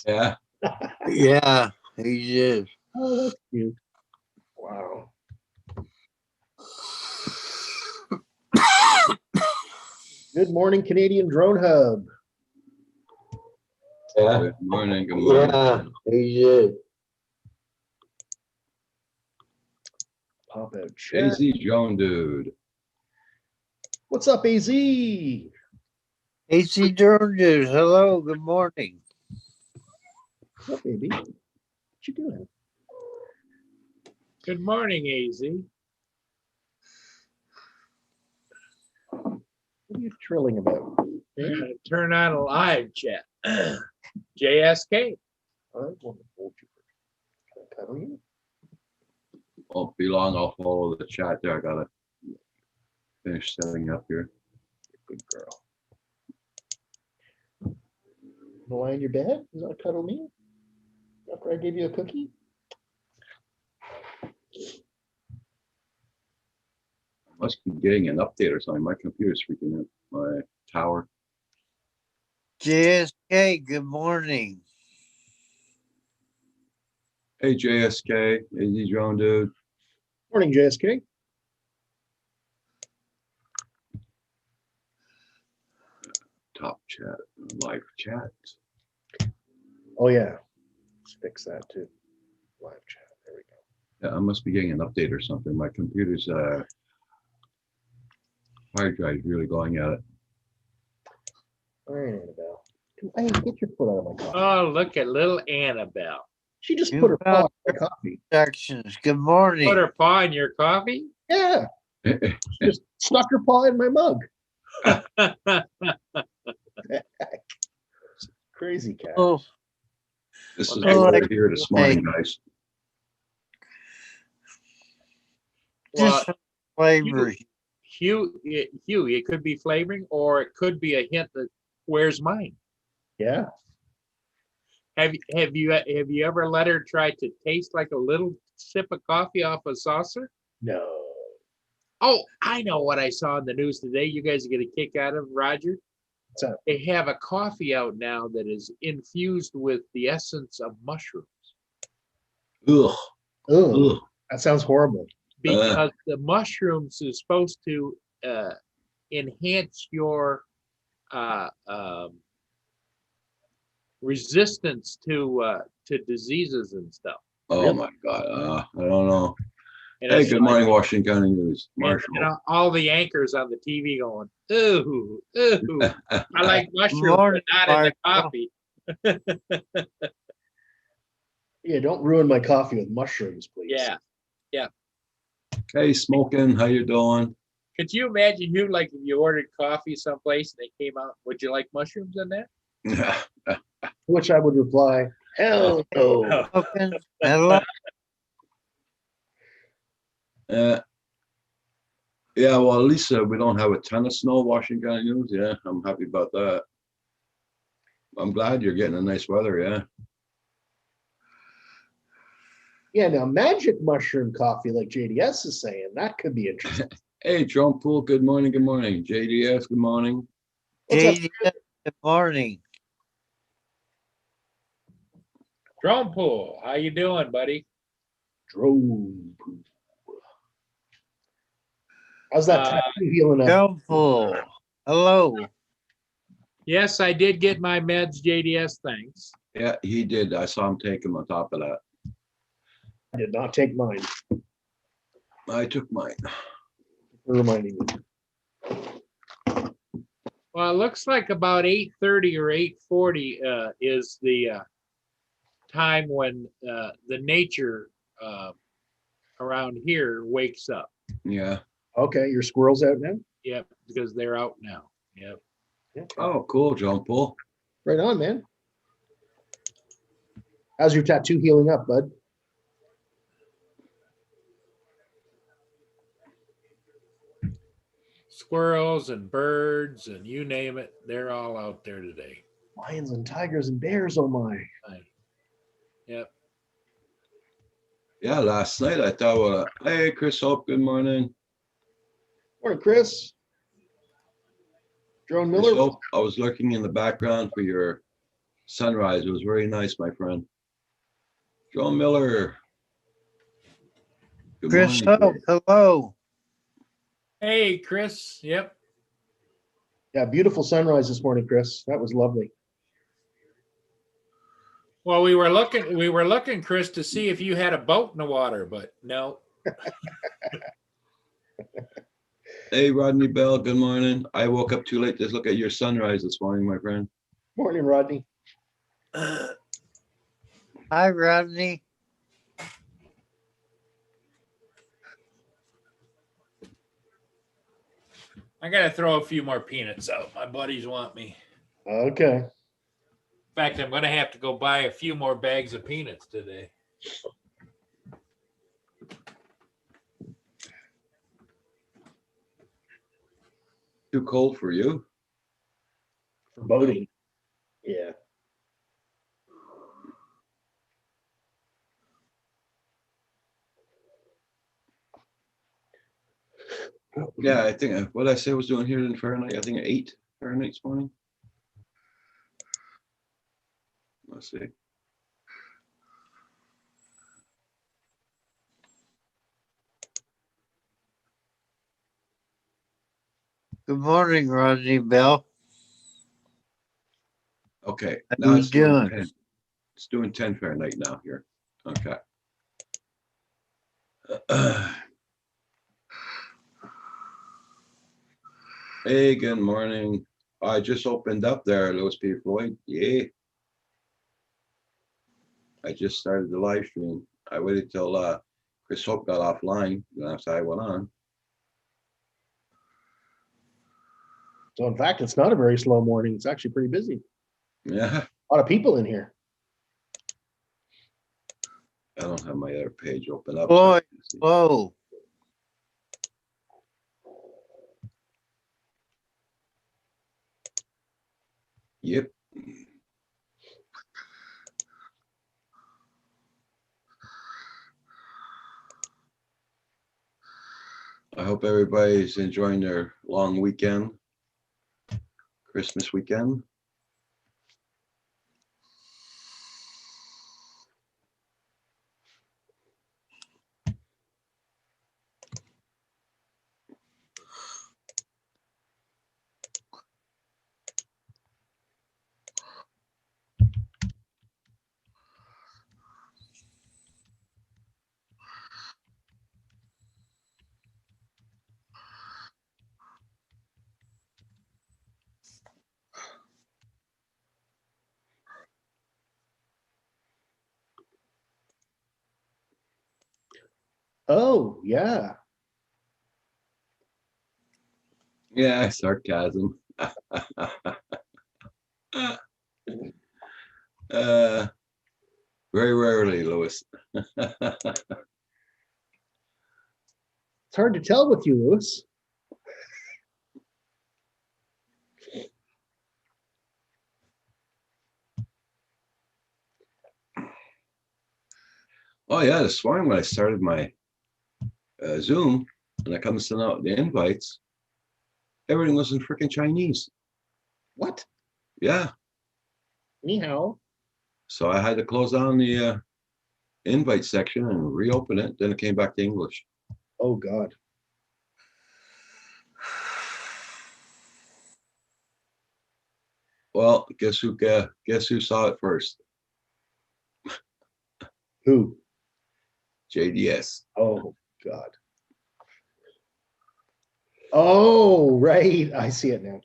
Yeah. Yeah, he is. Oh, that's cute. Wow. Good morning, Canadian Drone Hub. Yeah, Good morning. Good morning. yeah, he is. Pop out chat. AZ Drone Dude. What's up, AZ? AC Jones, hello, good morning. What's up, baby? What you doing? Good morning, AZ. What are you trilling about? Turn on a live chat. JSK. All right, well, hold you first. Can I cuddle you? Won't be long. I'll follow the chat there. I gotta finish setting up here. Good girl. You wanna lie in your bed? You want to cuddle me? After I gave you a cookie? Must be getting an update or something. My computer's freaking out. My tower. JSK, good morning. Hey JSK, AZ Drone Dude. Morning, JSK. Top chat, live chat. Oh yeah, let's fix that too. Live chat. There we go. Yeah, I must be getting an update or something. My computer's hard drive really going at it. All right, Annabelle. Hey, get your foot out of my coffee. Oh, look at little Annabelle. She just You put her paw found in my coffee. Sections, good Put morning. her paw in your coffee? Yeah, she just stuck her paw in my mug. Crazy cat. Oh, This is Well, why like- we're here this morning, guys. Well, just flavor. Hugh, it could be flavoring or it could be a hint that where's mine? Yeah. Have you ever let her try to taste like a little sip of coffee off a saucer? No. Oh, I know what I saw in the news today. You guys get a kick out of, Roger. What's that? They have a coffee out now that is infused with the essence of mushrooms Ugh. Oh, Ugh. that sounds horrible. because the mushrooms is supposed to enhance your resistance to diseases and stuff. Oh Really? my God. I don't know. And Hey, it's good like- morning, Washington County News. and, Marshall. all the anchors on the TV going, ooh, ooh. I like mushrooms, Morning, but not in the Marshall. coffee. Yeah, don't ruin my coffee with mushrooms, please. Yeah. Hey, Smoking, how you doing? Could you imagine if you ordered coffee someplace and they came out, would you like mushrooms in that? To which I would reply, hell no. Okay, hello. Yeah, well, at least we don't have a ton of snow, Washington County News. Yeah, I'm happy about that. I'm glad you're getting a nice weather. Yeah. Yeah, now magic mushroom coffee, like JDS is saying, that could be interesting. Hey, Trump Pool, good morning. Good morning. JDS, good morning. What's up? JD, good morning. Drone Pool, how you doing, buddy? Drone poop. How's that tattoo healing up? Joe Pool, hello. Yes, I did get my meds, JDS, thanks. Yeah, he did. I saw him take him on top of that. I did not take mine. I took mine. For reminding me. Well, it looks like about 8:30 or 8:40 is the time when the nature around here wakes up. Yeah. Okay, your squirrel's out now? Yep, because they're out now. Yep. Okay. Oh, cool, John Pool. Right on, man. How's your tattoo healing up, bud? Squirrels and birds and you name it, they're all out there today. Lions and tigers and bears, oh my. Yep. Yeah, last night I thought, hey, Chris Hope, good morning. Morning, Chris. Drone Chris Miller. Hope, I was looking in the background for your sunrise. It was very nice, my friend. Joe Miller. Good Chris morning. Hope, hello. Hey, Chris. Yep. Yeah, beautiful sunrise this morning, Chris. That was lovely. Well, we were looking, Chris, to see if you had a boat in the water, but no. Hey, Rodney Bell. Good morning. I woke up too late to look at your sunrise this morning, my friend. Morning, Rodney. Hi, Rodney. I gotta throw a few more peanuts out. My buddies want me. Okay. In fact, I'm gonna have to go buy a few more bags of peanuts today. Too cold for you? For boating. Yeah. Yeah, I think what I say I was doing here in Fahrenheit, I think 8 Fahrenheit this morning. Let's see. Good morning, Rodney Bell. Okay, How now you it's doing doing? 10. It's doing 10 Fahrenheit now here. Okay. Hey, good morning. I just opened up there, Louis P. Floyd. Yeah. I just started the live stream. I waited till Chris Hope got offline, and after I went on. So in fact, it's not a very slow morning. It's actually pretty busy. Yeah, A lot of people in here. I don't have my other page open up. Boy, I can see. whoa. Yep. I hope everybody's enjoying their long weekend, Christmas weekend. Oh, yeah. Yeah, sarcasm. Very rarely, Louis. It's hard to tell with you, Louis. Oh yeah, this morning when I started my Zoom and I come to send out the invites, everything was in freaking Chinese. What? Yeah, Ni hao. so I had to close down the invite section and reopen it. Then it came back to English. Oh, God. Well, guess who saw it first? Who? JDS. Oh, God. Oh, right. I see it now.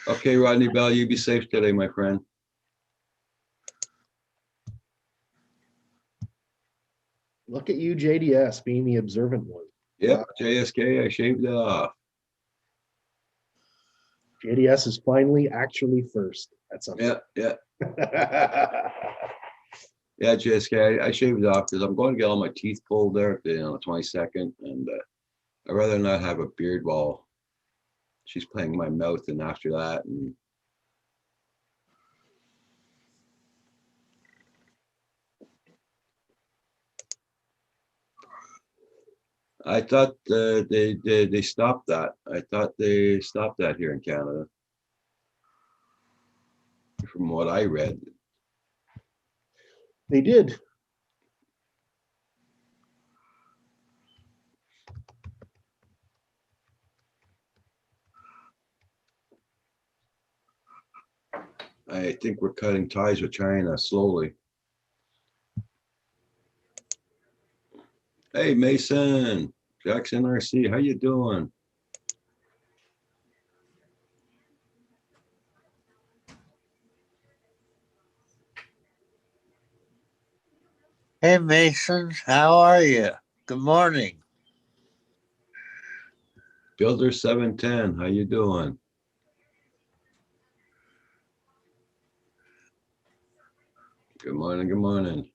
Okay, Rodney Bell, you be safe today, my friend. Look at you, JDS, being the observant one. Yep, Wow. JSK, I shaved it off. JDS is finally actually first at something. Yeah, yeah, JSK, I shaved it off because I'm going to get all my teeth pulled there on the 22nd, and I'd rather not have a beard while she's playing my mouth, and after that, and I thought they stopped that. I thought they stopped that here in Canada. From what I read. They did. I think we're cutting ties with China slowly. Hey, Mason, Jackson RC, how you doing? Hey, Mason, how are you? Good morning. Builder 710, how you doing? Good morning, good morning.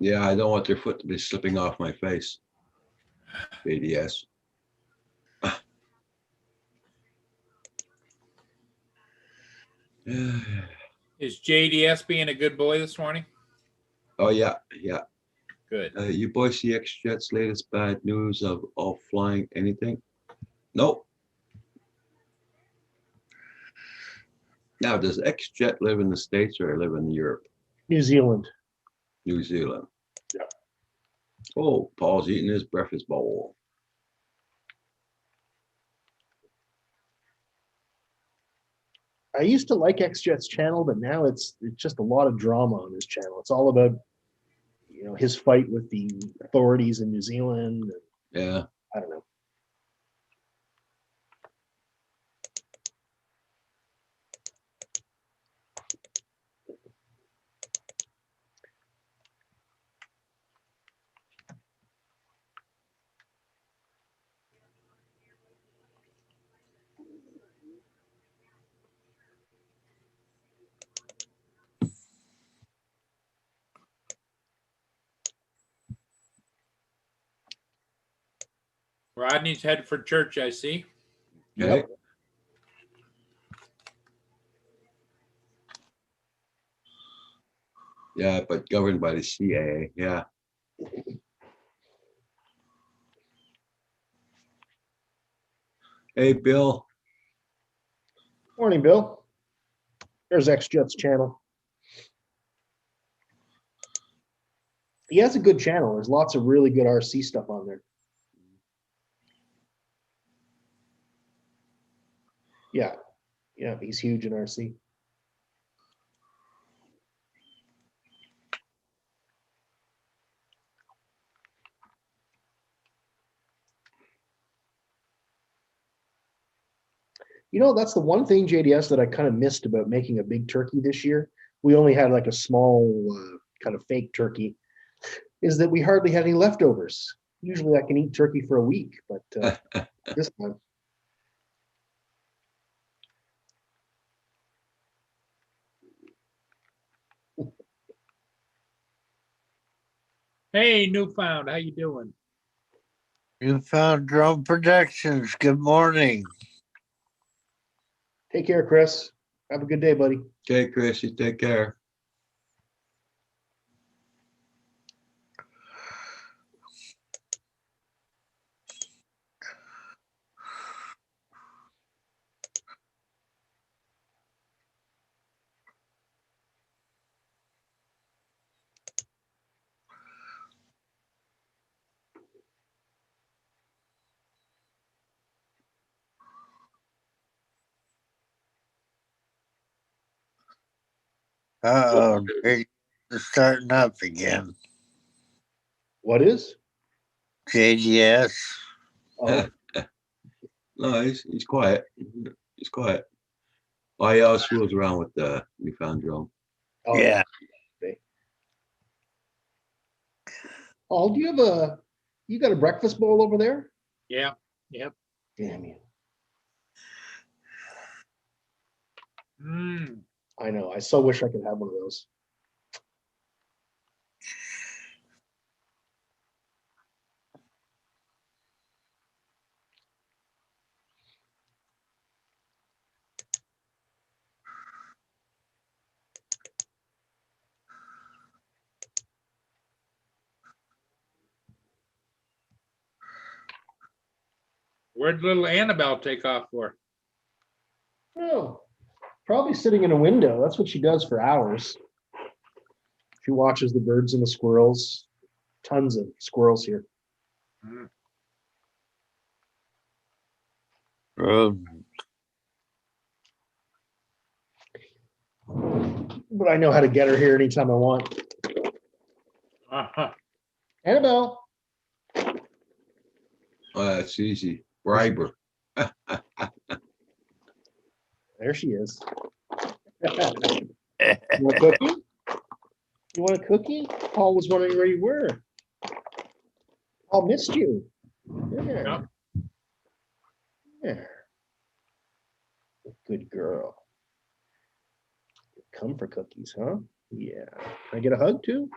Yeah, I don't want their foot to be slipping off my face. ADS. Is JDS being a good boy this morning? Oh, yeah, yeah. Good. You boys see X-Jet's latest bad news of all flying anything? Nope. Now, does X-Jet live in the States or live in Europe? New Zealand. New Zealand? Yeah. Oh, Paul's eating his breakfast bowl. I used to like XJet's channel, but now it's just a lot of drama on his channel. It's all about, his fight with the authorities in New Zealand. Yeah. I don't know. Rodney's headed for church, I see. Okay. Yep. Yeah, but governed by the CAA. Yeah. Hey, Bill. Morning, Bill. There's XJet's channel. He has a good channel. There's lots of really good RC stuff on there. Yeah. Yeah, he's huge in RC. That's the one thing, JDS, that I kind of missed about making a big turkey this year. We only had like a small kind of fake turkey, is that we hardly had any leftovers. Usually I can eat turkey for a week, but this time. Hey, Newfound, how you doing? Newfound Drone Productions. Good morning. Take care, Chris. Have a good day, buddy. Okay, Chris, you take care. Uh-oh, they're starting up again. What is? JDS. Oh, No, he's quiet. He's quiet. Oh, he always fools around with the Newfound drone. oh Yeah. okay. Oh, you got a breakfast bowl over there? Yeah, yep. Damn you. Mm. I know. I so wish I could have one of those. Where'd little Annabelle take off for? Oh, probably sitting in a window. That's what she does for hours. She watches the birds and the squirrels. Tons of squirrels here. Road. But I know how to get her here anytime I want. Uh-huh. Annabelle. That's easy. Bribe her. There she is. You want a cookie? You want a cookie? Paul was wondering where you were. Paul missed you. There. Yep. There. Good girl. Come for cookies, huh? Yeah. Can I get a hug too?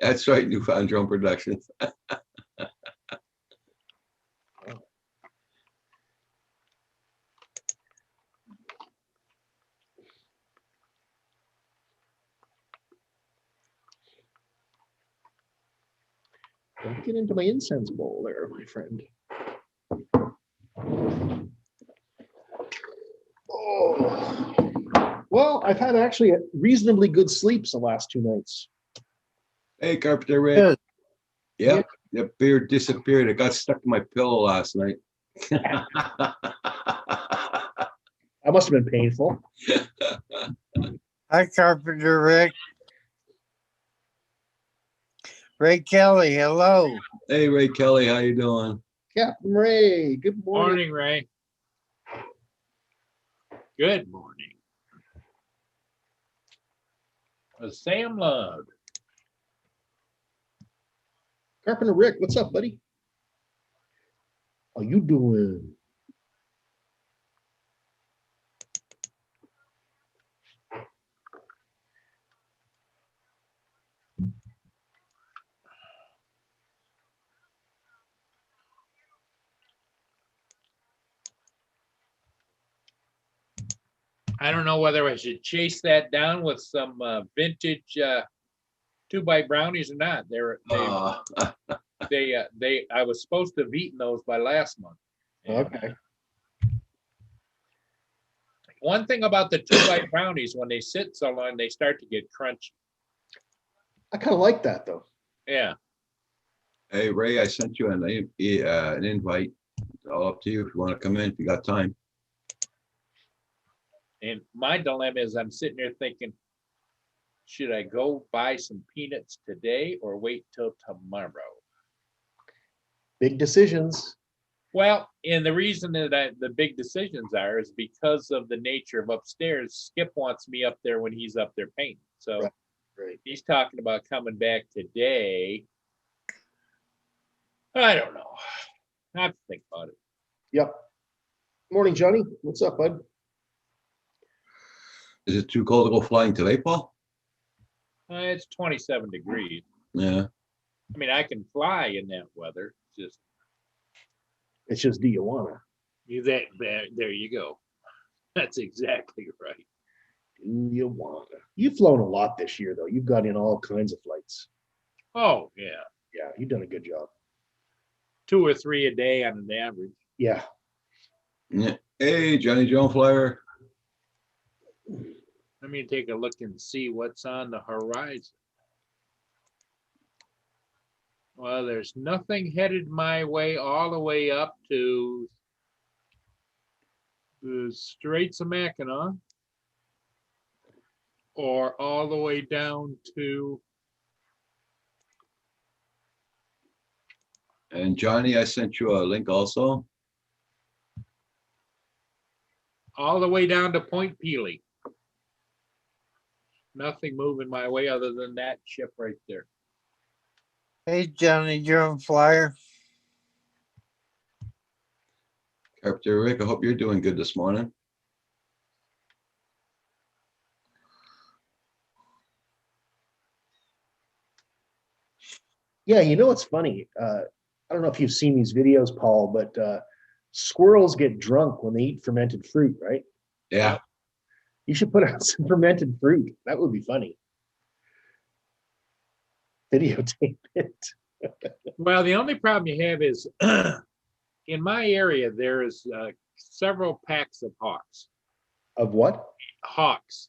That's right, Newfound Drone Productions. Don't get into my incense bowl there, my friend. Oh. Well, I've had actually a reasonably good sleeps the last 2 nights. Hey, Carpenter Rick. Good. Yep, the beard disappeared. It got stuck in my pillow last night. That must have been painful. Hi, Carpenter Rick. Ray Kelly, hello. Hey, Ray Kelly, how you doing? Captain Ray, good morning. Morning, Ray. Good morning. Sam Love. Carpenter Rick, what's up, buddy? How you doing? I don't know whether I should chase that down with some vintage 2-bite brownies or not. I was supposed to have eaten those by last month. And Okay. one thing about the 2-bite brownies, when they sit so long, they start to get crunchy. I kind of like that though. Yeah. Hey, Ray, I sent you an invite. All up to you if you want to come in, if you got time. And my dilemma is I'm sitting there thinking, should I go buy some peanuts today or wait till tomorrow? Big decisions. Well, and the reason that the big decisions are is because of the nature of upstairs. Skip wants me up there when he's up there painting. So Right. he's talking about coming back today. I don't know. I have to think about it. Yep. Morning, Johnny. What's up, bud? Is it too cold to go flying today, Paul? It's 27 degrees. Yeah. I mean, I can fly in that weather. It's just, do you wanna? There you go. That's exactly right. Do you wanna? You've flown a lot this year, though. You've got in all kinds of flights. Oh, yeah. Yeah, you've done a good job. 2 or 3 a day on an average. Yeah. Yeah. Hey, Johnny Joan Flyer. Let me take a look and see what's on the horizon. Well, there's nothing headed my way all the way up to the Straits of Mackinac or all the way down to, And Johnny, I sent you a link also. all the way down to Point Pelee. Nothing moving my way other than that ship right there. Hey, Johnny Drum Flyer. Carpenter Rick, I hope you're doing good this morning. Yeah, you know what's funny? I don't know if you've seen these videos, Paul, but squirrels get drunk when they eat fermented fruit, right? Yeah. You should put out some fermented fruit. That would be funny. Videotape it. Well, the only problem you have is in my area, there is several packs of hawks. Of what? Hawks.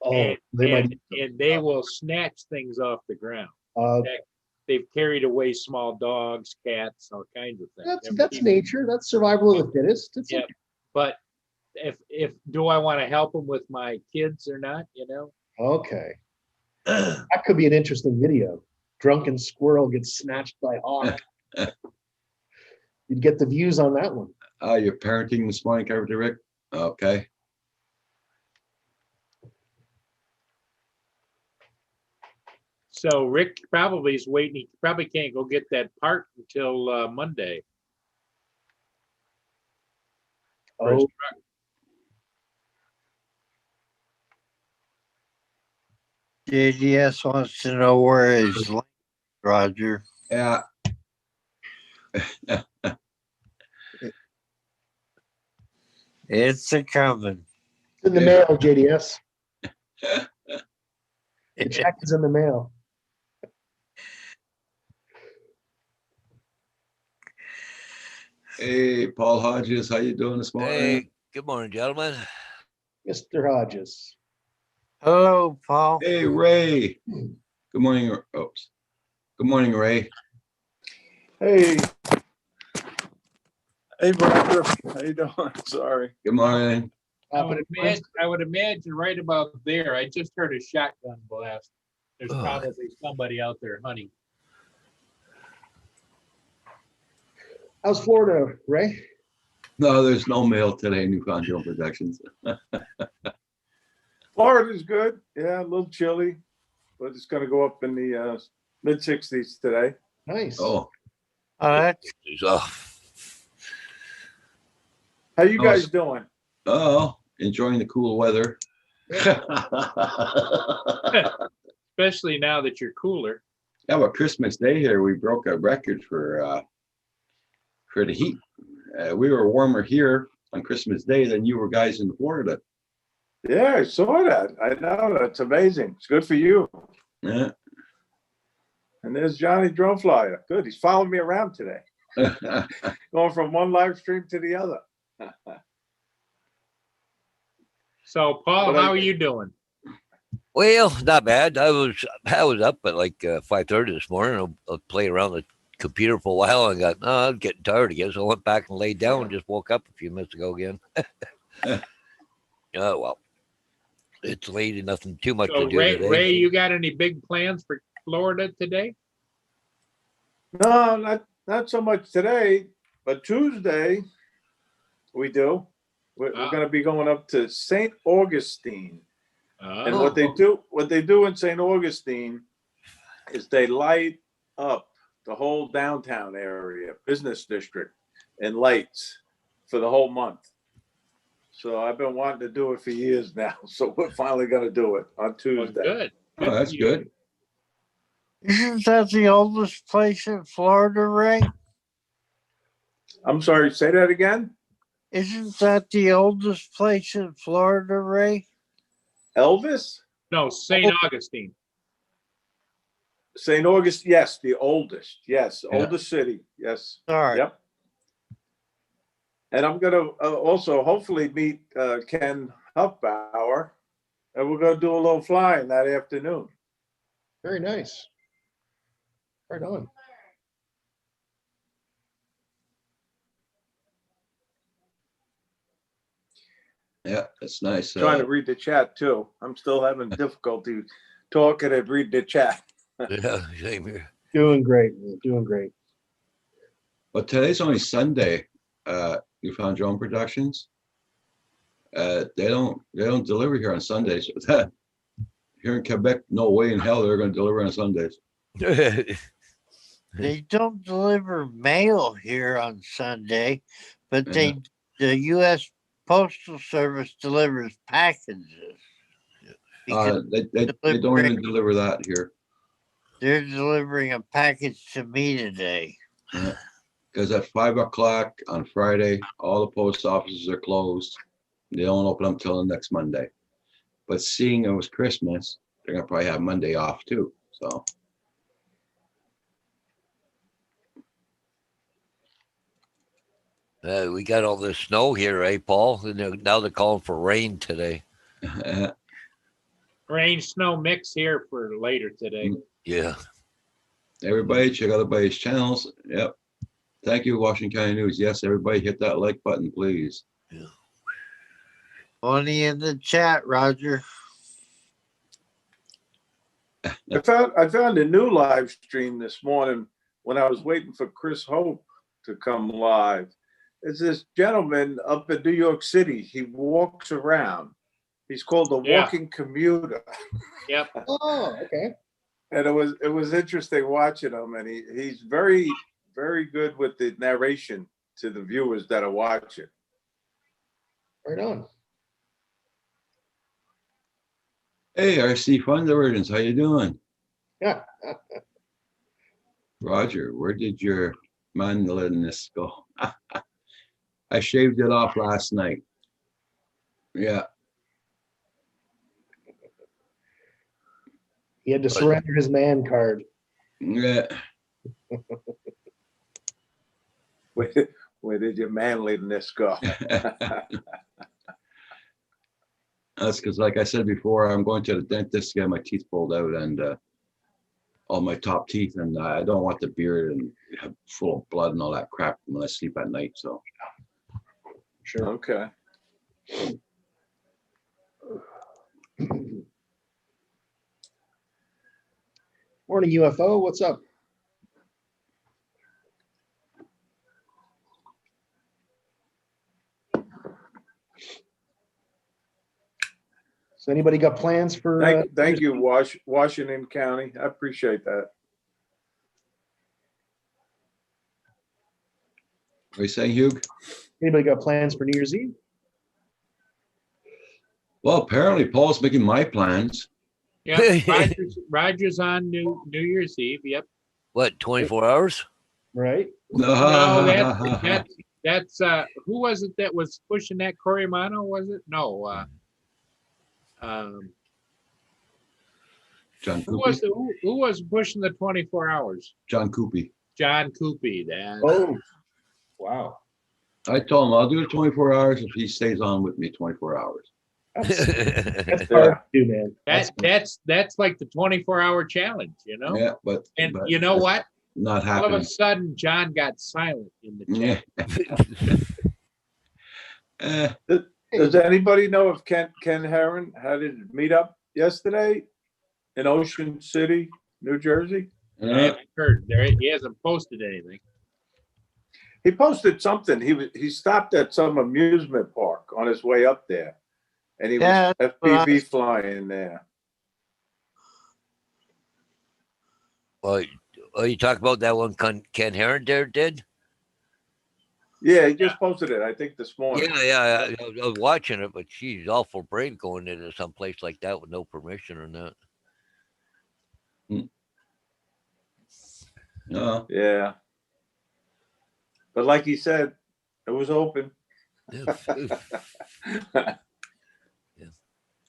Oh, And, they might. and they will snatch things off the ground. Uh, They've carried away small dogs, cats, all kinds of things. that's nature. That's survival of the fittest. It's Yeah, but if do I want to help them with my kids or not? okay. That could be an interesting video. Drunken squirrel gets snatched by hawk. You'd get the views on that one. You're parenting this morning, Carpenter Rick? Okay. So Rick probably is waiting. He probably can't go get that part until Monday. for his Oh, truck. JDS wants to know where his link, Roger. Yeah. It's a coming. it's in the mail, JDS. The check is in the mail. Hey, Paul Hodges, how you doing this morning? Hey, good morning, gentlemen. Mr. Hodges. Hello, Paul. Hey, Ray. Good morning. Oops. Good morning, Ray. Hey. Hey, Roger. How you doing? Sorry. Good morning. I would imagine right about there. I just heard a shotgun blast. There's Ugh. probably somebody out there hunting. How's Florida, Ray? No, there's no mail today, Newfoundland Productions. Florida's good. Yeah, a little chilly, but it's going to go up in the mid 60s today. Nice. Oh, That's So, How you Oh, guys doing? enjoying the cool weather. Especially now that you're cooler. Yeah, but Christmas Day here, we broke a record for the heat. We were warmer here on Christmas Day than you were guys in Florida. Yeah, I saw that. I know. That's amazing. It's good for you. Yeah. And there's Johnny Drone Flyer. Good. He's following me around today, going from one live stream to the other. So Paul, But I- how are you doing? well, not bad. I was up at like 5:30 this morning. I played around the computer for a while and got I'm getting tired again. So I went back and laid down and just woke up a few minutes ago again. Oh well, it's late and nothing too much So to do Ray, today. Ray, you got any big plans for Florida today? No, not so much today, but Tuesday we do. We're Ah. going to be going up to St. Augustine. And Oh, what they do in St. Augustine is they light up the whole downtown area, business district, and lights for the whole month. So I've been wanting to do it for years now. So we're finally gonna do it on well, Tuesday. good. Oh, that's for you. good. isn't that the oldest place in Florida, Ray? I'm sorry, say that again? Isn't that the oldest place in Florida, Ray? Elvis? No, St. Augustine. St. August, yes, the oldest. Yes, Yeah. oldest city. Yes. Sorry. Yep. And I'm gonna also hopefully meet Ken Huffbauer, and we're gonna do a little flying that afternoon. Very nice. Right on. Yeah, that's nice. Trying to read the chat too. I'm still having difficulty talking and reading the chat. Yeah, same here. Doing great. Man. Doing great. But today's only Sunday, Newfound Drone Productions. They don't deliver here on Sundays. Here in Quebec, no way in hell they're going to deliver on Sundays. They don't deliver mail here on Sunday, but Yeah. the U.S. Postal Service delivers packages. Because They don't even deliver that here they're delivering a package to me today. because at 5 o'clock on Friday, all the post offices are closed. They don't open up till the next Monday. But seeing it was Christmas, they're gonna probably have Monday off too. So We got all this snow here, eh, Paul? And now they're calling for rain today. Rain, snow mix here for later today. Yeah. Everybody check out everybody's channels. Yep. Thank you, Washington County News. Yes, everybody hit that like button, please. Money in the chat, Roger. I found a new live stream this morning when I was waiting for Chris Hope to come live. It's this gentleman up in New York City. He walks around. He's called the Yeah. Walking Commuter. Yep. Oh, okay. And it was interesting watching him, and he's very, very good with the narration to the viewers that are watching. Right on. Hey, RC Fundaversions, how you doing? Yeah. Roger, where did your mandolinist go? I shaved it off last night. Yeah. He had to surrender his man card. Yeah. Where did your manliness go? That's because, like I said before, I'm going to the dentist to get my teeth pulled out and all my top teeth, and I don't want the beard and full of blood and all that crap when I sleep at night. So Sure. Okay. Morning, UFO. What's up? So anybody got plans for? Thank you, Washington County. I appreciate that. what are you saying, Hugh? Anybody got plans for New Year's Eve? Well, apparently Paul's making my plans. Yep. Rogers on New Year's Eve. Yep. What, 24 hours? Right. No, that's who was it that was pushing that? Coriamano, was it? No. John Who was Coopy. who was pushing the 24 hours? John Coopy. John Coopy. That. Oh, wow. I told him I'll do it 24 hours if he stays on with me 24 hours. That's Yeah. hard to do, man. That's like the 24-hour challenge, you know. Yeah, but You know what? not All of happening. a sudden, John got silent in the chat. Yeah. Does anybody know if Ken Herron had a meetup yesterday in Ocean City, New Jersey? I haven't heard. He hasn't posted anything. He posted something. He stopped at some amusement park on his way up there, and he Yeah, was what I- FPV flying there. Well, you talk about that one Ken Herron there did? Yeah, he just posted it, I think, this morning. Yeah. I was watching it, but she's awful brave going into some place like that with no permission or not. No. Yeah. But like he said, it was open. Yeah.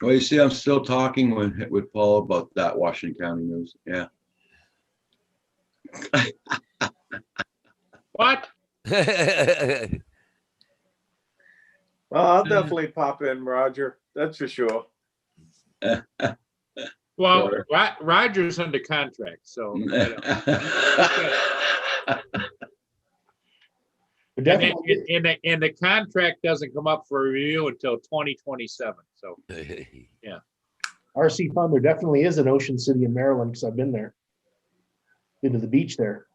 Well, you see, I'm still talking with Paul about that Washington County News. Yeah. What? Well, I'll definitely pop in, Roger. That's for sure. Well, Sure. Roger's under contract, so. You know. But definitely, And the contract doesn't come up for review until 2027. So RC Fun, there definitely is an Ocean City in Maryland because I've been there. Been to the beach there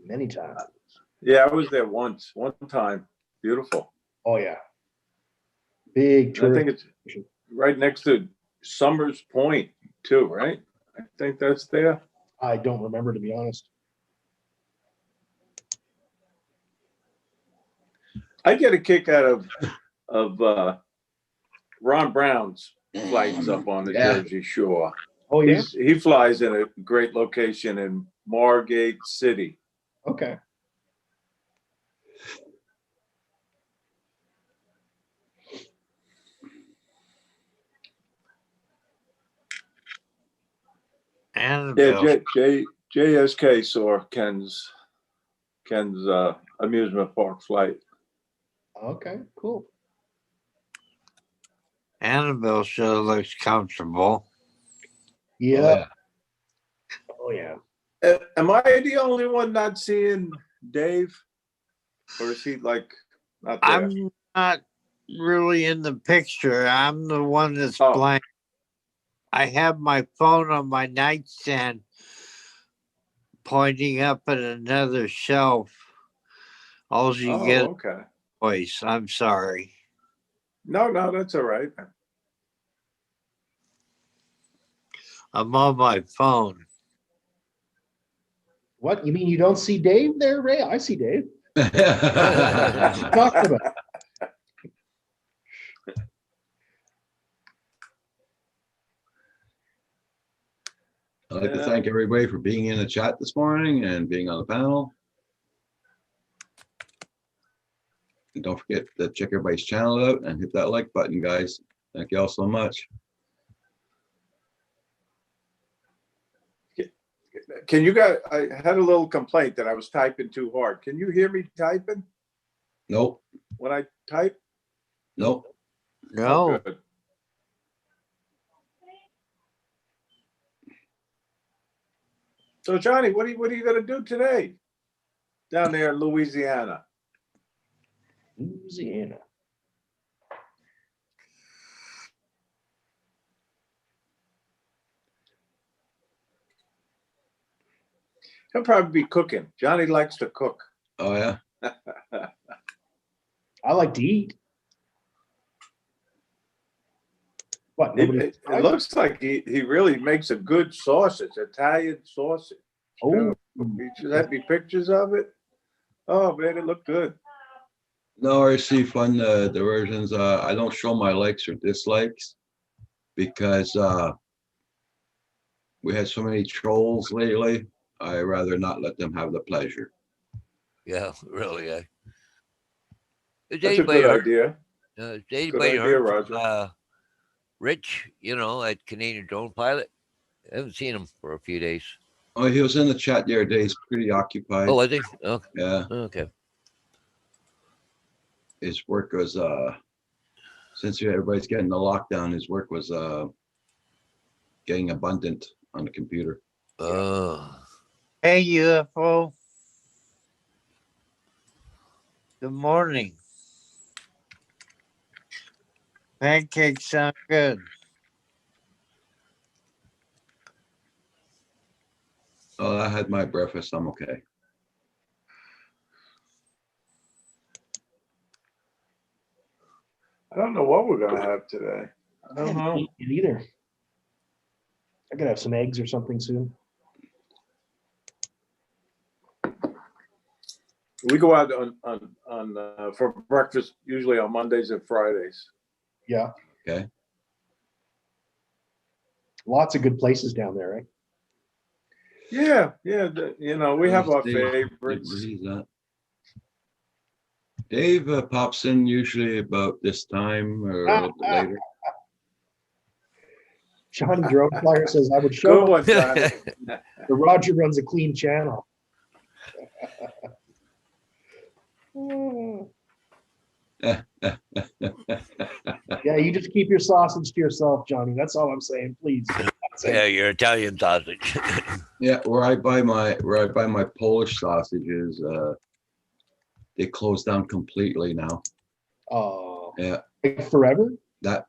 many times. Yeah, I was there one time. Beautiful. Oh yeah, big I tourist. think it's right next to Summers Point too, right? I think that's there. I don't remember, to be honest. I get a kick out of Ron Brown's flights up on the Yeah. Jersey Shore. Oh yeah. He flies in a great location in Margate City. Okay. And Yeah, JSK saw Ken's Ken's amusement park flight. Okay, cool. Annabelle sure looks comfortable. Yeah. Oh yeah. Am I the only one not seeing Dave? Or is he like not there? I'm not really in the picture. I'm the one that's Oh. blank. I have my phone on my nightstand pointing up at another shelf. All you Oh, get is okay. voice. I'm sorry. No, that's all right. I'm on my phone. What? You mean you don't see Dave there, Ray? I see Dave. Talking about. I'd like to thank everybody for being in the chat this morning and being on the panel. And don't forget to check everybody's channel out and hit that like button, guys. Thank you all so much. Can you guys, I had a little complaint that I was typing too hard. Can you hear me typing Nope, when I type? nope. Oh, No. good. So Johnny, what are you gonna do today? Down there in Louisiana? Louisiana. He'll probably be cooking. Johnny likes to cook. Oh, yeah. I like to eat. What? It, Nobody? it looks like he really makes a good sausage, Italian sausage. Oh, You should have me pictures of it. Oh man, it looked good. No, RC fun, the versions, I don't show my likes or dislikes because we had so many trolls lately. I rather not let them have the pleasure. Yeah, really. Is That's a anybody good heard, idea. has anybody idea, heard from, Roger. Rich, at Canadian Drone Pilot? I haven't seen him for a few days. Oh, he was in the chat the other day. He's pretty occupied. Oh, was he? Oh, Yeah, okay. his work was, since everybody's getting the lockdown, his work was getting abundant on the computer. Hey, UFO. Good morning. Pancakes sound good. Oh, I had my breakfast. I'm okay. I don't know what we're gonna have today. I I don't haven't know. eaten it either. I gotta have some eggs or something soon. We go out for breakfast usually on Mondays and Fridays. Yeah. Okay. Lots of good places down there, right? Yeah, we have our Dave- favorites. where he's at. Dave pops in usually about this time or a little bit later. Johnny Drone Flyer says, I would show Good one, Johnny. the Roger runs a clean channel. Yeah, you just keep your sausage to yourself, Johnny. That's all I'm saying, please. That's it. Yeah, your Italian sausage. Yeah, where I buy my Polish sausages, they closed down completely now. Oh, Yeah, like forever? that's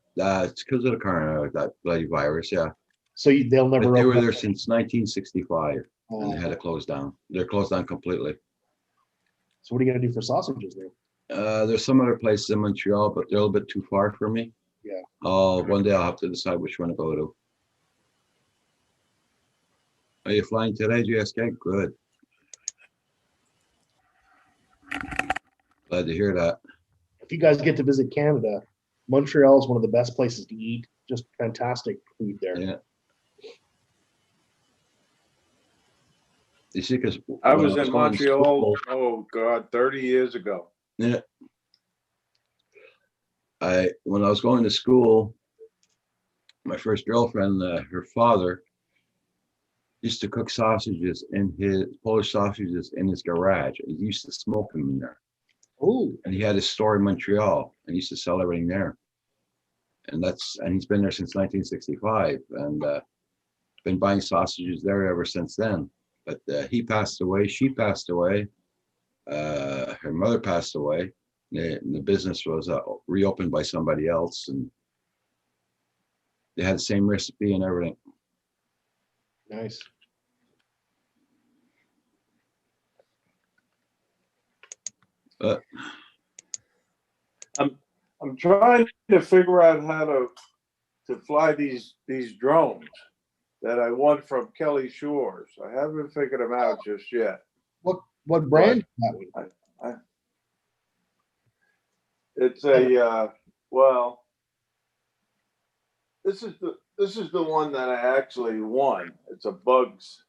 because of the current that bloody virus. Yeah, So they'll but never they were open there up. since 1965, and they Oh, had to close down. They're closed down completely. so what are you gonna do for sausages there? There's some other places in Montreal, but they're a little bit too far for me. Yeah. One day I'll have to decide which one to go to. Are you flying today, GSK? Good. Glad to hear that. If you guys get to visit Canada, Montreal is one of the best places to eat. Just fantastic food there. Yeah. You see, because I was in Montreal, oh God, 30 years ago. Yeah. When I was going to school, my first girlfriend, her father used to cook sausages in his Polish sausages in his garage. He used to smoke them in there. Oh, And he had a store in Montreal and he used to sell everything there. And he's been there since 1965 and been buying sausages there ever since then. But he passed away, she passed away, her mother passed away. The business was reopened by somebody else and they had the same recipe and everything. nice. But I'm trying to figure out how to fly these drones that I won from Kelly Shores. I haven't figured them out just yet. What brand is that one? It's a well, this is the one that I actually won. It's a Bugs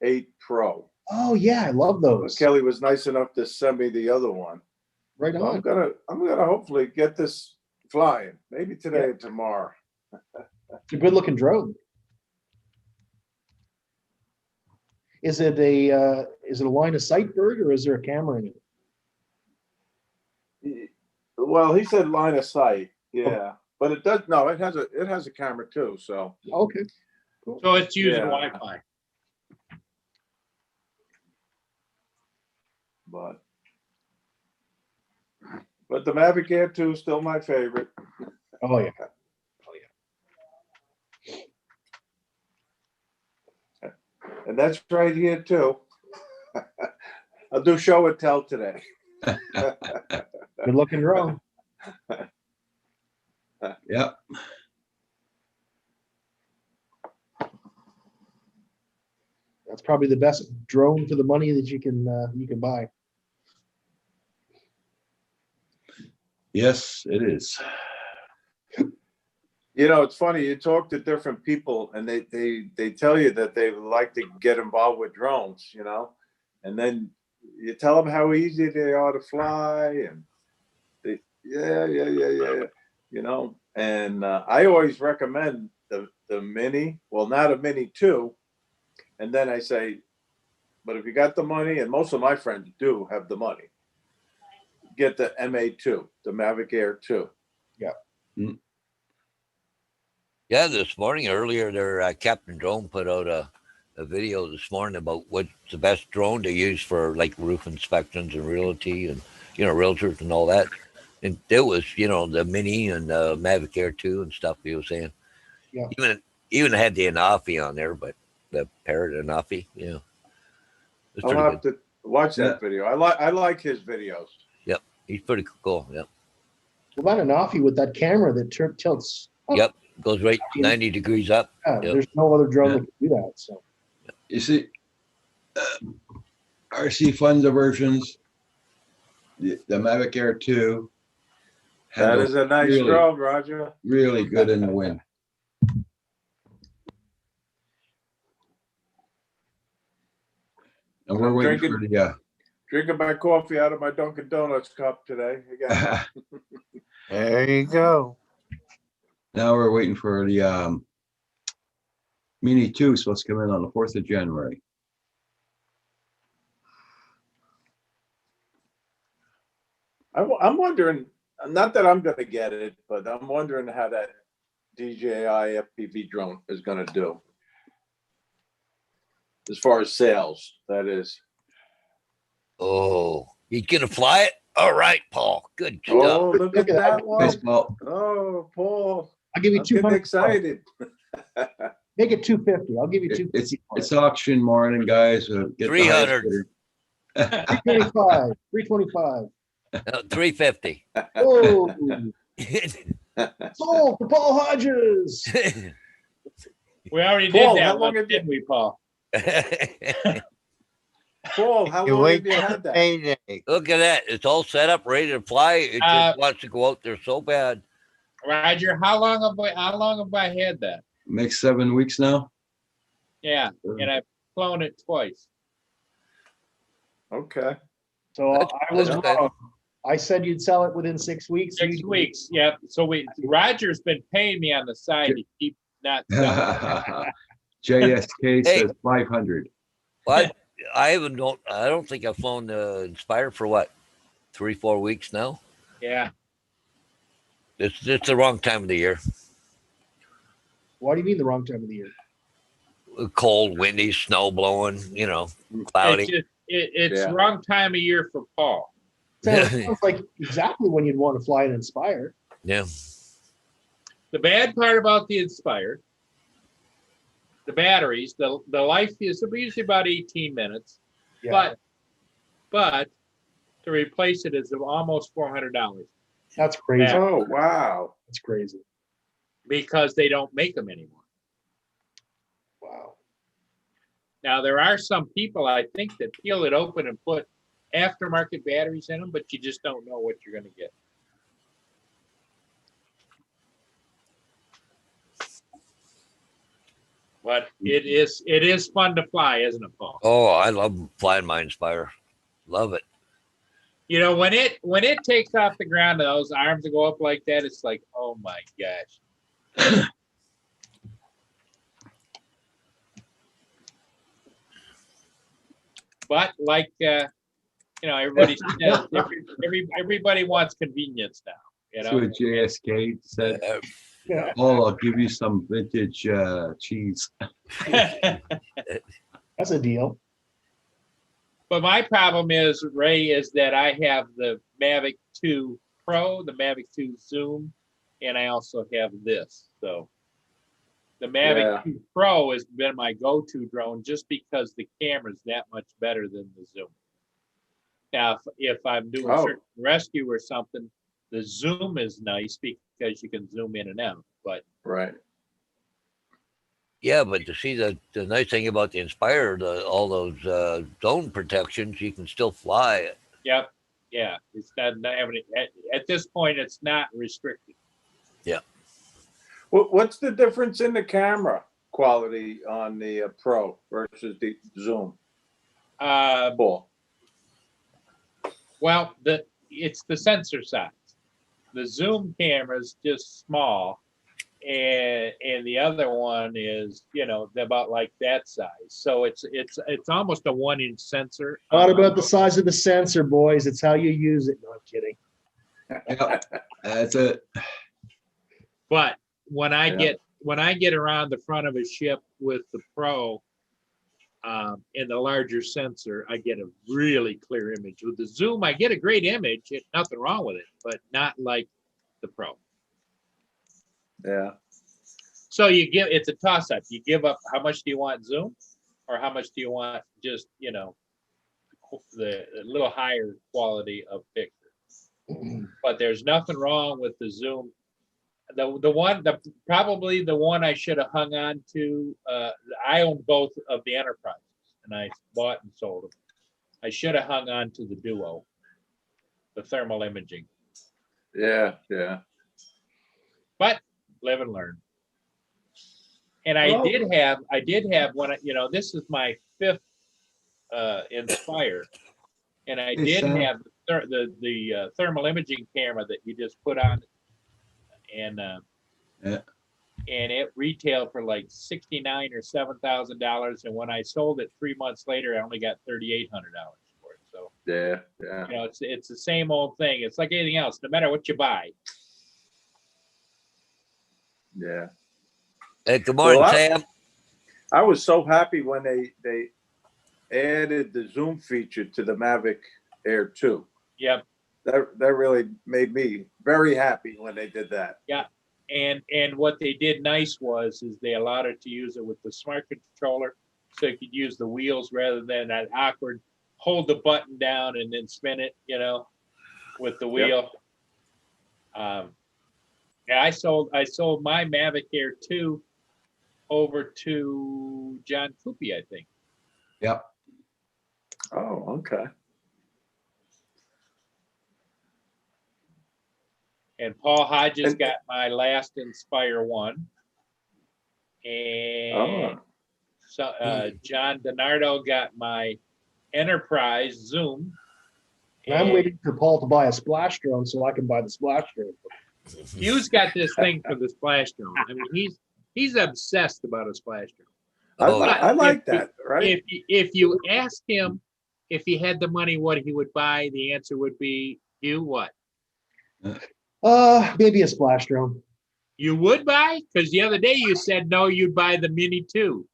8 Pro. Oh yeah, I love those. Kelly was nice enough to send me the other one. Right So I'm on. gonna hopefully get this flying, maybe today or tomorrow. It's a good looking drone. Is it a line of sight bird or is there a camera in it? Well, he said line of sight, yeah, but it does, no, it has a camera too, so. Okay. So it's using Yeah. Wi-Fi. But the Mavic Air 2 is still my favorite. Oh yeah. And that's right here too. I'll do show and tell today. Good looking drone. yeah, That's probably the best drone for the money that you can buy. yes, it is. You know, it's funny, you talk to different people and they tell you that they like to get involved with drones, you know? And then you tell them how easy they are to fly and they, yeah, you know? And I always recommend the Mini, well, not a Mini 2. And then I say, but if you got the money, and most of my friends do have the money, get the MA2, the Mavic Air 2. Yeah, this morning earlier, their Captain Drone put out a video this morning about what's the best drone to use for like roof inspections and realty and realtors and all that. And it was the Mini and the Mavic Air 2 and stuff he was saying. Yeah. Even had the Anafi on there, but the Parrot Anafi, it's I'll pretty have good. to watch that video. I like his videos. He's pretty cool. Yep. What about an Offie with that camera that tilts? up? Yep. Goes right 90 degrees up. Yeah, Yep. There's no other drone that can do that. So You see, RC Funds versions, the Mavic Air 2. That handles is a nice really, drone, Roger. really good in the wind. And we're I'm waiting drinking- for the, Drinking my coffee out of my Dunkin' Donuts cup today. Again. There you go. now we're waiting for the Mini 2 supposed to come in on the 4th of January. I'm wondering, not that I'm going to get it, but I'm wondering how that DJI FPV drone is going to do. As far as sales, that is. Oh, you gonna fly it? All right, Paul. Good stuff. Oh, look at that one. Baseball. Oh, Paul. I'll give you I'm getting 200. excited. Make it 250. I'll give you 250. It's auction morning, guys. Get the highest 300. bidder. 325. 325. 350. Oh, sold for Paul Hodges. We already Paul, did how that long one, have you- didn't we, Paul? Paul, how You long wait have you till had that? payday. Look at that. It's all set up, ready to fly. It just wants to go out there so bad. Roger, how long have I had that? Makes 7 weeks now. Yeah, and I've flown it twice. Okay. So That's- I was that's okay. wrong. I said you'd sell it within 6 weeks. 6 weeks, yep. So Roger's been paying me on the side to keep not selling. JSK Hey. says 500. But I don't think I've flown the Inspire for what, 3-4 weeks now. Yeah. It's the wrong time of the year. Why do you mean the wrong time of the year? Cold, windy, snow blowing, cloudy. It's Yeah. wrong time of year for Paul. Sounds like exactly when you'd want to fly an Inspire. Yeah. The bad part about the Inspire, the batteries, the life is usually about 18 minutes, Yeah, but to replace it is almost $400 that's crazy. Yeah. Oh, wow. That's crazy. because they don't make them anymore. Wow. Now, there are some people, I think, that peel it open and put aftermarket batteries in them, but you just don't know what you're going to get. But it is fun to fly, isn't it, Paul? Oh, I love flying my Inspire. Love it. You know, when it takes off the ground and those arms go up like that, it's like, oh my gosh. But like everybody says, everybody wants convenience now. You So know, JSK said, Yeah. "Oh, I'll give you some vintage cheese." That's a deal. but my problem is, Ray, is that I have the Mavic 2 Pro, the Mavic 2 Zoom, and I also have this. So the Mavic Yeah. 2 Pro has been my go-to drone just because the camera's that much better than the Zoom. Now, if I'm doing Oh. search and rescue or something, the Zoom is nice because you can zoom in and out. But Right. Yeah, but to see the nice thing about the Inspire, all those zone protections, you can still fly it. yep, yeah, it's not having at this point. It's not restricted. What's the difference in the camera quality on the Pro versus the Zoom? Paul? Well, it's the sensor size. The Zoom camera is just small, and the other one is about like that size. So it's almost a 1-inch sensor. Not about the size of the sensor, boys. It's how you use it. No, I'm kidding. Yep, that's it. But when I Yeah. get around the front of a ship with the Pro, and the larger sensor, I get a really clear image. With the Zoom, I get a great image. Nothing wrong with it, but not like the Pro. Yeah. So it's a toss up. You give up, how much do you want Zoom, or how much do you want just the little higher quality of picture? But there's nothing wrong with the Zoom. Probably the one I should have hung on to. I own both of the Enterprises, and I bought and sold them. I should have hung on to the Duo, the thermal imaging. Yeah. Yeah. But live and learn. And I Well- did have when this is my 5th Inspire, and I Hey, did Sam. have the thermal imaging camera that you just put on, and Yeah. and it retailed for like $6,900 or $7,000, and when I sold it 3 months later, I only got $3,800 for it. So Yeah. Yeah. it's the same old thing. It's like anything else. No matter what you buy, Yeah. Hey, good morning, Well, Sam. I was so happy when they added the Zoom feature to the Mavic Air 2. yep. That really made me very happy when they did that. And what they did nice is they allowed it to use it with the smart controller, so you could use the wheels rather than that awkward hold the button down and then spin it, with the wheel. Yeah, I sold my Mavic Air 2 over to John Coopy, I think. Yep. Oh, okay. And Paul Hodges And- got my last Inspire 1. And Oh. John DiNardo got my Enterprise Zoom. And I'm waiting for Paul to buy a splash drone so I can buy the splash drone. Hugh's got this thing for the splash drone. I mean, he's obsessed about a splash drone. Oh, I like that, right? If you ask him if he had the money, what he would buy, the answer would be, you what? Maybe a splash drone. You would buy? Because the other day you said no, you'd buy the Mini 2.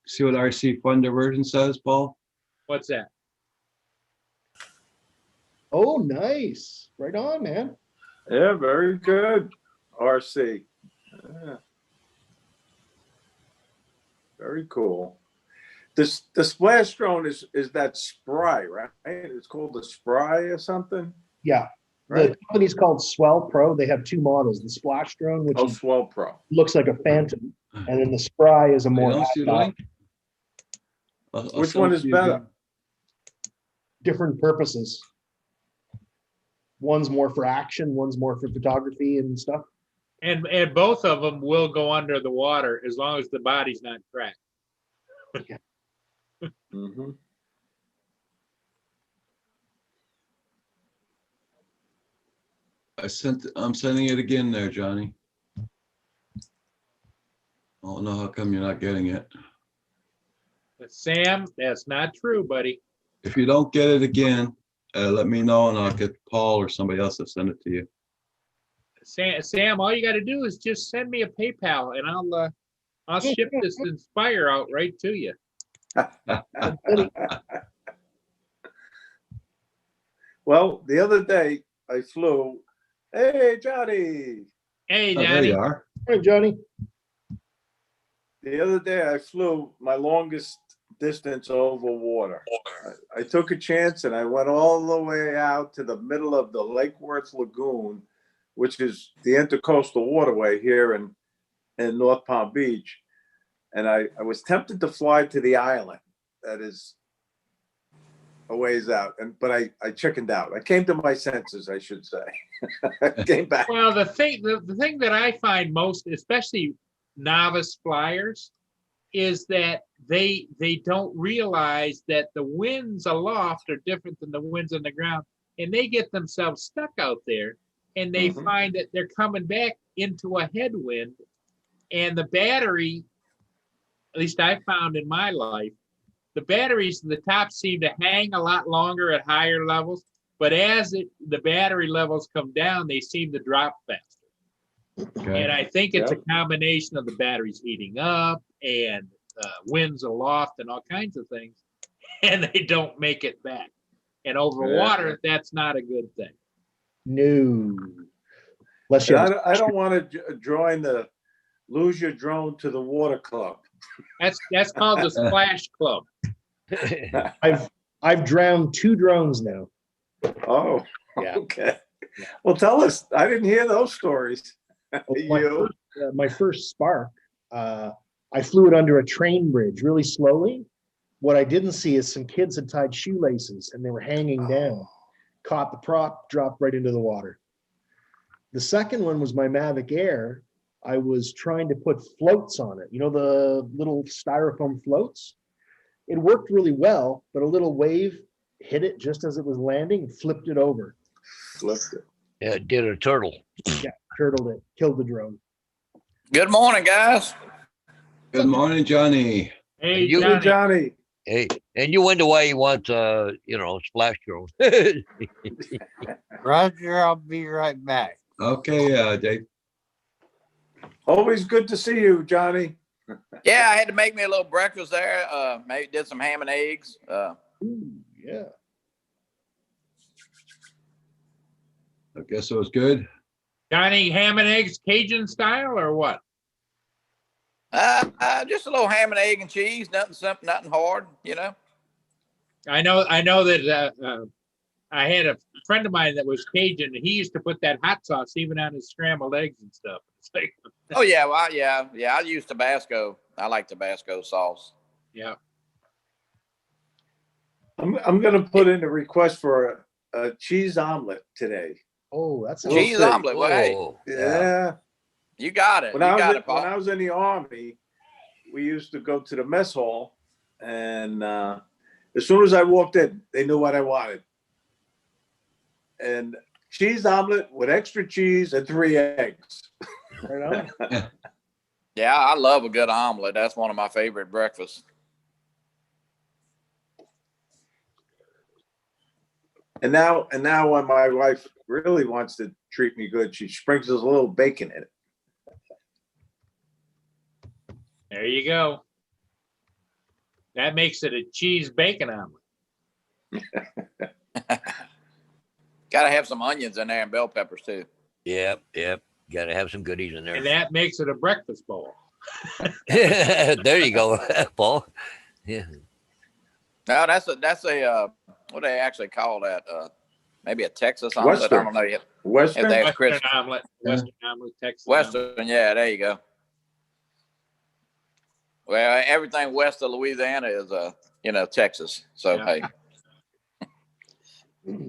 See what RC Fun Diversion says, Paul? What's that? Oh, nice. Right on, man. Yeah, very good. RC. Yeah. Very cool. The splash drone is that Spry, right? It's called the Spry or something, Yeah. right? The company's called Swell Pro. They have two models, the splash drone, which Oh, Swell Pro. looks like a Phantom, and then the Spry is a You more don't see the agile, link? I'll Which send one it is to you better? again. different purposes. One's more for action, one's more for photography and stuff. And both of them will go under the water as long as the body's not cracked. Mhm. I'm sending it again there, Johnny. I don't know how come you're not getting it. But Sam, that's not true, buddy. If you don't get it again, let me know and I'll get Paul or somebody else to send it to you. Sam, all you got to do is just send me a PayPal, and I'll ship this Inspire out right to you. Well, the other day I flew. Hey, Johnny. Hey, Oh, there Johnny. you are. Hey, Johnny. The other day I flew my longest distance over water. I took a chance and I went all the way out to the middle of the Lake Worth Lagoon, which is the intercoastal waterway here in North Palm Beach. And I was tempted to fly to the island that is a ways out, but I chickened out. I came to my senses, I should say. Came back. Well, the thing that I find most, especially novice flyers, is that they don't realize that the winds aloft are different than the winds on the ground, and they get themselves stuck out there, and they Mhm. find that they're coming back into a headwind, and the battery, at least I found in my life, the batteries in the top seem to hang a lot longer at higher levels, but as the battery levels come down, they seem to drop faster. Okay. And I think it's a combination of the batteries heating up and winds aloft and all kinds of things, and they don't make it back. And over Yeah. water, that's not a good thing. No. Unless you And have I don't want to join the Lose Your Drone to the Water Club. That's called the Splash Club. I've drowned 2 drones now. Oh, Yeah. okay. Well, tell us. I didn't hear those stories. You. My first Spark, I flew it under a train bridge really slowly. What I didn't see is some kids had tied shoelaces and they were hanging down, caught the prop, dropped right into the water. The second one was my Mavic Air. I was trying to put floats on it. You know, the little styrofoam floats? It worked really well, but a little wave hit it just as it was landing and flipped it over. Flipped it. Yeah, it did a turtle. Yeah, turtled it, killed the drone. Good morning, guys. Good morning, Johnny. Hey, You- Hey, Johnny. Johnny. Hey, and you wonder why he wants, splash drone. Roger, I'll be right back. Okay, Dave. Always good to see you, Johnny. Yeah, I had to make me a little breakfast there. Maybe did some ham and eggs. Ooh, yeah. I guess it was good. Johnny, ham and eggs Cajun style or what? Just a little ham and egg and cheese. Nothing simple, nothing hard. You know. I know that I had a friend of mine that was Cajun, and he used to put that hot sauce even on his scrambled eggs and stuff. It's like, Oh yeah, well yeah. I use Tabasco. I like Tabasco sauce. yeah. I'm going to put in a request for a cheese omelet today. Oh, that's We'll Cheese see. omelet. Well, hey, Oh, Yeah. you got it. When You I was got in, it, Paul. when I was in the Army, we used to go to the mess hall, and as soon as I walked in, they knew what I wanted. And cheese omelet with extra cheese and 3 eggs. right on. Yeah, I love a good omelet. That's one of my favorite breakfasts. And now when my wife really wants to treat me good, she sprinkles a little bacon in it. There you go. That makes it a cheese bacon omelet. Got to have some onions in there and bell peppers too. Yep, yep. Got to have some goodies in And there. that makes it a breakfast bowl. There you go, Paul. Yeah. No, that's a what do they actually call that? Maybe a Texas omelet. I Western. don't know yet. Western. If they- Western Chris. omelet, Western omelet, Texas omelet. Western, yeah, there you go. Well, everything west of Louisiana is Texas. So Yeah. hey,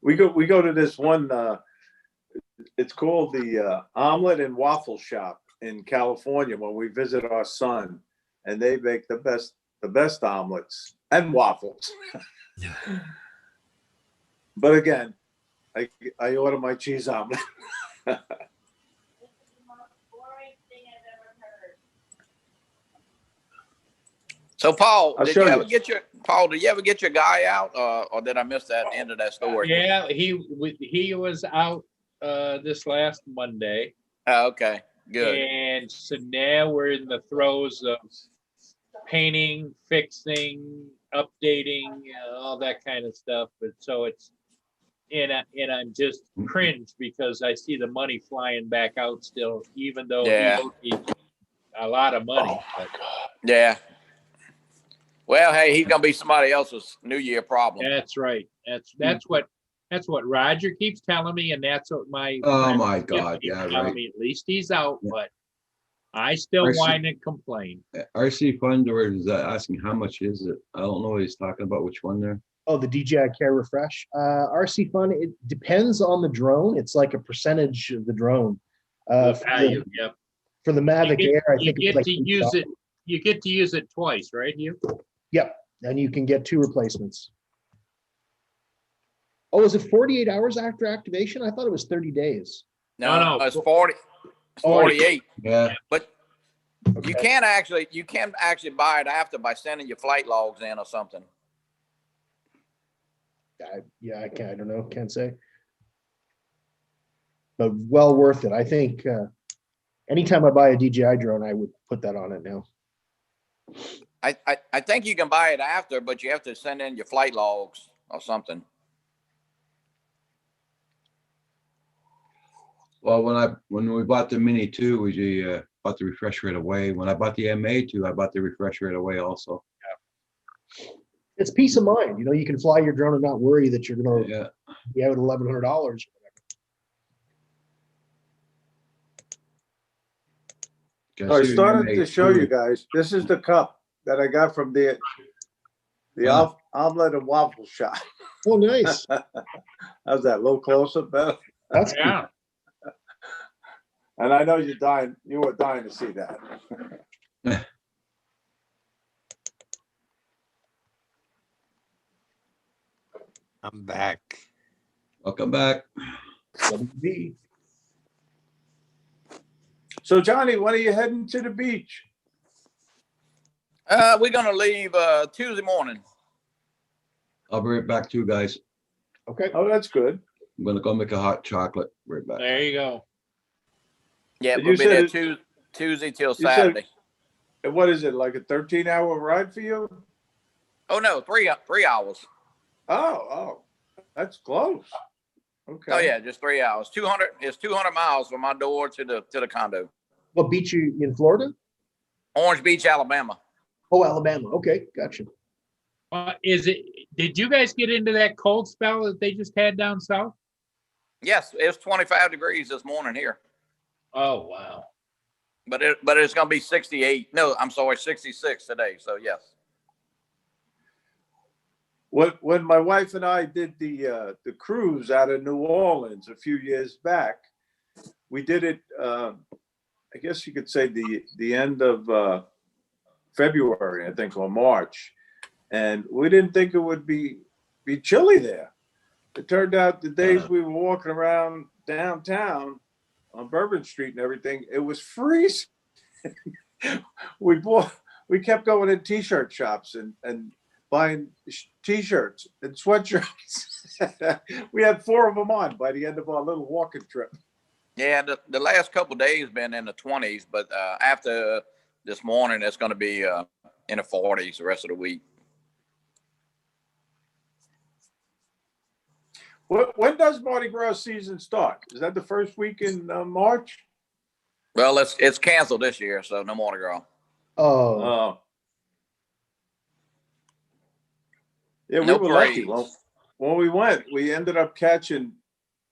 We go to this one. It's called the Omelet and Waffle Shop in California when we visit our son, and they make the best omelets and waffles. But again, I order my cheese omelet. so Paul, I'll did show you ever you. get your guy out, or did I miss that end of that story? Yeah, he was out this last Monday. Oh, okay, good. And so now we're in the throes of painting, fixing, updating, all that kind of stuff. But so it's, and I'm just cringe because I see the money flying back out still, even though Yeah. he owed me a lot of money. But Yeah. Well, hey, he's gonna be somebody else's New Year problem. that's right. That's what Roger keeps telling me, and that's what my Oh friend my Skip God, keeps yeah, telling right. me. At least he's out, Yeah. but I still I see. whine and complain. RC Funder is asking how much is it? I don't know what he's talking about, which one there. Oh, the DJI Care Refresh. RC Fun, it depends on the drone. It's like a percentage of the drone. The For value, yep. for the Mavic Air, I You think it's get like to use it. You get to use it twice, right? Yep, and you can get 2 replacements. Oh, is it 48 hours after activation? I thought it was 30 days. No, No. it's 40. It's Oh, 48. Yeah, But you can actually buy it after by sending your flight logs in or something. Yeah, I can't. I don't know. Can't say. But well worth it. I think anytime I buy a DJI drone, I would put that on it now. I think you can buy it after, but you have to send in your flight logs or something. well, when we bought the Mini 2, we bought the refresh right away. When I bought the MA2, I bought the refresh right away also. It's peace of mind. You know, you can fly your drone and not worry that you're going to Yeah, be out $1,100. I started to show you guys. This is the cup that I got from the Omelet and Waffle Shop. Oh, nice. How's that? A little closer, better? That's Yeah. And I know you were dying to see that. I'm back. welcome back. WB. So Johnny, when are you heading to the beach? We're gonna leave Tuesday morning. I'll be right back too, guys. Okay. Oh, that's good. I'm gonna go make a hot chocolate. Right back. There you go. Yeah, But we'll you be there said Tuesday till said- Saturday. And what is it, like a 13-hour ride for you? Oh no, three hours. Oh, that's close. Okay. Oh yeah, just 3 hours. 200. It's 200 miles from my door to the condo. What beach you in Florida? Orange Beach, Alabama. Oh, Alabama. Okay, gotcha. Did you guys get into that cold spell that they just had down south? Yes, it's 25 degrees this morning here, Oh, wow. but it's gonna be 68. No, I'm sorry, 66 today. So yes. When my wife and I did the cruise out of New Orleans a few years back, we did it. I guess you could say the end of February, I think, or March, and we didn't think it would be chilly there. It turned out the days we were walking around downtown on Bourbon Street and everything, it was freezing. we kept going in t-shirt shops and buying t-shirts and sweatshirts. We had 4 of them on by the end of our little walking trip. Yeah, the last couple of days been in the 20s, but after this morning, it's going to be in the 40s the rest of the week. When does Mardi Gras season start? Is that the first week in March? Well, it's canceled this year, so no Mardi Gras. Oh, Yeah, No we were lucky. parades. When we went, we ended up catching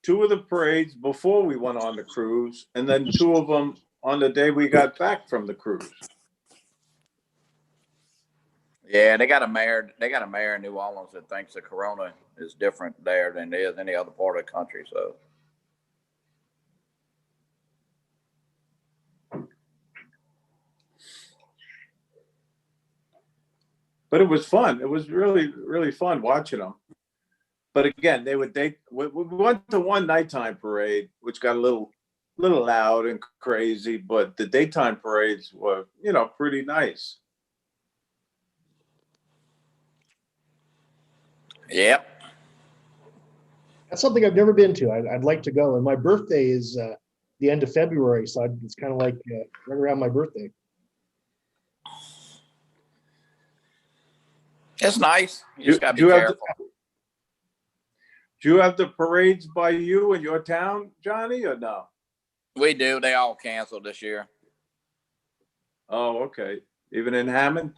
2 of the parades before we went on the cruise, and then 2 of them on the day we got back from the cruise. Yeah, they got a mayor. They got a mayor in New Orleans that thinks the corona is different there than it is any other part of the country. So But it was fun. It was really, really fun watching them. But again, we went to one nighttime parade, which got a little loud and crazy, but the daytime parades were, pretty nice. yep. that's something I've never been to. I'd like to go. And my birthday is the end of February, so it's kind of like right around my birthday. It's nice. You just got to Do be you have careful. Do you have the parades by you in your town, Johnny, or no? We do. They all canceled this year. Oh, okay. Even in Hammond?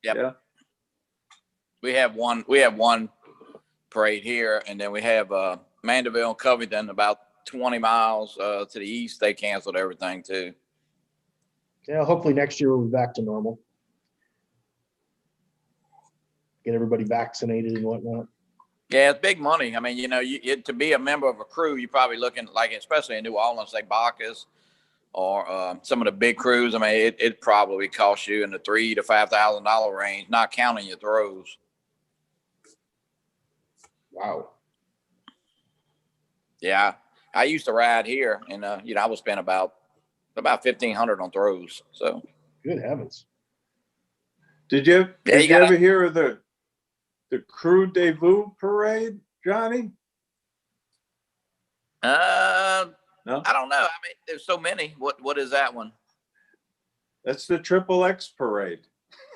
Yep. Yeah. We have one parade here, and then we have Mandeville and Covington about 20 miles to the east. They canceled everything too. Yeah, hopefully next year we'll be back to normal. Get everybody vaccinated and whatnot. Yeah, it's big money. I mean, to be a member of a crew, you're probably looking like, especially in New Orleans, like Bacchus or some of the big crews. I mean, it probably costs you in the $3,000 to $5,000 range, not counting your throws. Wow. Yeah, I used to ride here, and I would spend about $1,500 on throws. So Good heavens. Did you Yeah, you gotta- ever hear of the Crew Debut parade, Johnny? No? I don't know. I mean, there's so many. What is that one? That's the Triple X parade.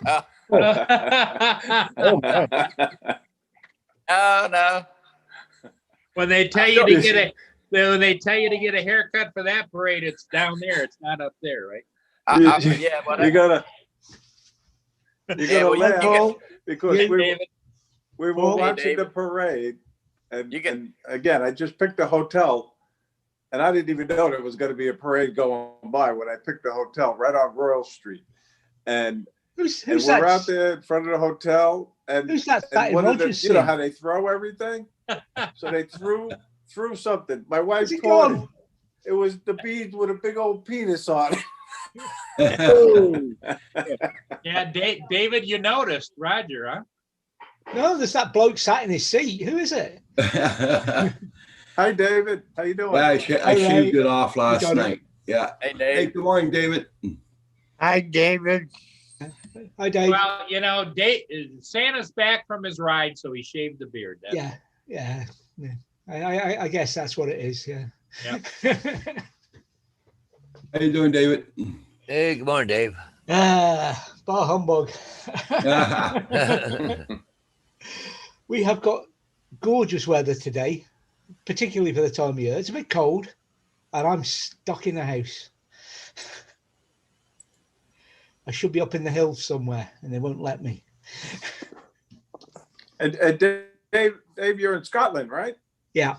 Oh, my. Oh no. When they tell you to get a haircut for that parade, it's down there. It's not up there, right? Yeah, but You gotta Yeah, well, laugh you because Hey, we David. were Hey, watching the David. parade, and, You can- and again, I just picked a hotel, and I didn't even know there was going to be a parade going by when I picked the hotel right on Royal Street, and Who's we're that? out there in front of the hotel, and Who's that? and That one of the, Rogers you know scene? how they throw everything, so they threw something. My wife Where's he caught it. gone? It was the beads with a big old penis on it. Yeah, David, you noticed Roger, huh? No, there's that bloke sat in his seat. Who is it? Hi, David. How you doing? I Hey, shaved it off last Johnny. night. Yeah. Hey, Hey, Dave. good morning, David. Hi, David. Hi, Dave. Well, Santa's back from his ride, so he shaved the beard. That's- Yeah. I guess that's what it is. Yeah. How you doing, David? Hey, good morning, Dave. Bar humbug. We have got gorgeous weather today, particularly for the time of year. It's a bit cold, and I'm stuck in the house. I should be up in the hills somewhere, and they won't let me. And Dave, you're in Scotland, right? Yeah,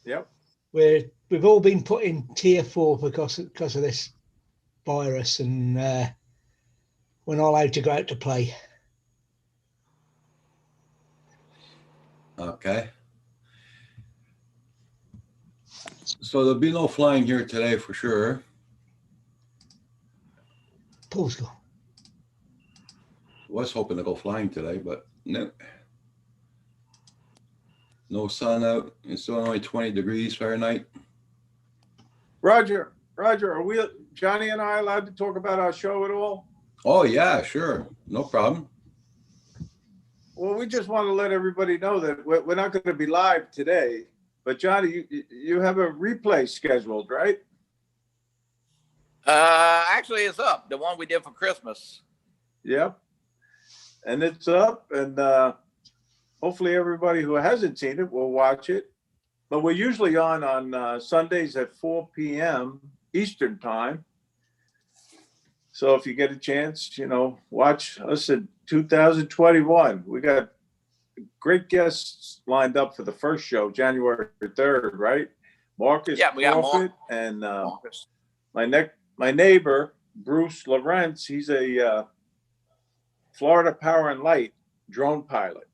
Yep. we've all been put in tier 4 because of this virus, and we're not allowed to go out to play. Okay. So there'll be no flying here today for sure. Paul's gone. Was hoping to go flying today, but no. No sun out. It's still only 20 degrees Fahrenheit. Roger, Roger, are we, Johnny and I allowed to talk about our show at all? Oh, yeah, sure. No problem. Well, we just want to let everybody know that we're not going to be live today, but Johnny, you have a replay scheduled, right? Actually, it's up. The one we did for Christmas. Yep. And it's up, and hopefully everybody who hasn't seen it will watch it. But we're usually on Sundays at 4 p.m. Eastern time. So if you get a chance, watch us in 2021. We got great guests lined up for the first show, January 3rd, right? Marcus Yeah, we got Crawford and my neighbor, Bruce Lawrence. He's a Florida Power and Light drone pilot.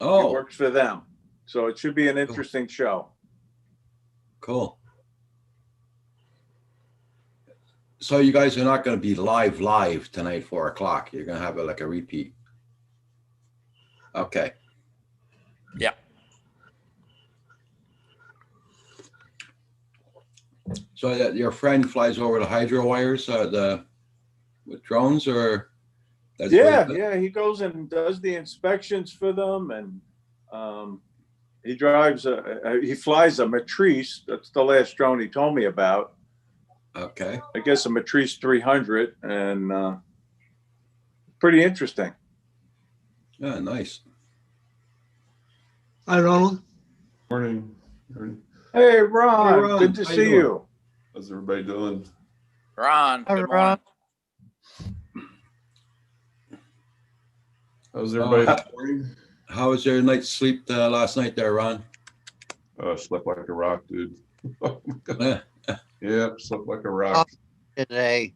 He Oh, works for them. So it should be an interesting show. cool. So you guys are not going to be live tonight, 4 o'clock. You're going to have it like a repeat. Okay. Yeah. So that your friend flies over the hydro wires, with drones, or? That's what he- Yeah. He goes and does the inspections for them, and he drives he flies a Matrice. That's the last drone he told me about. Okay. I guess a Matrice 300, and pretty interesting. Yeah, nice. Hi, Ronald. Morning. Morning. Hey, Ron, Hey, Ron, good to how you see doing? you. How's everybody doing? Ron, Hi, good Ron. morning. How's everybody Uh, this morning? How was your night's sleep last night there, Ron? Slept like a rock, dude. Oh my God. Yeah. Yeah, slept like a rock. Today,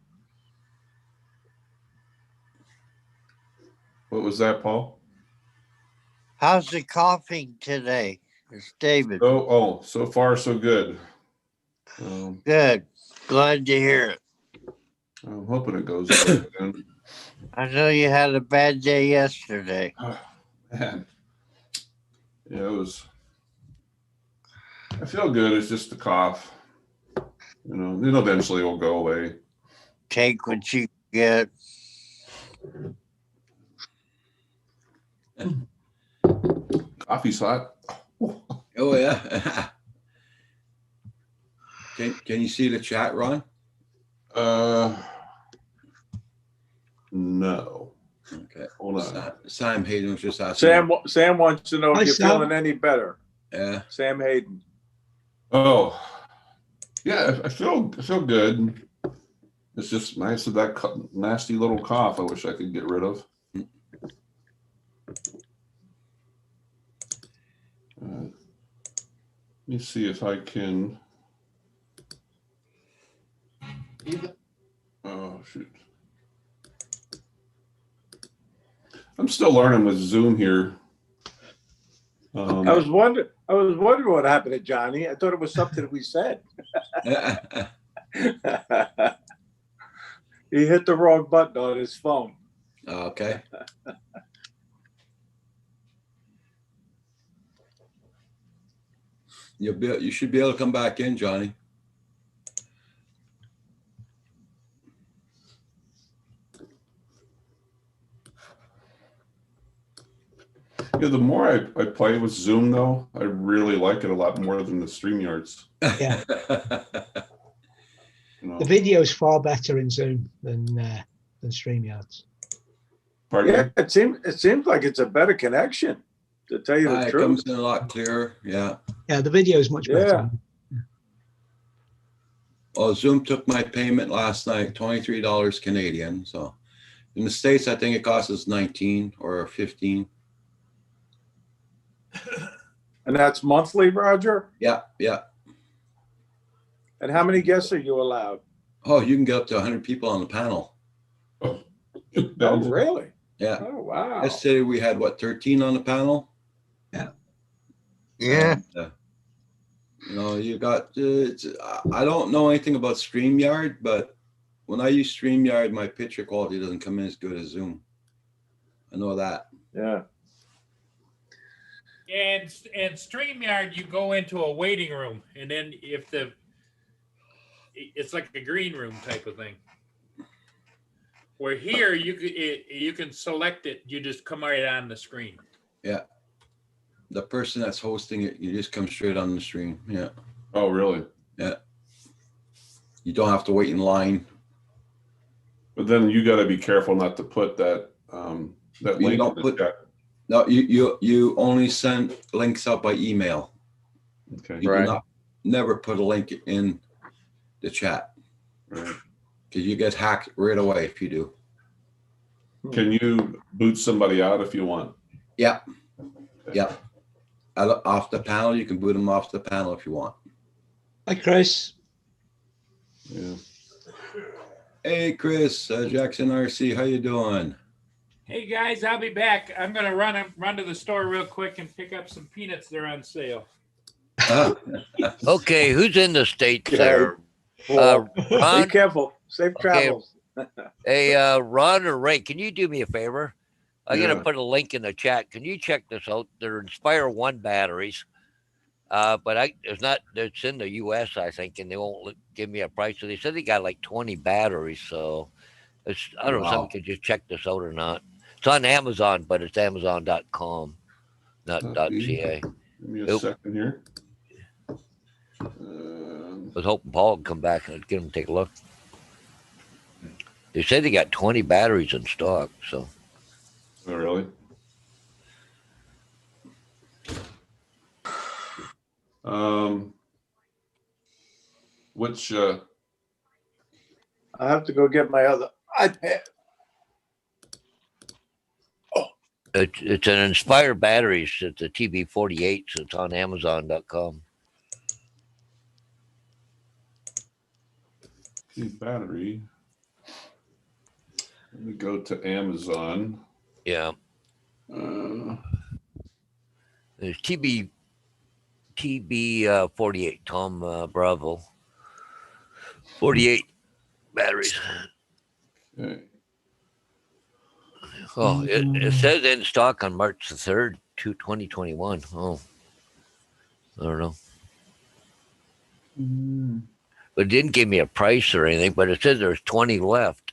What was that, Paul? how's the coughing today? It's David. So far so good. Good. Glad to hear it. I'm hoping it goes away, man. I know you had a bad day yesterday. Oh, man. Yeah, it was. I feel good. It's just the cough. Then eventually it'll go away. Take what you get. Coffee's hot. Oh, yeah. Can you see the chat, Ron? No. Okay. Hold on. Sam Hayden was just asking. Sam wants to know Hi, if you're Sam. feeling any better. Yeah. Sam Hayden. Oh, yeah, I feel good. It's just nice of that nasty little cough. I wish I could get rid of. Let me see if I can. Oh, shoot. I'm still learning with Zoom here. I was wondering what happened to Johnny. I thought it was something we said. He hit the wrong button on his phone. Okay. You should be able to come back in, Johnny. Yeah, the more I play with Zoom, though, I really like it a lot more than the StreamYards. Yeah. You know. The video is far better in Zoom than StreamYards. Pardon Yeah, me? it seems like it's a better connection, to tell you the It truth. comes in a lot clearer. Yeah. Yeah, the video is much better. Well, Zoom took my payment last night, $23 Canadian. So in the States, I think it costs us 19 or 15. And that's monthly, Roger? Yeah. Yeah. And how many guests are you allowed? Oh, you can get up to 100 people on the panel. Oh, really? Yeah. Oh, wow. Yesterday we had 13 on the panel. Yeah. And, you got, I don't know anything about StreamYard, but when I use StreamYard, my picture quality doesn't come in as good as Zoom. I know that. Yeah. And StreamYard, you go into a waiting room, and then if it's like a green room type of thing. Where here you can select it. You just come right on the screen. The person that's hosting it, you just come straight on the stream. Yeah. Oh, really? Yeah. You don't have to wait in line. But then you got to be careful not to put that that You link don't in the put- chat. No, you only send links out by email. Okay. You do Right. not never put a link in the chat Right. because you get hacked right away if you do. Can you boot somebody out if you want? Yeah. Yeah. Off the panel, you can boot them off the panel if you want. Hi, Chris. Yeah. Hey, Chris, Jackson RC, how you doing? Hey guys, I'll be back. I'm gonna run to the store real quick and pick up some peanuts. They're on sale. Ah, Okay, who's in the States Yeah. there? Well, be Ron? careful. Safe travels. Hey, Ron or Ray, can you do me a favor? I'm Yeah. gonna put a link in the chat. Can you check this out? They're Inspire 1 batteries. But it's in the US, I think, and they won't give me a price. So they said they got like 20 batteries. So I don't know if Wow. somebody could just check this out or not. It's on Amazon, but it's Amazon.com, not .ca. Give me a Nope. second here. I was hoping Paul would come back and get him to take a look. They said they got 20 batteries in stock. So Oh, really? Which I have to go get my other iPad. it's an Inspire batteries. It's a TB48, so it's on Amazon.com. battery? Let me go to Amazon. Yeah. Uh, There's TB 48, Tom Bravo. 48 batteries. okay. Oh, it says in stock on March the 3rd, 2021. Oh, I don't know. But it didn't give me a price or anything, but it says there's 20 left.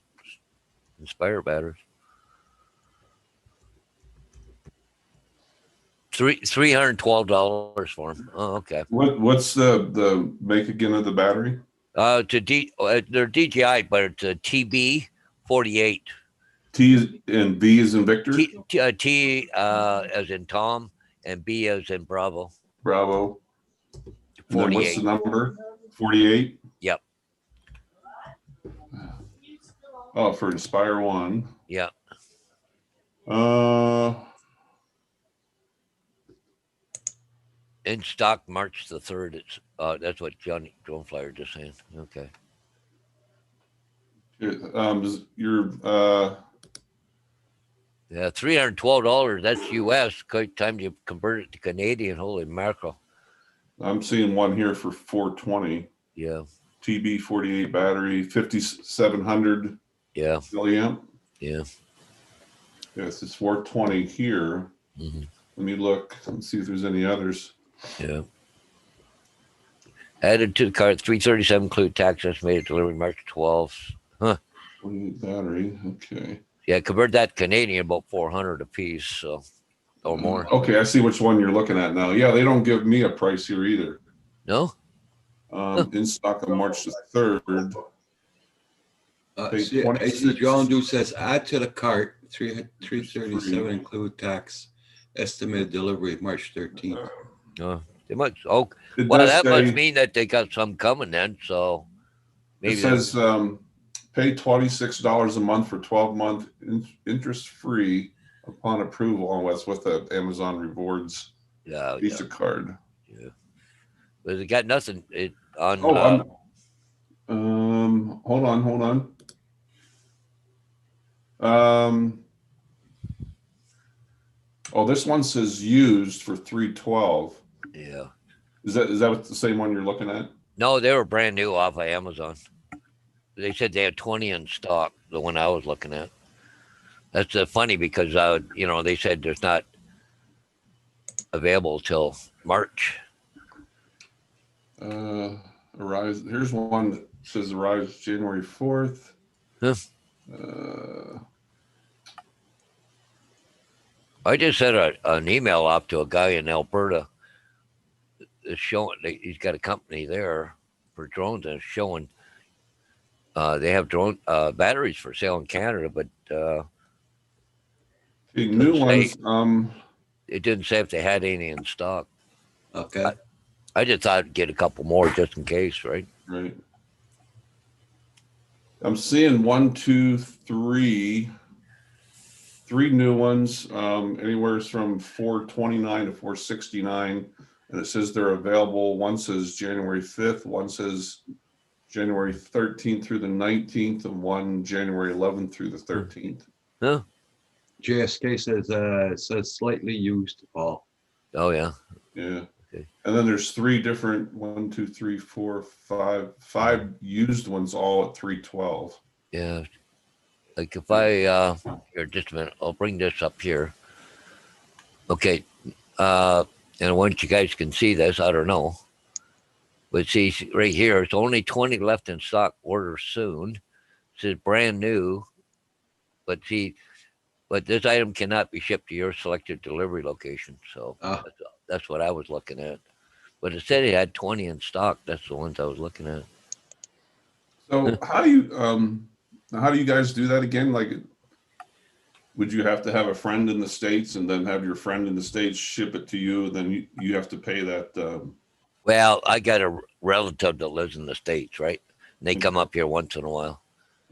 Inspire batteries. $312 for them. Oh, okay. What's the make again of the battery? They're DJI, but it's a TB 48. T and V is in Victor. T as in Tom and B as in Bravo. Bravo. And then what's 48. the number? 48. Yep. Oh, for Inspire 1. Yeah. In stock March the 3rd. It's that's what Drone Flyer just saying. Okay. Your Yeah, $312. That's US. Time you convert it to Canadian. Holy mackerel. I'm seeing one here for 420. Yeah. TB 48 battery, 5700 Yeah. milliamp. Yeah. Yes, it's 420 here. Hmm. Let me look and see if there's any others. Yeah. Added to the cart, 337 include tax estimated delivery March 12th. Huh. 48 battery. Okay. Yeah, convert that to Canadian about 400 a piece, so or more. Okay, I see which one you're looking at now. Yeah, they don't give me a price here either. No? In stock on March the 3rd. See, I see John Doe says add to the cart 337 include tax estimated delivery March 13th. They must. Oh, It well, does that say- must mean that they got some coming then. So maybe It says pay $26 a month for 12-month interest free upon approval. Oh, that's with the Amazon Rewards yeah, Visa card. but they got nothing on. Oh, hold on. This one says used for 312. Yeah. Is that the same one you're looking at? No, they were brand new off of Amazon. They said they had 20 in stock. The one I was looking at. That's funny because they said there's not available till March. I arrives. Here's one that says arrives January 4th. Huh. I just sent an email off to a guy in Alberta. It's showing he's got a company there for drones, and it's showing they have drone batteries for sale in Canada, but The new Doesn't ones, it didn't say if they had any in stock. Okay. I just thought I'd get a couple more just in case, right? right. I'm seeing 1, 2, 3. 3 new ones, anywhere from 429 to 469. And it says they're available. One says January 5th, one says January 13th through the 19th, and one January 11th through the 13th. Huh? JSK says slightly used, Paul. Oh yeah. Yeah. Okay. And then there's 3 different 1, 2, 3, 4, 5 used ones all at 312. Yeah. Like if I here just a minute, I'll bring this up here. Okay. And once you guys can see this, I don't know. But see right here, it's only 20 left in stock. Order soon. It says brand new. But see, this item cannot be shipped to your selected delivery location. So Ah. that's what I was looking at. But it said it had 20 in stock. That's the ones I was looking at. So how do you guys do that again? Like, would you have to have a friend in the States and then have your friend in the States ship it to you? Then you have to pay that. Well, I got a relative that lives in the States, right? And they come up here once in a while.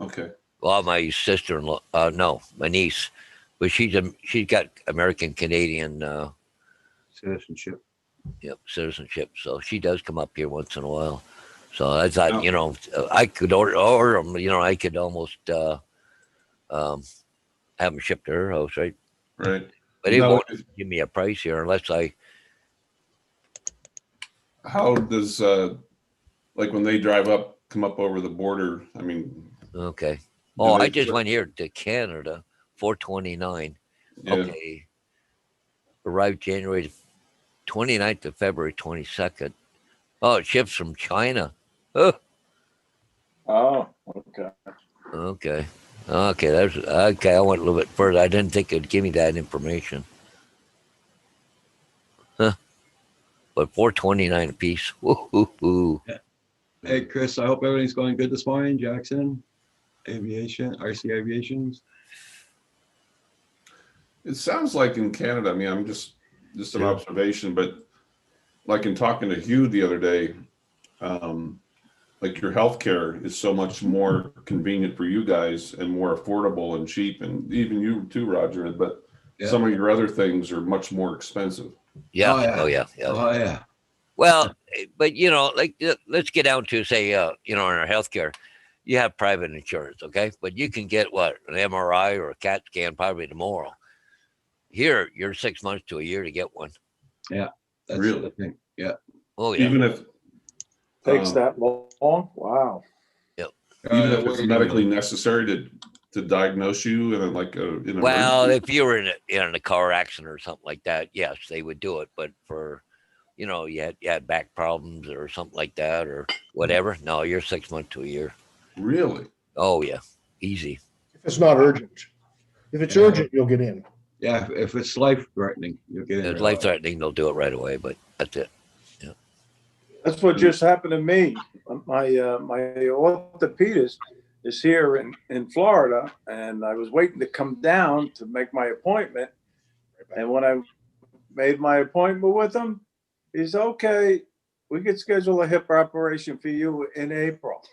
Okay. Well, my sister-in-law, no, my niece, but she's got American Canadian Citizenship. citizenship, so she does come up here once in a while. So I thought, Yeah. I could order them. I could almost have them shipped to her house, right? Right. But it Now, won't give me a price here unless I. How does like when they come up over the border? I mean, Okay. do Oh, they- I just went here to Canada, 429. Yeah. Okay. Arrived January 29th to February 22nd. Oh, it ships from China. Oh, Oh, okay. okay. Okay, that's okay. I went a little bit further. I didn't think it'd give me that information. Huh. But 429 a piece. Woo-hoo-hoo. Hey, Chris, I hope everything's going good this morning. Jackson, Aviation, RC Aviations. It sounds like in Canada. I mean, I'm just an Yeah. observation, but like in talking to Hugh the other day, like your healthcare is so much more convenient for you guys and more affordable and cheap, and even you too, Roger. But Yeah. some of your other things are much more expensive. Yeah. Oh, yeah. Oh, yeah. Yeah. Oh, yeah. Well, but like let's get down to say, in our healthcare, you have private insurance, okay? But you can get what, an MRI or a CAT scan probably tomorrow. Here, you're 6 months to a year to get one. That's Really? the thing. Yeah. Oh yeah. Even if Takes Um, that long? Wow. even if it's Wait a medically minute. necessary to diagnose you in in Well, emergency? if you were in a car accident or something like that, yes, they would do it. But for, you had back problems or something like that or whatever. No, you're 6 months to a year. Really? Oh yeah, easy. If it's not urgent. If it's Yeah. urgent, you'll get in. Yeah, if it's life threatening, you'll get in. If it's right life threatening, they'll do it right away. But that's it. That's what just happened to me. My orthopedist is here in Florida, and I was waiting to come down to make my appointment. And when I made my appointment with him, he said, "Okay, we could schedule a hip operation for you in April."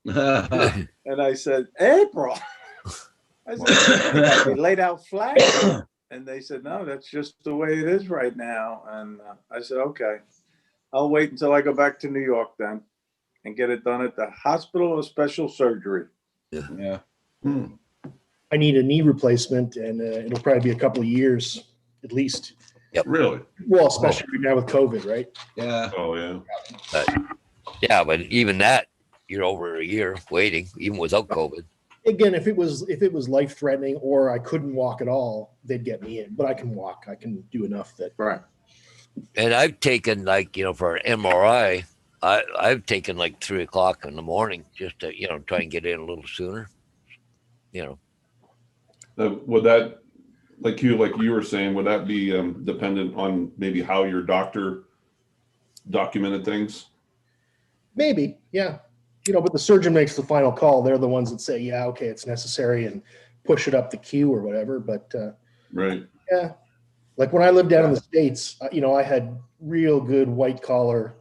away. And I said, "April?" I said, "They got me laid out flat." And they said, "No, that's just the way it is right now." And I said, "Okay, I'll wait until I go back to New York then and get it done at the Hospital of Special Surgery." Yeah. Hmm. I need a knee replacement and it'll probably be a couple of years at least. Really? Well, especially right now with COVID, right? Yeah. Oh yeah. Yeah, but even that, you're over a year waiting, even without COVID. Again, if it was life threatening or I couldn't walk at all, they'd get me in. But I can walk. I can do enough that. Right. And I've taken for an MRI, I've taken like 3 o'clock in the morning just to try and get in a little sooner. Would that, like you were saying, would that be dependent on maybe how your doctor documented things? Maybe, yeah. But the surgeon makes the final call. They're the ones that say, yeah, okay, it's necessary, and push it up the queue or whatever. But Right. yeah, like when I lived down in the States, I had real good white collar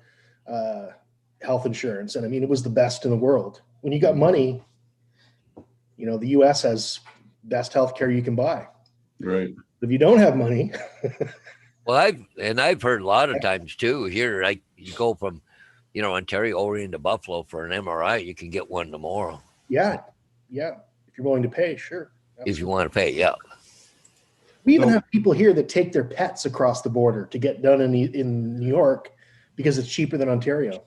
health insurance. And I mean, it was the best in the world. When you got money, the US has best healthcare you can buy. Right. If you don't have money. Well, I've heard a lot of times too here, like you go from, Ontario over into Buffalo for an MRI, you can get one tomorrow. Yeah. Yeah. If you're willing to pay, sure. If you want to pay. Yeah. We even have people here that take their pets across the border to get done in New York because it's cheaper than Ontario.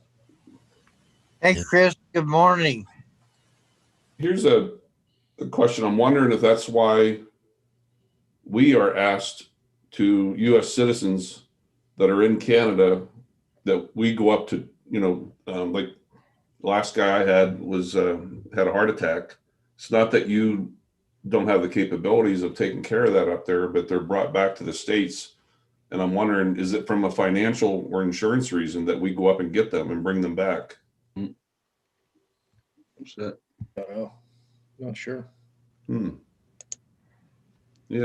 Hey, Chris, good morning. Here's a question. I'm wondering if that's why we are asked to US citizens that are in Canada that we go up to, like the last guy I had was had a heart attack. It's not that you don't have the capabilities of taking care of that up there, but they're brought back to the States. And I'm wondering, is it from a financial or insurance reason that we go up and get them and bring them back? That's it. I don't know. Not sure. Yeah,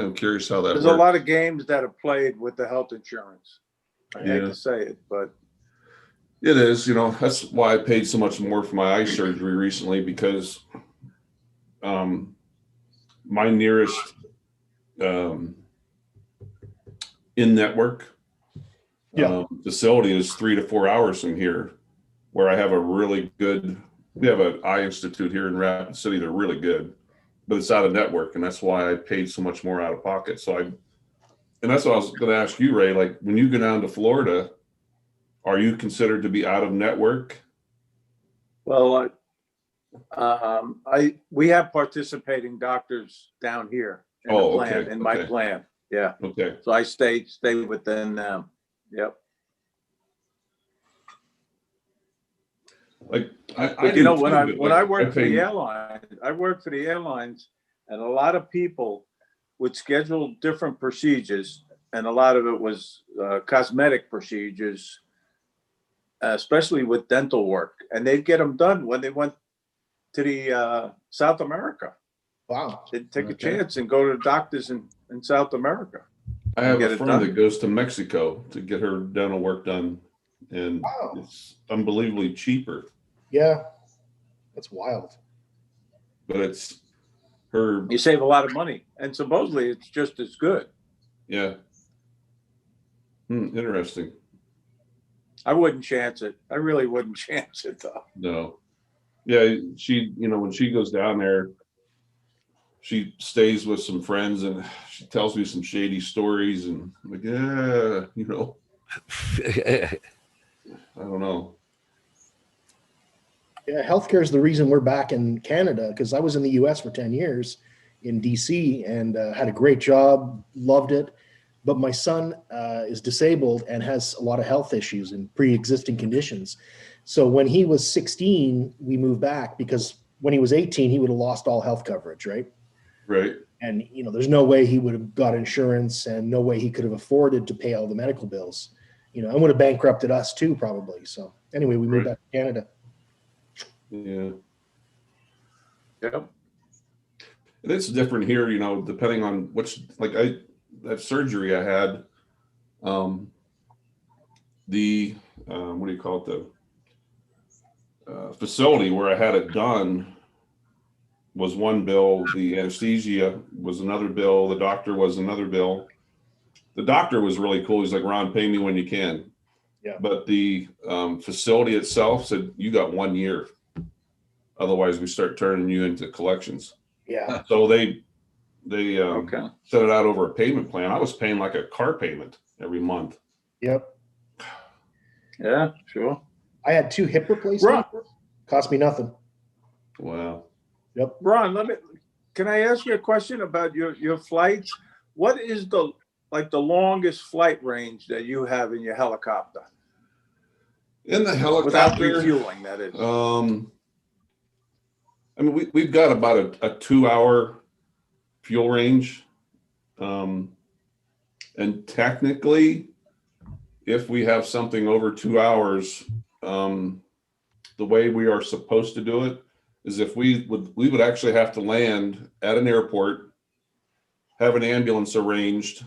I'm curious how that There's works. a lot of games that are played with the health insurance. I hate Yeah. to say it, but It is, that's why I paid so much more for my eye surgery recently, because my nearest in-network facility is 3 to 4 hours from here, where I have we have an eye institute here in Rapid City. They're really good, but it's out of network. And that's why I paid so much more out of pocket. And that's what I was going to ask you, Ray, like when you go down to Florida, are you considered to be out of network? well, we have participating doctors down here in the Oh, plan, okay, in my okay. plan. Yeah. Okay. So I stay within them. Yep. Like I But do you know, too, when but, I like, worked for pay- the airlines, and a lot of people would schedule different procedures, and a lot of it was cosmetic procedures, especially with dental work, and they'd get them done when they went to the South America. Wow. They'd take a Okay. chance and go to doctors in South America. I have get a it friend done. that goes to Mexico to get her dental work done, and Wow. it's unbelievably cheaper. Yeah. That's wild. But it's her, You save a lot of money, and supposedly it's just as good. yeah. Interesting. I wouldn't chance it. I really wouldn't chance it though. No. Yeah, she, when she goes down there, she stays with some friends and she tells me some shady stories, and I'm like, yeah, I don't know. Yeah, healthcare is the reason we're back in Canada, because I was in the US for 10 years in DC and had a great job, loved it. But my son is disabled and has a lot of health issues and pre-existing conditions. So when he was 16, we moved back because when he was 18, he would have lost all health coverage, right? Right. And there's no way he would have got insurance and no way he could have afforded to pay all the medical bills, and would have bankrupted us too, probably. So anyway, we moved Right. back to Canada. Yeah. Yep. And it's different here, depending on that surgery I had, the, what do you call it? The facility where I had it done was one bill. The anesthesia was another bill. The doctor was another bill. The doctor was really cool. He's like, Ron, pay me when you can. Yeah. But the facility itself said, you got 1 year. Otherwise we start turning you into collections. Yeah. So they Okay. set it out over a payment plan. I was paying like a car payment every month. Yep. Yeah, sure. I had 2 hip replacements. Ron, Cost me nothing. Wow. Yep. Ron, can I ask you a question about your flights? What is the longest flight range that you have in your helicopter? In the Without helicopter, refueling, that is. I mean, we've got about a 2 hour fuel range. And technically, if we have something over 2 hours, the way we are supposed to do it is if we would actually have to land at an airport, have an ambulance arranged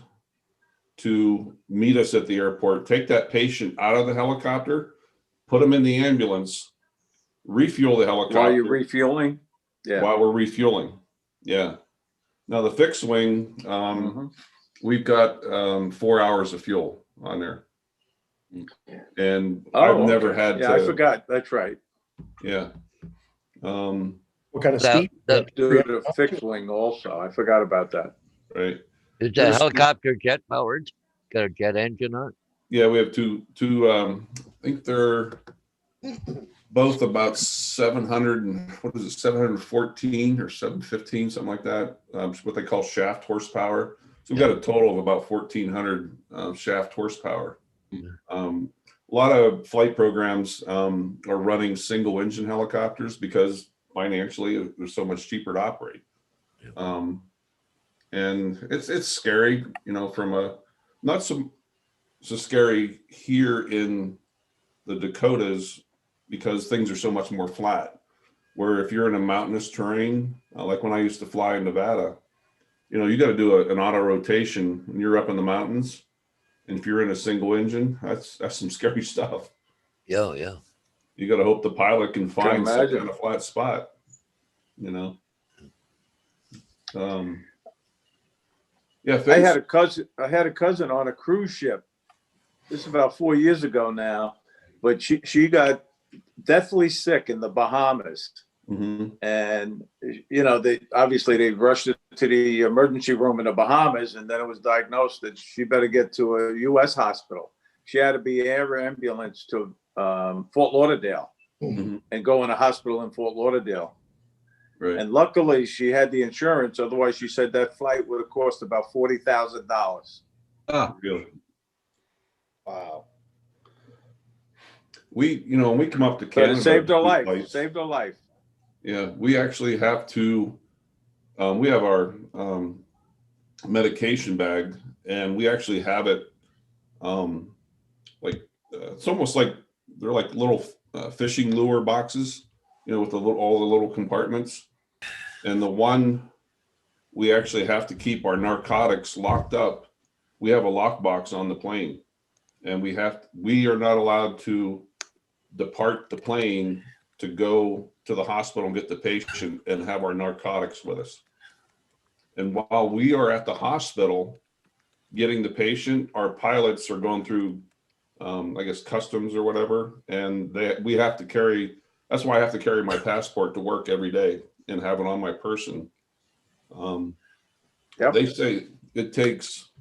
to meet us at the airport, take that patient out of the helicopter, put them in the ambulance, refuel the helicopter. While you're refueling? Yeah. While we're refueling. Yeah. Now the fixed wing, Mhm. we've got 4 hours of fuel on there. And Oh, I've never okay. had Yeah, I to, forgot. That's right. yeah. What kind of That- speed? that- Do the fixed wing also. I forgot about that. Right. Is There's- that helicopter jet powered? Got a jet engine on it? Yeah, we have two, I think they're both about 700 and what is it, 714 or 715, something like that. What they call shaft horsepower. So we've got a total of about 1,400 shaft horsepower. A lot of flight programs are running single engine helicopters because financially they're so much cheaper to operate. And it's scary, you know, from a not so scary here in the Dakotas because things are so much more flat. Where if you're in a mountainous terrain, like when I used to fly in Nevada, you know, you got to do an auto rotation when you're up in the mountains. And if you're in a single engine, that's some scary stuff. Yeah, yeah. You got to hope the pilot can find some imagine. kind of flat spot, you know. Yeah, I had a cousin on a cruise ship. This is about 4 years ago now, but she got deathly sick in the Bahamas. Mhm. And you know, they rushed her to the emergency room in the Bahamas, and then it was diagnosed that she better get to a U.S. hospital. She had to be air ambulance to Fort Lauderdale Mhm. and go in a hospital in Fort Lauderdale. Right. And luckily, she had the insurance. Otherwise, she said that flight would have cost about $40,000. Ah, Really. Wow. When we come up to But Canada, it saved her to do life. flights, Saved her life. yeah, we actually have to. We have our medication bag, and we actually have it. It's almost like they're like little fishing lure boxes, you know, with all the little compartments. And the one we actually have to keep our narcotics locked up. We have a lockbox on the plane, and we are not allowed to depart the plane to go to the hospital and get the patient and have our narcotics with us. And while we are at the hospital getting the patient, our pilots are going through, I guess, customs or whatever. And we have to carry, that's why I have to carry my passport to work every day and have it on my person. Yep. They say it takes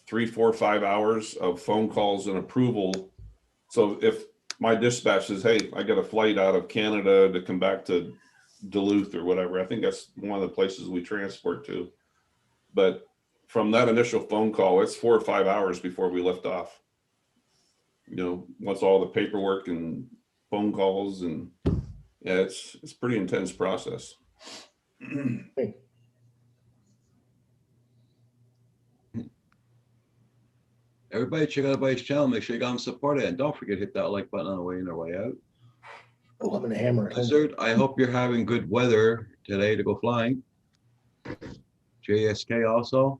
3, 4, 5 hours of phone calls and approval. So if my dispatch says, hey, I got a flight out of Canada to come back to Duluth or whatever, I think that's one of the places we transport to. But from that initial phone call, it's 4 or 5 hours before we lift off. You know, once all the paperwork and phone calls, and yeah, it's a pretty intense process. everybody check out everybody's channel. Make sure you got them supported. And don't forget to hit that like button on the way in or way out. Oh, I'm gonna hammer it home. Blizzard, I hope you're having good weather today to go flying. JSK also.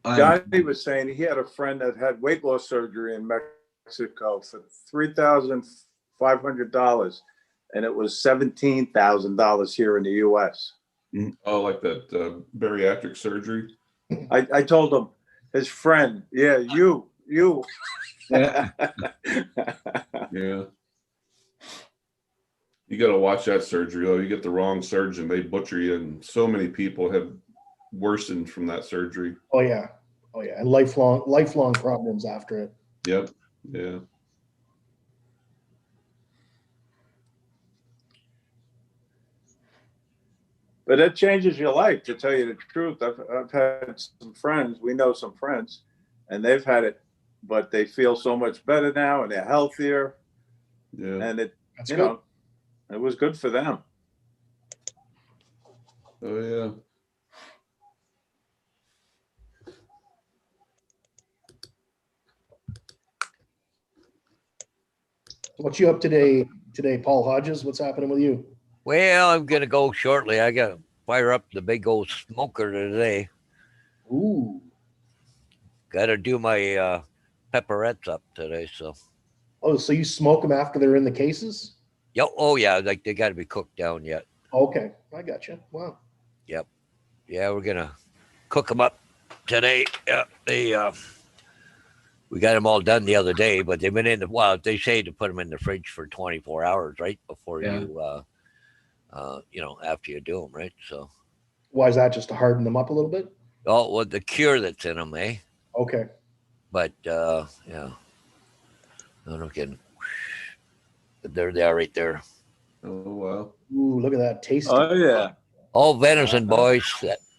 I'm- Johnny was saying he had a friend that had weight loss surgery in Mexico for $3,500, and it was $17,000 here in the U.S. Oh, like that bariatric surgery. I told him, his friend, yeah, you. Yeah. Yeah. You got to watch that surgery. Oh, you get the wrong surgeon, they butcher you, and so many people have worsened from that surgery. Oh, yeah. Oh, yeah. And lifelong problems after it. Yep. Yeah. But it changes your life, to tell you the truth. I've had some friends, we know some friends, and they've had it but they feel so much better now and they're healthier. Yeah. And it, That's you good. know, it was good for them. Oh, yeah. What's you up today, Paul Hodges? What's happening with you? Well, I'm gonna go shortly. I gotta fire up the big old smoker today. Ooh. Gotta do my pepperettes up today. So, Oh, so you smoke them after they're in the cases? oh yeah, like they gotta be cooked down yet. Okay, I got you. Wow. Yeah, we're gonna cook them up today. Yeah, we got them all done the other day, but they've been in the, well, they say to put them in the fridge for 24 hours, right? Before Yeah. you, after you do them, right? So, Why is that? Just to harden them up a little bit? oh, well, the cure that's in them, eh? Okay. But, yeah. I'm looking. There they are right there. Oh, wow. Ooh, look at that. Tasty. Oh, yeah. All venison, boys.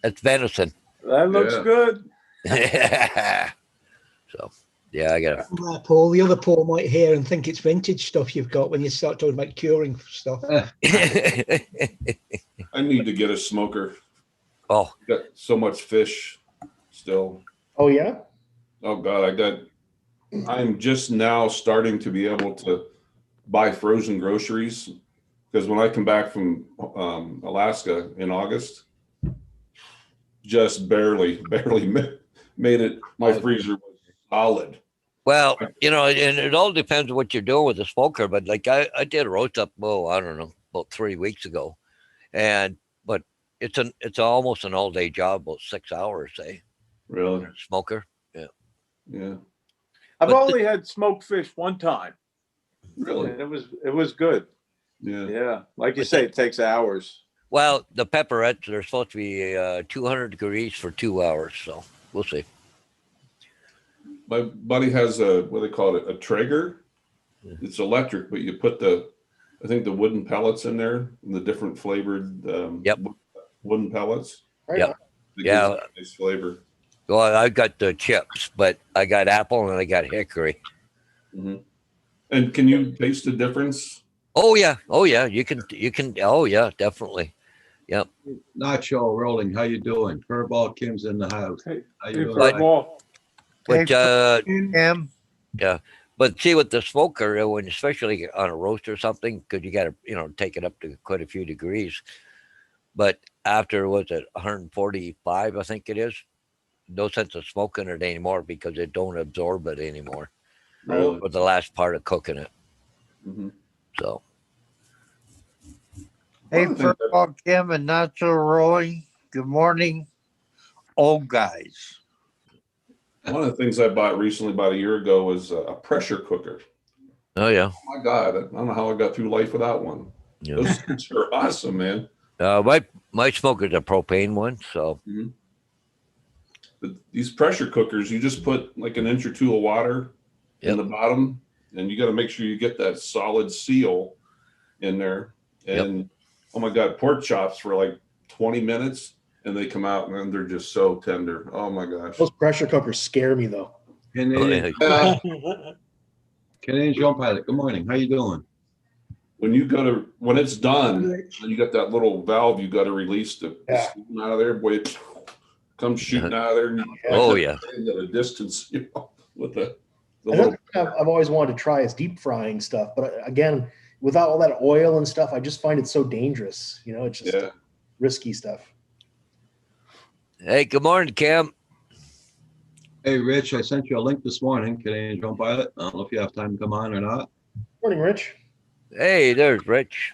That's venison. That looks Yeah. good. So, yeah, I got Paul, the other Paul might hear and think it's vintage stuff you've got when you start talking about curing stuff. to. I need to get a smoker. Oh, Got so much fish still. Oh, yeah? Oh God, I'm just now starting to be able to buy frozen groceries because when I come back from Alaska in August, just barely made it. My freezer was solid. well, and it all depends on what you're doing with the smoker. But like I did a roast up, I don't know, about 3 weeks ago, but it's almost an all day job, about 6 hours, say, Really? smoker. Yeah. I've But only had smoked fish one time, Really? and it was good. Yeah. Yeah, like you say, it takes hours. Well, the pepperettes, they're supposed to be 200 degrees for 2 hours, so we'll see. My buddy has what they call it, a Traeger. It's electric, but you put I think the wooden pellets in there, and the different flavored Yep. wooden pellets. Right Yep. on. It Yeah. gives it a nice flavor. Well, I got the chips, but I got apple and I got hickory. Mhm. And can you taste the difference? Oh yeah, you can. Oh yeah, definitely. Nacho rolling. How you doing? Furball Kim's in the house. Hey, How hey, you doing? But- Paul. But Tim, but see with the smoker, when especially on a roast or something, because you got to take it up to quite a few degrees. But after was it 145, I think it is. No sense of smoking it anymore because it don't absorb it anymore Really? for the last part of cooking it. Mhm. So hey, One thing that- football Kim and Nacho Roy. Good morning, old guys. One of the things I bought recently, about a year ago, was a pressure cooker. oh yeah, Oh my God, I don't know how I got through life without one. yeah. Those things are awesome, man. My smoker's a propane one, so But these pressure cookers, you just put like an inch or two of water in Yep. the bottom, and you got to make sure you get that solid seal in there. Yep. And oh my God, pork chops for like 20 minutes, and they come out, and then they're just so tender. Oh my gosh. Those pressure cookers scare me, though. Canadian, Canadian Joe Pilot. Good morning. How you doing? When it's done, and you got that little valve, you got to release the Yeah. steam out of there. Boy, it comes shooting out of there. And Oh, yeah. At a distance, with the Another little. thing I've always wanted to try is deep frying stuff, but again, without all that oil and stuff, I just find it so dangerous. It's just Yeah. risky stuff. hey, good morning, Cam. Hey, Rich, I sent you a link this morning, Canadian Joe Pilot. I don't know if you have time to come on or not. Morning, Rich. Hey, there's Rich.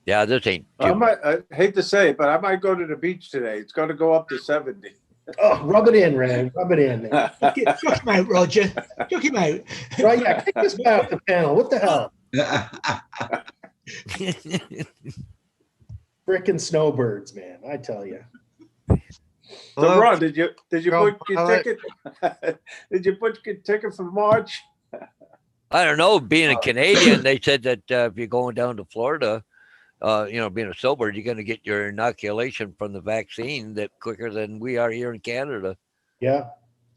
Yeah, this ain't. I hate to say it, but I might go to the beach today. It's going to go up to 70. Oh, rub it in, Ray. Rub it in. Chuck him out, Roger. Chuck him out. Right? Yeah, kick this guy off the panel. What the hell? Frickin' snowbirds, man. I tell you. So, Ron, did you Joe put your Pilot. ticket? Did you put your ticket for March? I don't know. Being a Canadian, they said that if you're going down to Florida, being a snowbird, you're going to get your inoculation from the vaccine that quicker than we are here in Canada. Yeah.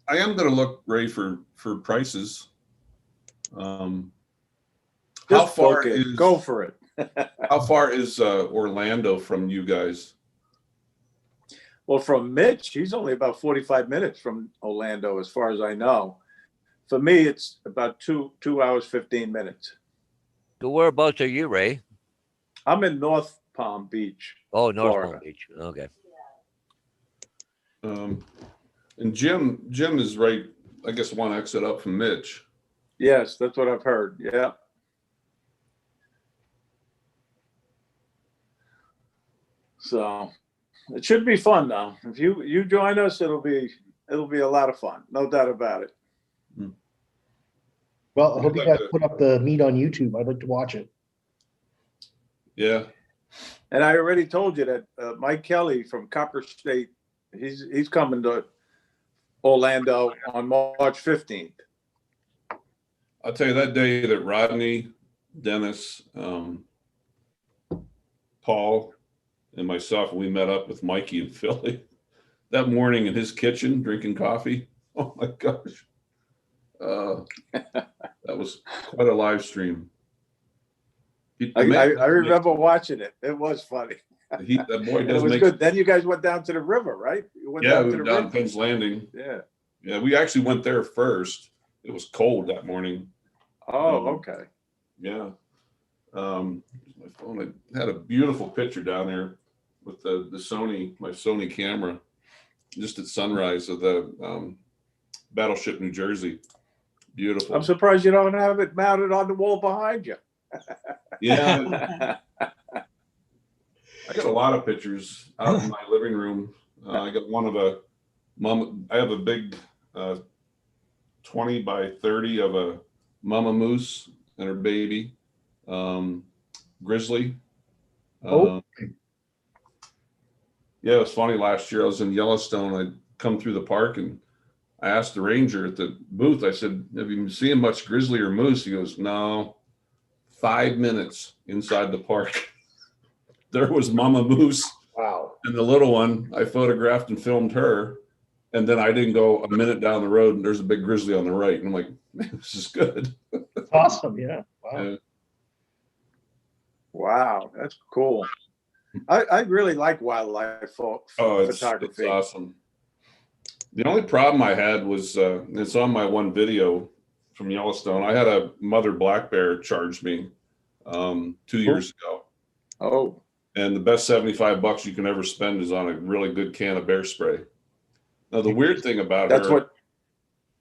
I am gonna look, Ray, for prices. How Just far book it. is Go for it. how far is Orlando from you guys? Well, from Mitch, he's only about 45 minutes from Orlando, as far as I know. For me, it's about 2 hours, 15 minutes. So whereabouts are you, Ray? I'm in North Palm Beach. Oh, North Florida. Palm Beach. Okay. And Jim is right, I guess, one exit up from Mitch. Yes, that's what I've heard. Yeah. So it should be fun though. If you join us, it'll be a lot of fun. No doubt about it. Well, I hope you I'd guys like to- put up the meet on YouTube. I'd like to watch it. Yeah. And I already told you that Mike Kelly from Copper State, he's coming to Orlando on March 15th. I'll tell you that day that Rodney, Dennis, Paul, and myself, we met up with Mikey in Philly that morning in his kitchen drinking coffee. Oh my gosh. That was quite a live stream. I remember watching it. It was funny. That boy And it does was make. good. Then you guys went down to the river, right? You went Yeah, down we to were the down river. Penn's Landing. Yeah. Yeah, we actually went there first. It was cold that morning. Oh, okay. Yeah. My phone, I had a beautiful picture down there with my Sony camera, just at sunrise of the Battleship New Jersey. Beautiful. I'm surprised you don't have it mounted on the wall behind you. Yeah, I got a lot of pictures out in my living room. I got one of a mom. I have a big 20 by 30 of a mama moose and her baby, grizzly. Oh. Yeah, it was funny. Last year I was in Yellowstone. I'd come through the park and I asked the ranger at the booth, I said, have you been seeing much grizzly or moose? He goes, no. 5 minutes inside the park, there was mama moose. Wow. And the little one, I photographed and filmed her. And then I didn't go a minute down the road and there's a big grizzly on the right. And I'm like, man, this is good. Awesome. Yeah. Wow. Yeah. Wow, that's cool. I really like wildlife It's photography. awesome. The only problem I had was, it's on my one video from Yellowstone. I had a mother black bear charge me 2 years ago. Oh, And the best $75 you can ever spend is on a really good can of bear spray. Now, the weird thing about that's her what.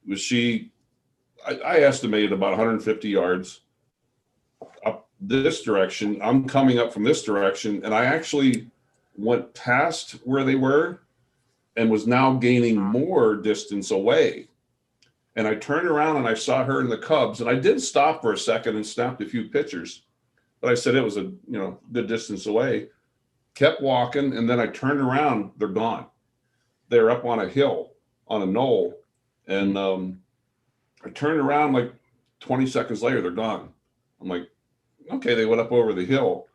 was I estimated about 150 yards up this direction. I'm coming up from this direction, and I actually went past where they were and was now gaining more distance away. And I turned around and I saw her and the cubs, and I did stop for a second and snapped a few pictures. But I said it was a good distance away. Kept walking, and then I turned around. They're gone. They're up on a hill, on a knoll, and I turned around like 20 seconds later. They're gone. I'm like, okay, they went up over the hill.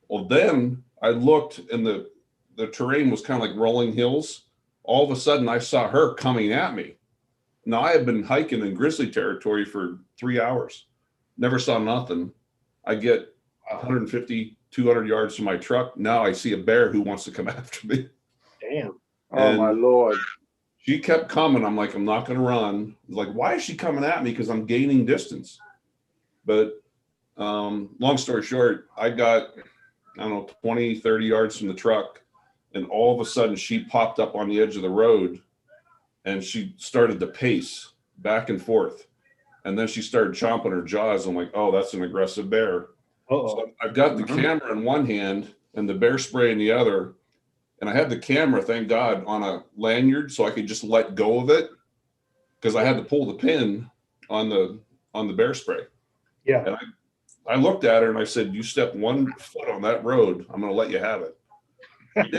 Well, then I looked, and the terrain was kind of like rolling hills. All of a sudden, I saw her coming at me. Now, I had been hiking in grizzly territory for 3 hours. Never saw nothing. I get 150, 200 yards from my truck. Now I see a bear who wants to come after me. Damn. Oh my Lord. She kept coming. I'm like, I'm not going to run. Like, why is she coming at me? Because I'm gaining distance. But long story short, I got, 20, 30 yards from the truck. And all of a sudden she popped up on the edge of the road and she started to pace back and forth. And then she started chomping her jaws. I'm like, oh, that's an aggressive bear. Uh-oh. So I've got the camera in one hand and the bear spray in the other. And I had the camera, thank God, on a lanyard so I could just let go of it because I had to pull the pin on the bear spray. Yeah. And I looked at her and I said, you step 1 foot on that road, I'm going to let you have it. She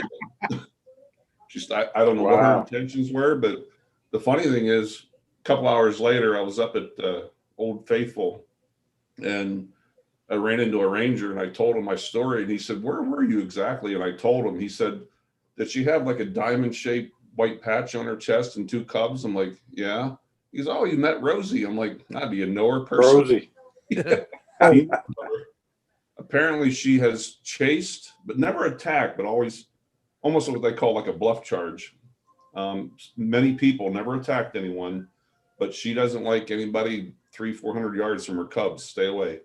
didn't. I don't know what her Wow. intentions were, but the funny thing is, a couple hours later, I was up at Old Faithful and I ran into a ranger and I told him my story, and he said, "Where were you exactly?" And I told him. He said, "Did she have like a diamond shaped white patch on her chest and 2 cubs?" I'm like, "Yeah." He's, "Oh, you met Rosie?" I'm like, "How do you know her personally?" Rosie. He- apparently she has chased but never attacked, but always almost what they call like a bluff charge. Many people, never attacked anyone, but she doesn't like anybody 300-400 yards from her cubs. Stay away.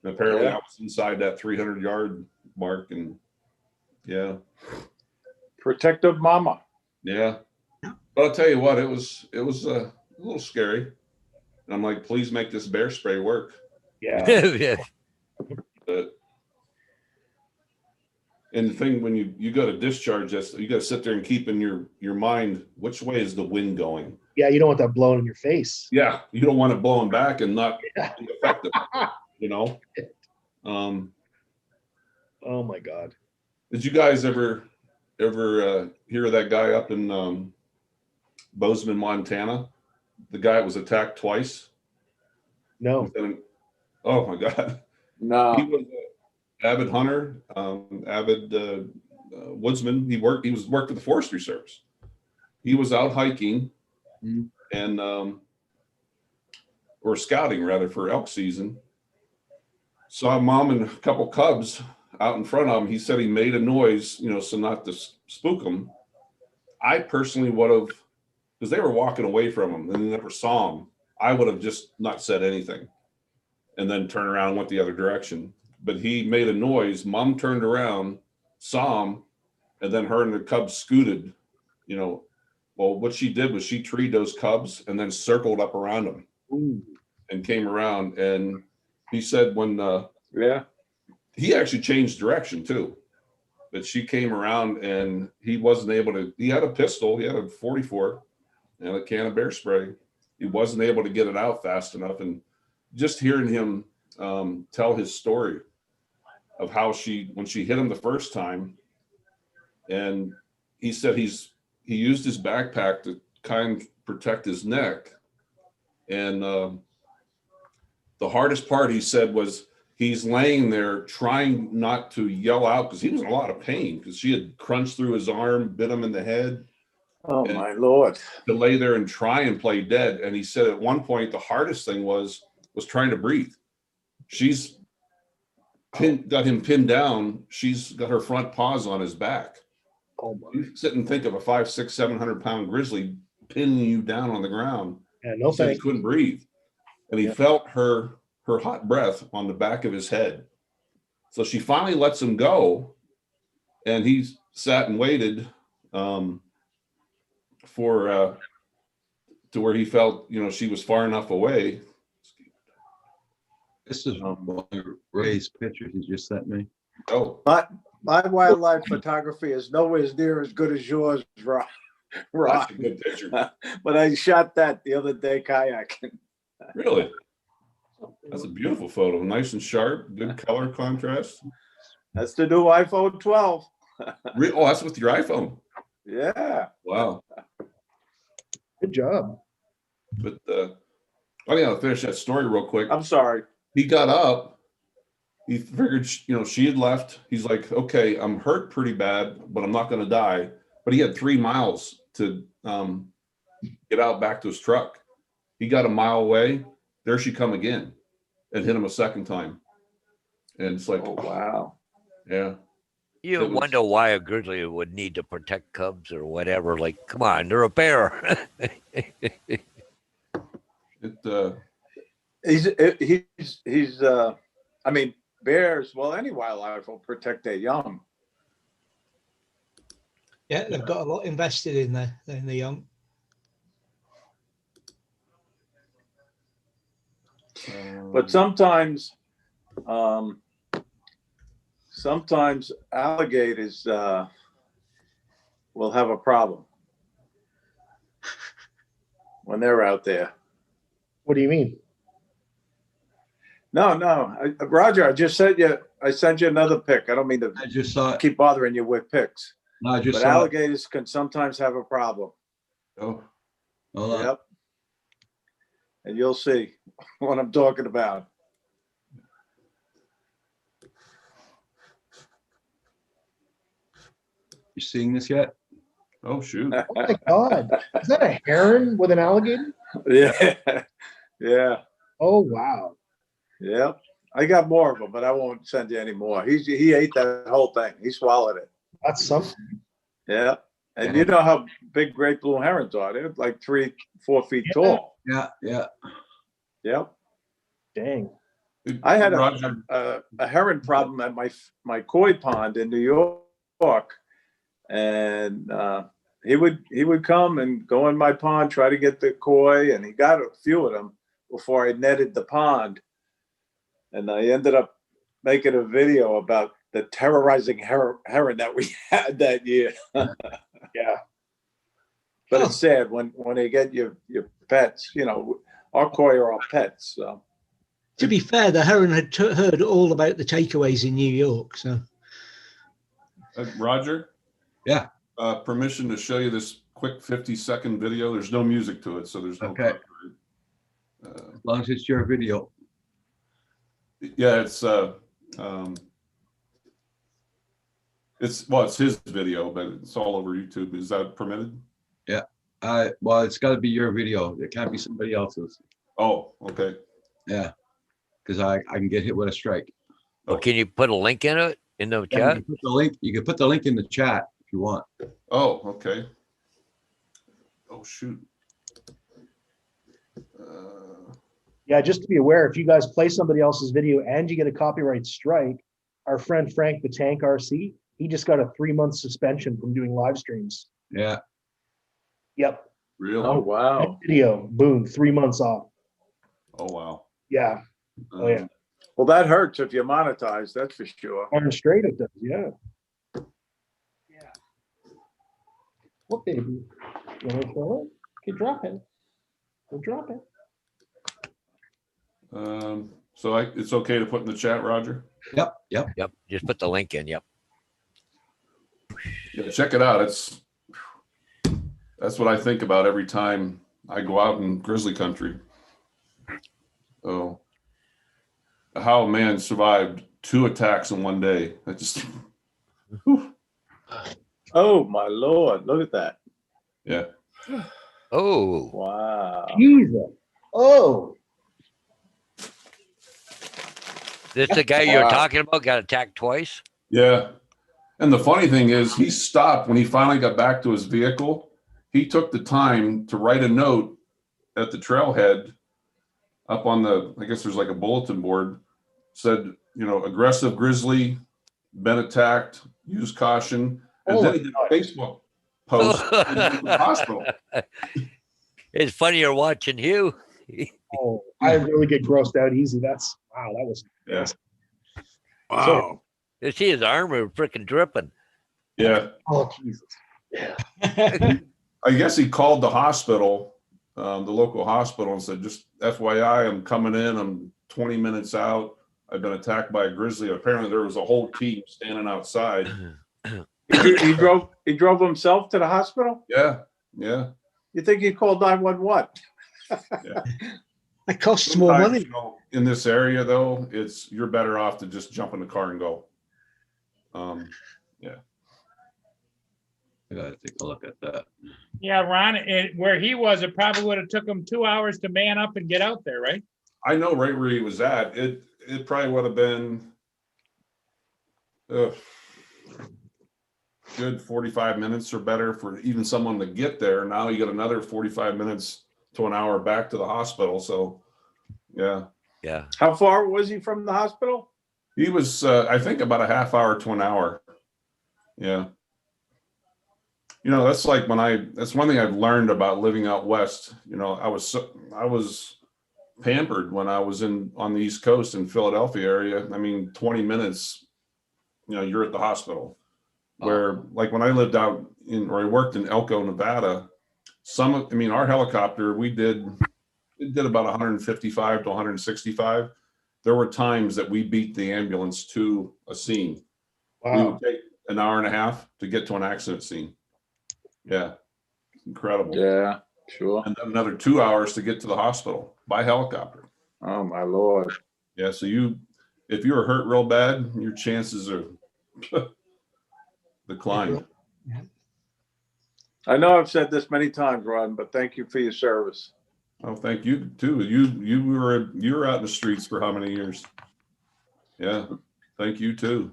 And apparently Yeah. I was inside that 300-yard mark, and yeah, Protective mama. yeah. But I'll tell you what, it was a little scary. And I'm like, please make this bear spray work. Yeah. Yeah. But and the thing, when you go to discharge, that's, you got to sit there and keep in your mind, which way is the wind going? Yeah, you don't want that blowing in your face. Yeah, you don't want it blowing back and not Yeah. be effective, you know. Oh my God. Did you guys ever hear of that guy up in Bozeman, Montana? The guy that was attacked twice. No. Oh my God. He No. was an avid hunter, avid woodsman. He worked with the Forestry Service. He was out hiking and or scouting rather for elk season. Saw a mom and a couple cubs out in front of him. He said he made a noise, you know, so not to spook them. I personally would have, because they were walking away from him and they never saw him. I would have just not said anything and then turned around and went the other direction. But he made a noise. Mom turned around, saw him, and then her and the cubs scooted, you know. Well, what she did was she treed those cubs and then circled up around them. Ooh. And came around. And he said when Yeah. he actually changed direction too, but she came around and he wasn't able to, he had a pistol, he had a 44 and a can of bear spray. He wasn't able to get it out fast enough. And just hearing him tell his story of how when she hit him the first time, and he said he used his backpack to kind of protect his neck. And the hardest part, he said, was he's laying there trying not to yell out because he was in a lot of pain because she had crunched through his arm, bit him in the head. Oh And my Lord. to lay there and try and play dead. And he said at one point, the hardest thing was trying to breathe. She's got him pinned down. She's got her front paws on his back. Oh my. You sit and think of a 500, 600, 700 pound grizzly pinning you down on the ground. Yeah, no He said he thanks. couldn't breathe. And he felt her hot breath on the back of his head. So she finally lets him go. And he sat and waited for to where he felt, you know, she was far enough away. This is one of Ray's pictures he just sent me. Oh, My wildlife photography is nowhere near as good as yours, Ron. that's a good picture. But I shot that the other day kayaking. Really? That's a beautiful photo. Nice and sharp, good color contrast. That's the new iPhone 12. Oh, that's with your iPhone. Yeah. Wow. Good job. But I gotta finish that story real quick. I'm sorry. He got up. He figured, you know, she had left. He's like, okay, I'm hurt pretty bad, but I'm not going to die. But he had 3 miles to get out back to his truck. He got a mile away. There she come again and hit him a second time. And it's like, Oh, wow. yeah. You It was- wonder why a grizzly would need to protect cubs or whatever. Like, come on, they're a bear. He's I mean, bears, well, any wildlife will protect their young. Yeah, they've got a lot invested in the young. But sometimes alligators will have a problem when they're out there. What do you mean? No, Roger, I sent you another pic. I don't mean to I just saw it. keep bothering you with pics, No, I just but saw it. alligators can sometimes have a problem. Oh, Hold on. Yep. And you'll see what I'm talking about. You seeing this yet? Oh, shoot. Oh my God. Is that a heron with an alligator? Yeah, yeah, Oh, wow. yeah. I got more of them, but I won't send you any more. He ate that whole thing. He swallowed it. That's something. Yeah. And you know how big great blue herons are. They're like 3-4 feet Yeah. tall. Yeah, yeah. Yep. Dang. I had Roger, a heron problem at my koi pond in New York, and he would come and go in my pond, try to get the koi, and he got a few of them before I netted the pond, and I ended up making a video about the terrorizing heron that we had that year. Yeah. But it's sad when they get your pets. You know, our koi are our pets. So. To be fair, the heron had heard all about the takeaways in New York. So, Roger? Yeah. Permission to show you this quick 50-second video. There's no music to it, so there's no Okay. copyright. As long as it's your video. Yeah, it's his video, but it's all over YouTube. Is that permitted? Well, it's got to be your video. It can't be somebody else's. Oh, okay. Yeah. Because I can get hit with a strike. Well, can you put a link in it in the Yeah, chat? you can put the link. You can put the link in the chat if you want. Oh, okay. Oh, shoot. Yeah, just to be aware, if you guys play somebody else's video and you get a copyright strike, our friend Frank the Tank RC, he just got a 3-month suspension from doing live streams. Yeah. Yep. Really? Oh wow. Video, boom, 3 months off. Oh, wow. Yeah. Oh, yeah. Well, that hurts if you monetize. That's for sure. Darn straight it does. Yeah. Yeah. What baby? You want to throw it? Okay, drop it. We'll drop it. So it's okay to put in the chat, Roger? Yep. Yep. Yep. Just put the link in. Yep. Yeah, check it out. That's what I think about every time I go out in grizzly country. Oh, how a man survived 2 attacks in one day. I just, Oh my Lord. Look at that. yeah. Oh, Wow. Jesus. Oh. this the guy you're Wow. talking about got attacked twice? Yeah. And the funny thing is, he stopped when he finally got back to his vehicle. He took the time to write a note at the trailhead up on I guess there's like a bulletin board, said, aggressive grizzly, been attacked, use caution. And then he did a Facebook post in the hospital. It's funny you're watching you. Oh, I really get grossed out easy. That's wow. That was Yeah. wow. You see his arm was freaking dripping. Yeah. Oh Jesus. I guess he called the hospital, the local hospital, and said, just FYI, I'm coming in. I'm 20 minutes out. I've been attacked by a grizzly. Apparently there was a whole team standing outside. He drove himself to the hospital? Yeah. Yeah. You think he called 911? it costs more Sometimes, money. in this area though, you're better off to just jump in the car and go. I gotta take a look at that. Yeah, Ron, where he was, it probably would have took him 2 hours to man up and get out there, right? I know right where he was at. It probably would have been good 45 minutes or better for even someone to get there. Now you got another 45 minutes to an hour back to the hospital. So yeah. Yeah. How far was he from the hospital? He was, I think, about a half hour to an hour. Yeah. That's like that's one thing I've learned about living out west. I was pampered when I was on the East Coast in Philadelphia area. I mean, 20 minutes, you're at the hospital. Where like when I lived out I worked in Elko, Nevada, our helicopter, it did about 155 to 165. There were times that we beat the ambulance to a scene. We Wow. would take an hour and a half to get to an accident scene. Yeah. Incredible. Yeah, sure. And then another 2 hours to get to the hospital by helicopter. Oh my Lord. Yeah. So if you were hurt real bad, your chances are declining. I know I've said this many times, Ron, but thank you for your service. Oh, thank you too. You were out in the streets for how many years? Yeah, thank you too.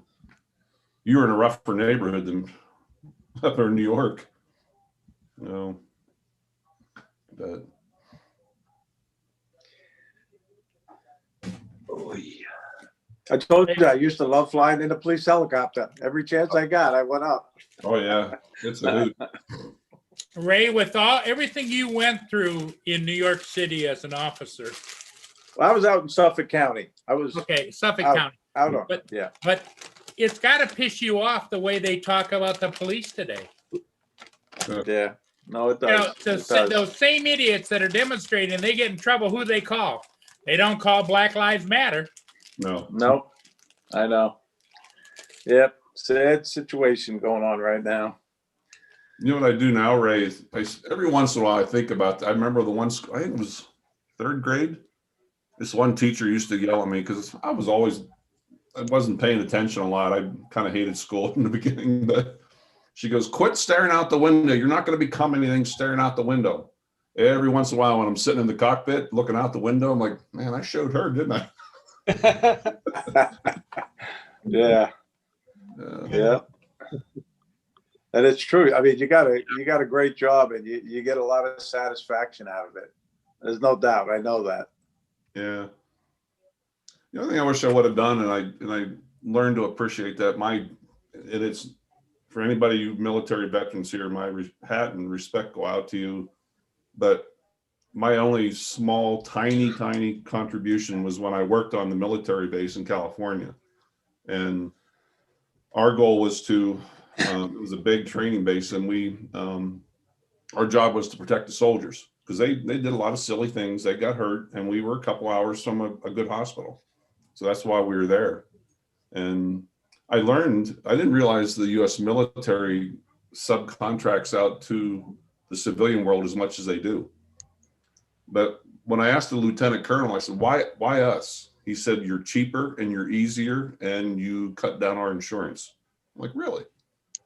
You were in a rougher neighborhood than up in New York. No, but I told you I used to love flying in a police helicopter. Every chance I got, I went up. oh yeah, it's a hoot. Ray, with everything you went through in New York City as an officer, Well, I was out in Suffolk County. I was okay, Suffolk Out. County, out on, But- yeah. but it's got to piss you off the way they talk about the police today. Yeah, no, it You know, does. It does. those same idiots that are demonstrating, and they get in trouble, who they call? They don't call Black Lives Matter. No, No, I know. Yep, sad situation going on right now. you know what I do now, Ray? Is every once in a while I think about. I remember the one. I think it was third grade. This one teacher used to yell at me because I wasn't paying attention a lot. I kind of hated school in the beginning, but she goes, "Quit staring out the window. You're not going to become anything staring out the window." Every once in a while, when I'm sitting in the cockpit looking out the window, I'm like, "Man, I showed her, didn't I?" Yeah, yeah. And it's true. I mean, you got a great job, and you get a lot of satisfaction out of it. There's no doubt. I know that. Yeah. The only thing I wish I would have done, and I learned to appreciate that. It's for anybody, you military veterans here, my hat and respect go out to you. But my only small, tiny contribution was when I worked on the military base in California, and our goal was to. It was a big training base, and our job was to protect the soldiers because they did a lot of silly things. They got hurt, and we were a couple hours from a good hospital. So that's why we were there. And I didn't realize the U.S. military subcontracts out to the civilian world as much as they do. But when I asked the lieutenant colonel, I said, why us? He said, "You're cheaper and you're easier and you cut down our insurance." I'm like, really?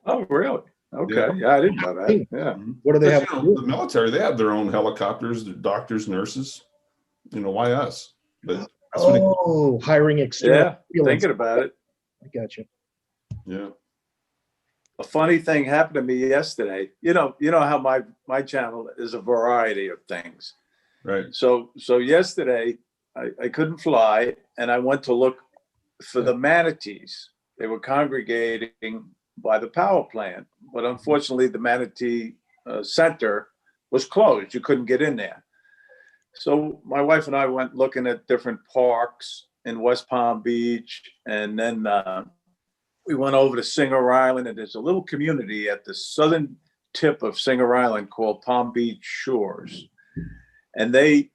Oh, really? Okay. Yeah, I didn't know that. Yeah. What do they have? Because, the military, they have their own helicopters, their doctors, nurses. Why us? But that's what Oh, hiring external. Yeah. freelance. Thinking about it. I got you. yeah. A funny thing happened to me yesterday. You know how my channel is a variety of things. Right. So yesterday I couldn't fly, and I went to look for the manatees. They were congregating by the power plant, but unfortunately the manatee center was closed. You couldn't get in there. So my wife and I went looking at different parks in West Palm Beach, and then we went over to Singer Island, and there's a little community at the southern tip of Singer Island called Palm Beach Shores. And a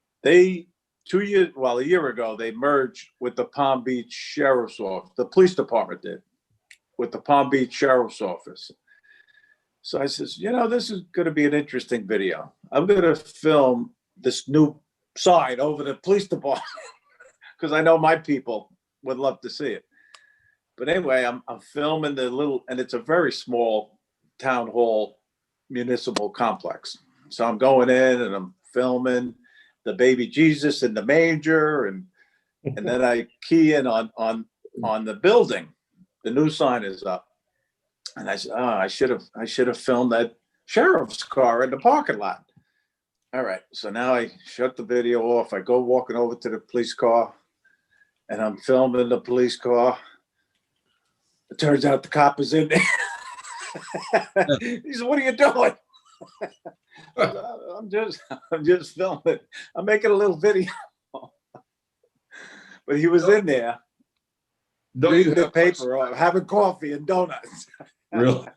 year ago, they merged with the Palm Beach Sheriff's Office. The police department did, with the Palm Beach Sheriff's Office. So I says, this is going to be an interesting video. I'm going to film this new side over the police department because I know my people would love to see it. But anyway, I'm filming and it's a very small town hall municipal complex. So I'm going in and I'm filming the baby Jesus in the manger, and then I key in on the building. The new sign is up, and I said, "Oh, I should have filmed that sheriff's car in the parking lot." All right, so now I shut the video off. I go walking over to the police car, and I'm filming the police car. It turns out the cop is in there. He said, "What are you doing?" I'm just filming. I'm making a little video. But he was in there reading the paper or having coffee and donuts. Really?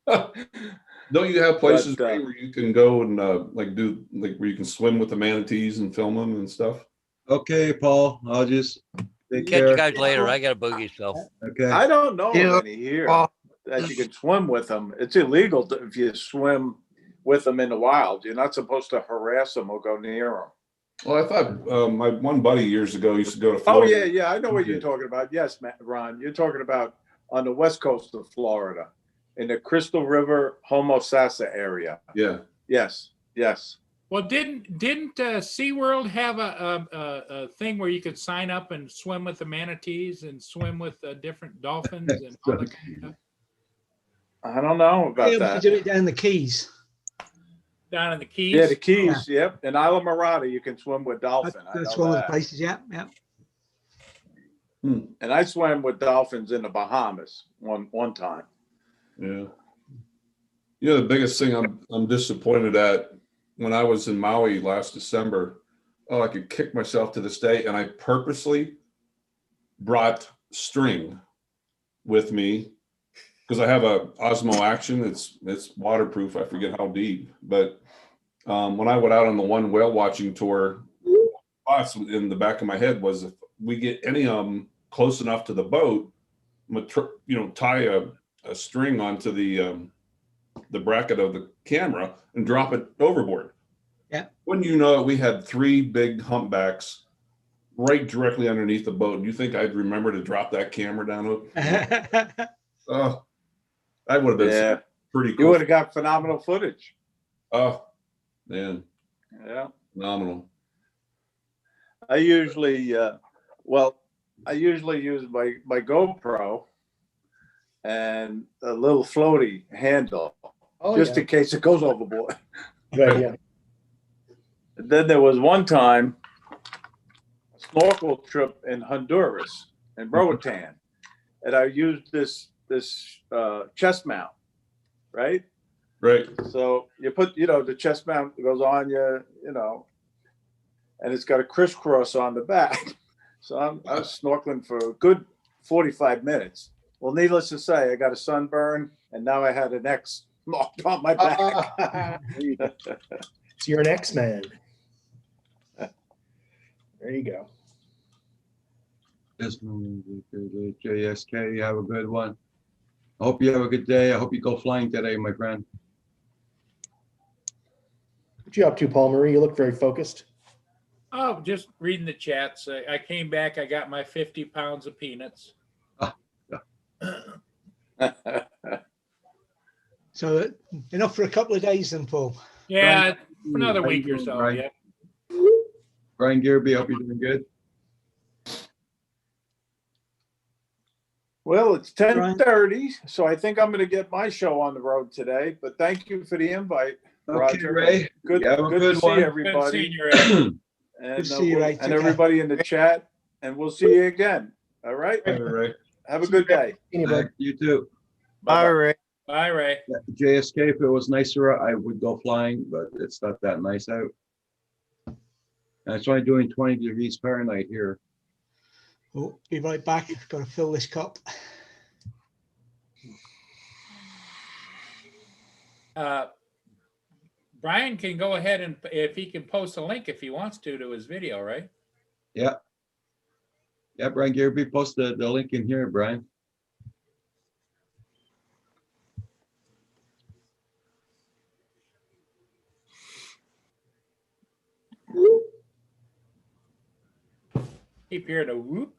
Don't you have places But, where you can go and where you can swim with the manatees and film them and stuff? Okay, Paul, I'll just take Catch you care. guys later. I got to boogie stuff. Okay. I don't know Yeah. of any here Oh, that you can swim with them. It's illegal if you swim with them in the wild. You're not supposed to harass them or go near them. Well, I thought my one buddy years ago used to go to Oh, Florida. yeah. I know what you're talking about. Yes, Ron, you're talking about on the west coast of Florida. in the Crystal River, Homosassa area. Yeah. Yes, yes. Well, didn't SeaWorld have a thing where you could sign up and swim with the manatees and swim with different dolphins and all that kind of stuff I don't know about Yeah, we that. do it down the Keys. down in the Keys? Yeah, the Keys, yep. In Isla Morada, you can swim with dolphin. I That's know one of the that. places. Yeah, yeah. And I swam with dolphins in the Bahamas one time. Yeah. You know, the biggest thing I'm disappointed at when I was in Maui last December, I could kick myself to this day, and I purposely brought string with me because I have a Osmo Action. It's waterproof. I forget how deep, but when I went out on the one whale watching tour, thoughts in the back of my head was if we get any of them close enough to the boat, tie a string onto the bracket of the camera and drop it overboard. Yeah. Wouldn't you know it, we had 3 big humpbacks right directly underneath the boat. And you think I'd remember to drop that camera down? Oh, that would have been Yeah, pretty you cool. would have got phenomenal footage. Oh, man, Yeah. phenomenal. I usually use my GoPro and a little floaty handle Oh, just yeah. in case it goes overboard. Right, yeah. And then there was one time a snorkel trip in Honduras in Roatan, and I used this chest mount, right? Right. So you put, the chest mount goes on and it's got a crisscross on the back. So I was snorkeling for a good 45 minutes. Well, needless to say, I got a sunburn and now I had an X marked on my back. So you're an X-Man. There you go. This JSK, you have a good one. I hope you have a good day. I hope you go flying today, my friend. What you up to, Paul Marie? You look very focused. Oh, just reading the chats. I came back. I got my 50 pounds of peanuts. So enough for a couple of days then, Paul. Yeah, for another How you week or doing, so. Brian? Yeah. Brian Gearby, hope you're doing good. Well, it's 10:30, so I think I'm going to get my show on the road today. But thank you for the invite, Okay, Roger. Ray. Good, You have a good good to see one. Good everybody, seeing you, Ray. and, Good to see you, Ray. and Take care. everybody in the chat. And we'll see you again. All right. All right. Have a good day. Anybody? You too. Bye-bye. Ray. Bye, Ray. JSK, if it was nicer, I would go flying, but it's not that nice out. And it's only doing 20 degrees Fahrenheit here. Oh, be right back. Got to fill this cup. Brian can go ahead and if he can post a link if he wants to his video, right? Yeah. Yeah, Brian Gearby, post the link in here, Brian. Keep hearing a whoop.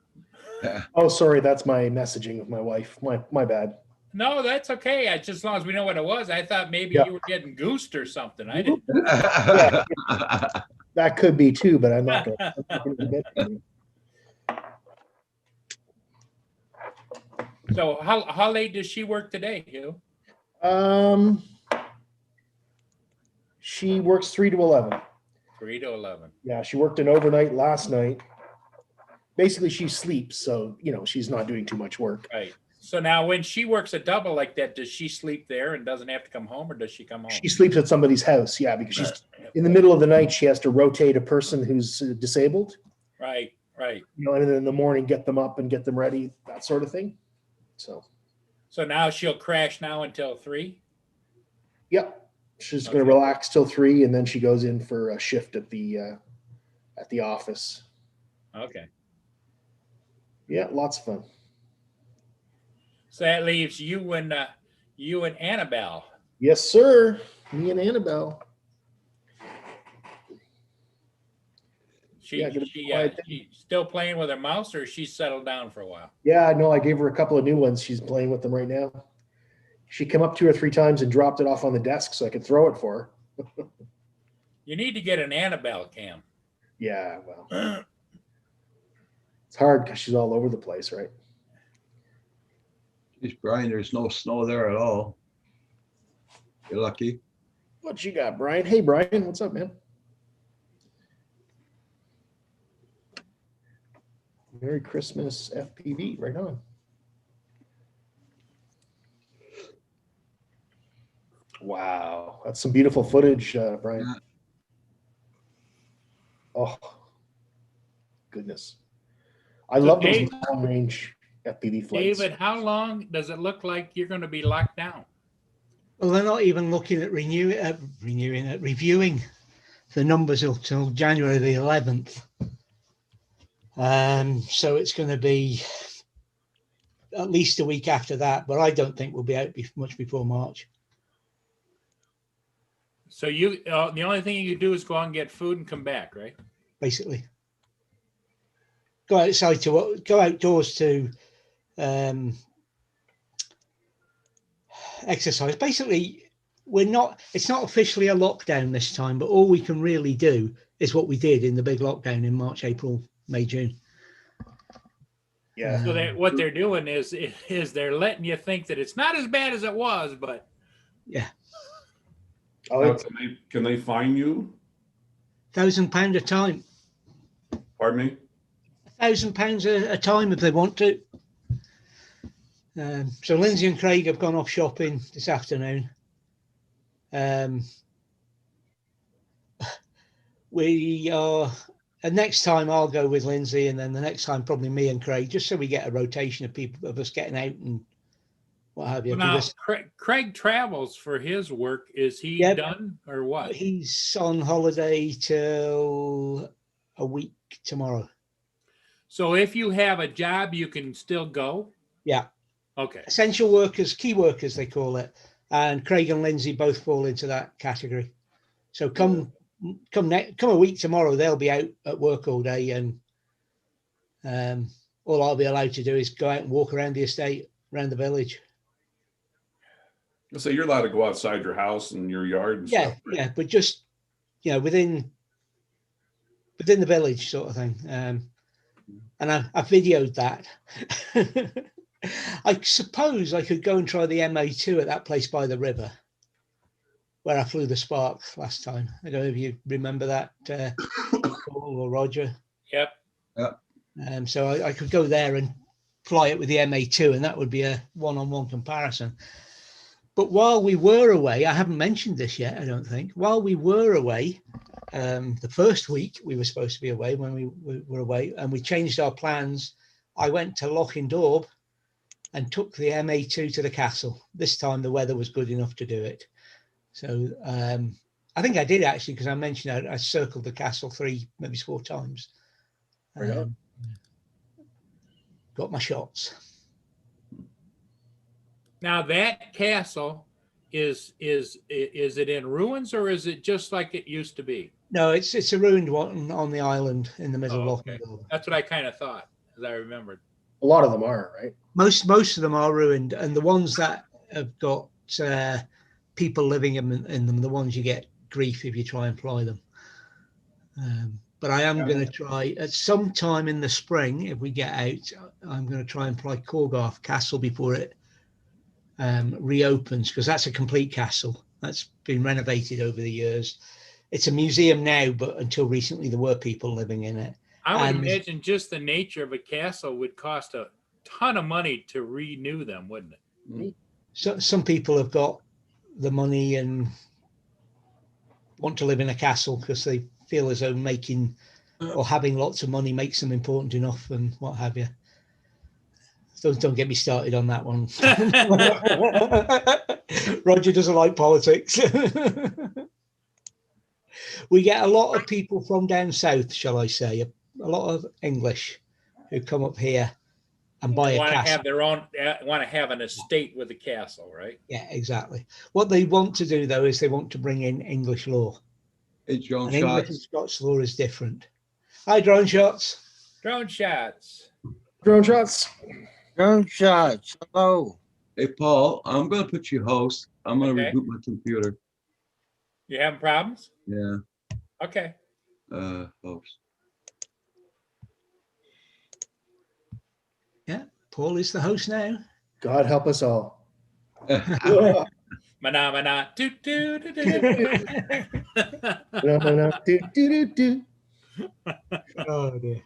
Oh, sorry, that's my messaging with my wife. My bad. No, that's okay. Just as long as we know what it was. I thought maybe Yeah. you were getting goosed or something. I didn't. That could be too, but I'm not gonna admit to it. So how late does she work today, Hugh? She works 3 to 11. 3 to 11. Yeah, she worked an overnight last night. Basically, she sleeps, so she's not doing too much work. Right. So now when she works a double like that, does she sleep there and doesn't have to come home, or does she come home? She sleeps at somebody's house, yeah, because she's in the middle of the night. She has to rotate a person who's disabled, Right, right. and then in the morning get them up and get them ready, that sort of thing. So, So now she'll crash now until 3? yep, she's Okay. going to relax till 3, and then she goes in for a shift at the office. Okay. Yeah, lots of fun. So that leaves you and Annabelle. Yes, sir. Me and Annabelle. She Yeah, gonna she, be quiet. she still playing with her mouse, or she's settled down for a while? Yeah, no, I gave her a couple of new ones. She's playing with them right now. She came up 2 or 3 times and dropped it off on the desk so I could throw it for her. You need to get an Annabelle cam. Yeah, well, it's hard because she's all over the place, right? Geez, Brian, there's no snow there at all. You're lucky. What you got, Brian? Hey, Brian, what's up, man? Merry Christmas, FPV, right on. Wow, that's some beautiful footage, Brian. Yeah. Oh, goodness. I love those Dave- long range FPV flights. David, how long does it look like you're going to be locked down? Well, they're not even looking at reviewing the numbers until January the 11th. So it's going to be at least a week after that, but I don't think we'll be out much before March. So you, the only thing you do is go out and get food and come back, right? Basically, go outdoors to exercise. Basically, it's not officially a lockdown this time, but all we can really do is what we did in the big lockdown in March, April, May, June. Yeah. So what they're doing is they're letting you think that it's not as bad as it was, but Yeah, Oh, Now, it's, can they fine you? £1,000 a time. Pardon me? £1,000 a time if they want to. So Lindsay and Craig have gone off shopping this afternoon. We are, and next time I'll go with Lindsay, and then the next time probably me and Craig, just so we get a rotation of people of us getting out and what have you. now Because Craig travels for his work. Is he Yep. done or what? he's on holiday till a week tomorrow. So if you have a job, you can still go? Yeah. Okay. Essential workers, key workers, they call it. And Craig and Lindsay both fall into that category. So come a week tomorrow, they'll be out at work all day, and all I'll be allowed to do is go out and walk around the estate, around the village. So you're allowed to go outside your house and your yard and Yeah, stuff. right? yeah, but just within the village sort of thing. And I videoed that. I suppose I could go and try the MA2 at that place by the river where I flew the Spark last time. I don't know if you remember that, Paul or Roger. Yep. So I could go there and fly it with the MA2, and that would be a one-on-one comparison. But while we were away, I haven't mentioned this yet, I don't think. While we were away, the first week we were supposed to be away when we were away, and we changed our plans. I went to Lochindorb and took the MA2 to the castle. This time the weather was good enough to do it. So I think I did actually, because I mentioned I circled the castle 3, maybe 4 times. Got my shots. Now that castle is it in ruins, or is it just like it used to be? No, it's a ruined one on the island in the middle Oh, of okay. Lochindorb. That's what I kind of thought, as I remembered. a lot of them are, right? Most of them are ruined, and the ones that have got people living in them, the ones you get grief if you try and fly them. But I am going to try at some time in the spring, if we get out, I'm going to try and fly Corgarth Castle before it reopens, because that's a complete castle that's been renovated over the years. It's a museum now, but until recently there were people living in it. I would And- imagine just the nature of a castle would cost a ton of money to renew them, wouldn't it? So some people have got the money and want to live in a castle because they feel as though making or having lots of money makes them important enough and what have you. Don't get me started on that one. Roger doesn't like politics. We get a lot of people from down south, shall I say, a lot of English who come up here and buy a Want to castle. have their own, want to have an estate with a castle, right? Yeah, exactly. What they want to do, though, is they want to bring in English law. Hey, drone And English and shots. Scots law is different. Hi, drone shots. Drone shots. Drone shots. Drone shots. Hello. Hey, Paul, I'm gonna put you host. I'm gonna Okay. reboot my computer. You having problems? Yeah, Okay. host. Paul is the host now. God help us all. Mana mana do do do do. Do, do, do, do. Oh dear.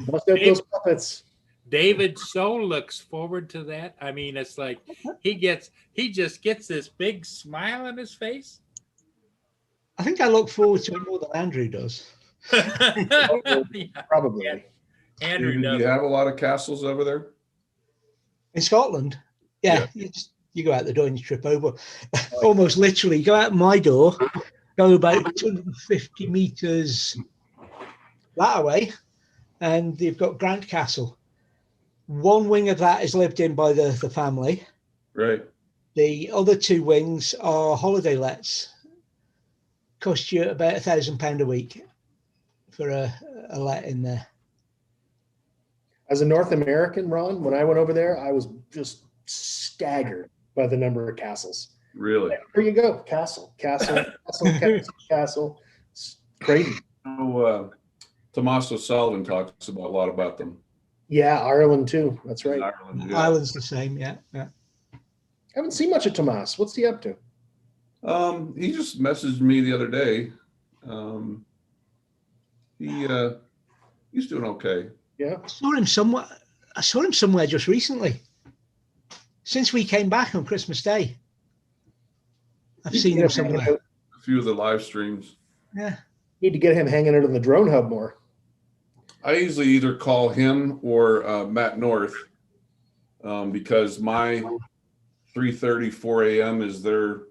Bust out those puppets. David so looks forward to that. I mean, it's like he just gets this big smile on his face. I think I look forward to it more than Andrew does. Yeah, Probably. Andrew Do you does. have a lot of castles over there? In Scotland, yeah, you go out the door and you trip over. Almost literally, you go out my door, go about 250 meters that way, and you've got Grant Castle. One wing of that is lived in by the family. Right. The other two wings are holiday lets. Cost you about £1,000 a week for a let in there. As a North American, Ron, when I went over there, I was just staggered by the number of castles. Really? There you go. Castle, castle, castle. It's crazy. Oh, Tommaso Sullivan talks about a lot about them. Yeah, Ireland too. That's right. Ireland, yeah. Ireland's the same, yeah. I haven't seen much of Tomas. What's he up to? He just messaged me the other day. He's doing okay. Yeah. I saw him somewhere just recently. Since we came back on Christmas Day. I've seen him somewhere. A few of the live streams. Yeah. Need to get him hanging out on the drone hub more. I usually either call him or Matt North because my 3:30, 4 a.m. is their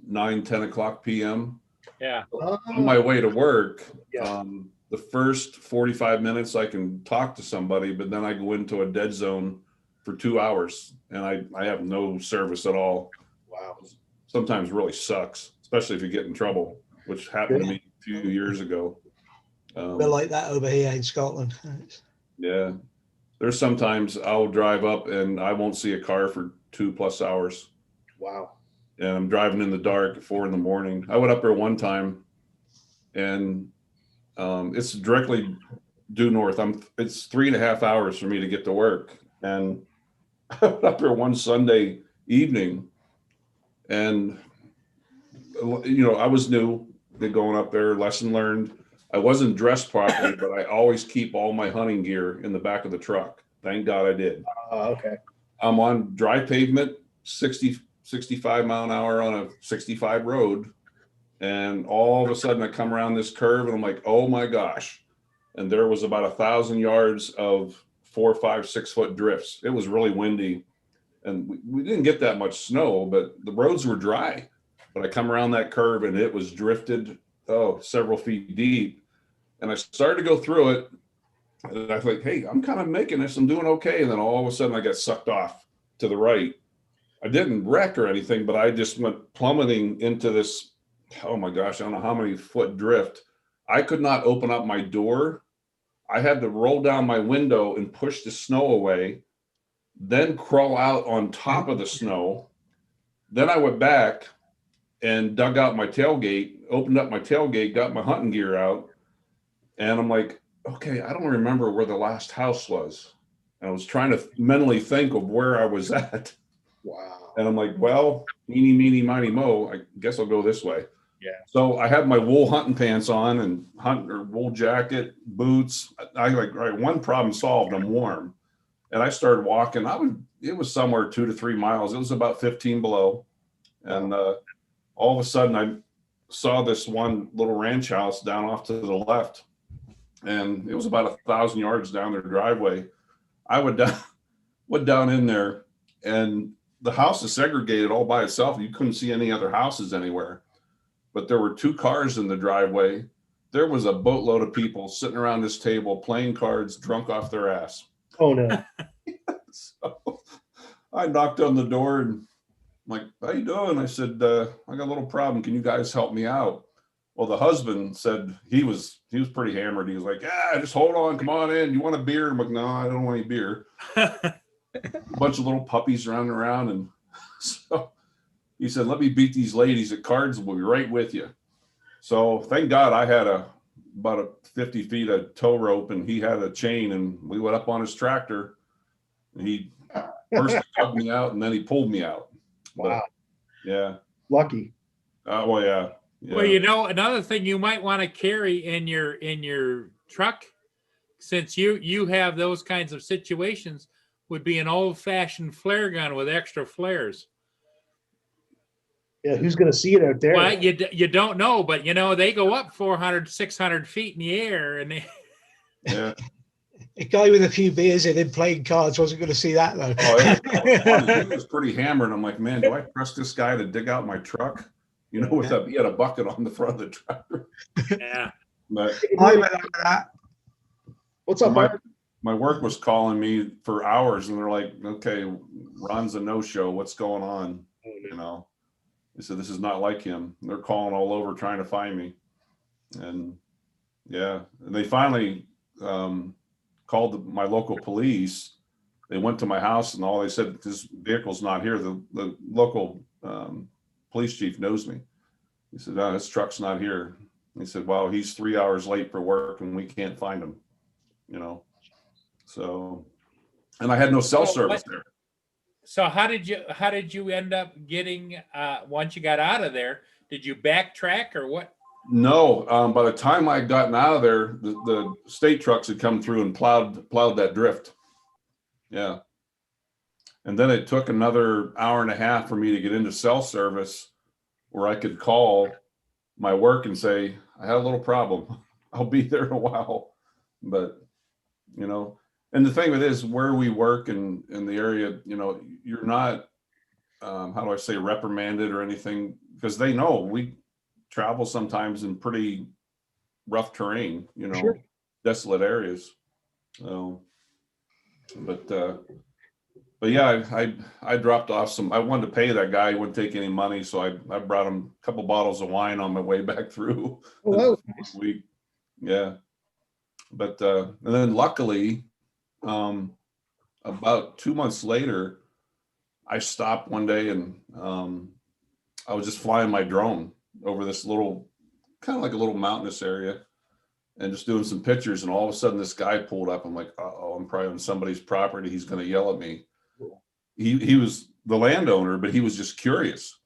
9, 10 o'clock p.m. Yeah. On my way to work. Yeah. The first 45 minutes I can talk to somebody, but then I go into a dead zone for 2 hours and I have no service at all. Wow. Sometimes really sucks, especially if you get in trouble, which happened to me a few years ago. We're like that over here in Scotland. Yeah. There's sometimes I'll drive up and I won't see a car for 2+ hours. Wow. And I'm driving in the dark at 4 a.m. I went up there one time and it's directly due north. It's 3.5 hours for me to get to work. And I went up there one Sunday evening and, I was new going up there, lesson learned. I wasn't dressed properly, but I always keep all my hunting gear in the back of the truck. Thank God I did. Okay. I'm on dry pavement, 60, 65 mile an hour on a 65 road. And all of a sudden I come around this curve and I'm like, oh my gosh. And there was about 1,000 yards of 4, 5, 6 foot drifts. It was really windy and we didn't get that much snow, but the roads were dry. But I come around that curve and it was drifted, several feet deep. And I started to go through it. And I thought, hey, I'm kind of making this. I'm doing okay. And then all of a sudden I got sucked off to the right. I didn't wreck or anything, but I just went plummeting into this, oh my gosh, I don't know how many foot drift. I could not open up my door. I had to roll down my window and push the snow away, then crawl out on top of the snow. Then I went back and dug out my tailgate, opened up my tailgate, got my hunting gear out. And I'm like, okay, I don't remember where the last house was. And I was trying to mentally think of where I was at. Wow. And I'm like, well, eeny, meeny, miny, mo, I guess I'll go this way. Yeah. So I have my wool hunting pants on and wool jacket, boots. I like, right, one problem solved, I'm warm. And I started walking. It was somewhere 2 to 3 miles. It was about 15 below. And all of a sudden I saw this one little ranch house down off to the left. And it was about 1,000 yards down their driveway. I went down in there and the house is segregated all by itself. You couldn't see any other houses anywhere, but there were 2 cars in the driveway. There was a boatload of people sitting around this table, playing cards, drunk off their ass. Oh no. So I knocked on the door and I'm like, how you doing? I said, I got a little problem. Can you guys help me out? Well, the husband said he was pretty hammered. He was like, yeah, just hold on, come on in. You want a beer? I'm like, no, I don't want any beer. a bunch of little puppies running around. And so he said, let me beat these ladies at cards. We'll be right with you. So thank God I had about a 50 feet of tow rope and he had a chain, and we went up on his tractor. And he first tugged me out and then he pulled me out. Wow. But, yeah. Lucky. Well, yeah. Yeah. Well, another thing you might want to carry in your truck, since you have those kinds of situations, would be an old-fashioned flare gun with extra flares. Yeah, who's going to see it out there? Well, you don't know, but they go up 400, 600 feet in the air, and they. Yeah. A guy with a few beers in him playing cards wasn't going to see that though. Oh, he was pretty hammered. I'm like, man, do I trust this guy to dig out my truck? He had a bucket on the front of the tractor. Yeah. But I went over that. What's up, Mark? my work was calling me for hours, and they're like, okay, Ron's a no-show. What's going on? They said, this is not like him. They're calling all over trying to find me. And yeah, and they finally called my local police. They went to my house, and all they said, this vehicle's not here. The local police chief knows me. He said, no, this truck's not here. He said, well, he's 3 hours late for work and we can't find him, So, and I had no cell service there. So how did you end up getting, once you got out of there, did you backtrack or what? No, by the time I had gotten out of there, the state trucks had come through and plowed that drift. Yeah. And then it took another hour and a half for me to get into cell service where I could call my work and say, I had a little problem. I'll be there in a while. But, and the thing with it is where we work in the area, you're not, how do I say, reprimanded or anything, because they know we travel sometimes in pretty rough terrain, Sure. desolate areas. So, but yeah, I dropped off some. I wanted to pay that guy. He wouldn't take any money, so I brought him a couple bottles of wine on my way back through. Oh, that was nice. Week. Yeah, but and then luckily, about 2 months later, I stopped one day and I was just flying my drone over this little, kind of like a little mountainous area, and just doing some pictures. And all of a sudden, this guy pulled up. I'm like, uh-oh, I'm probably on somebody's property. He's going to yell at me. He was the landowner, but he was just curious.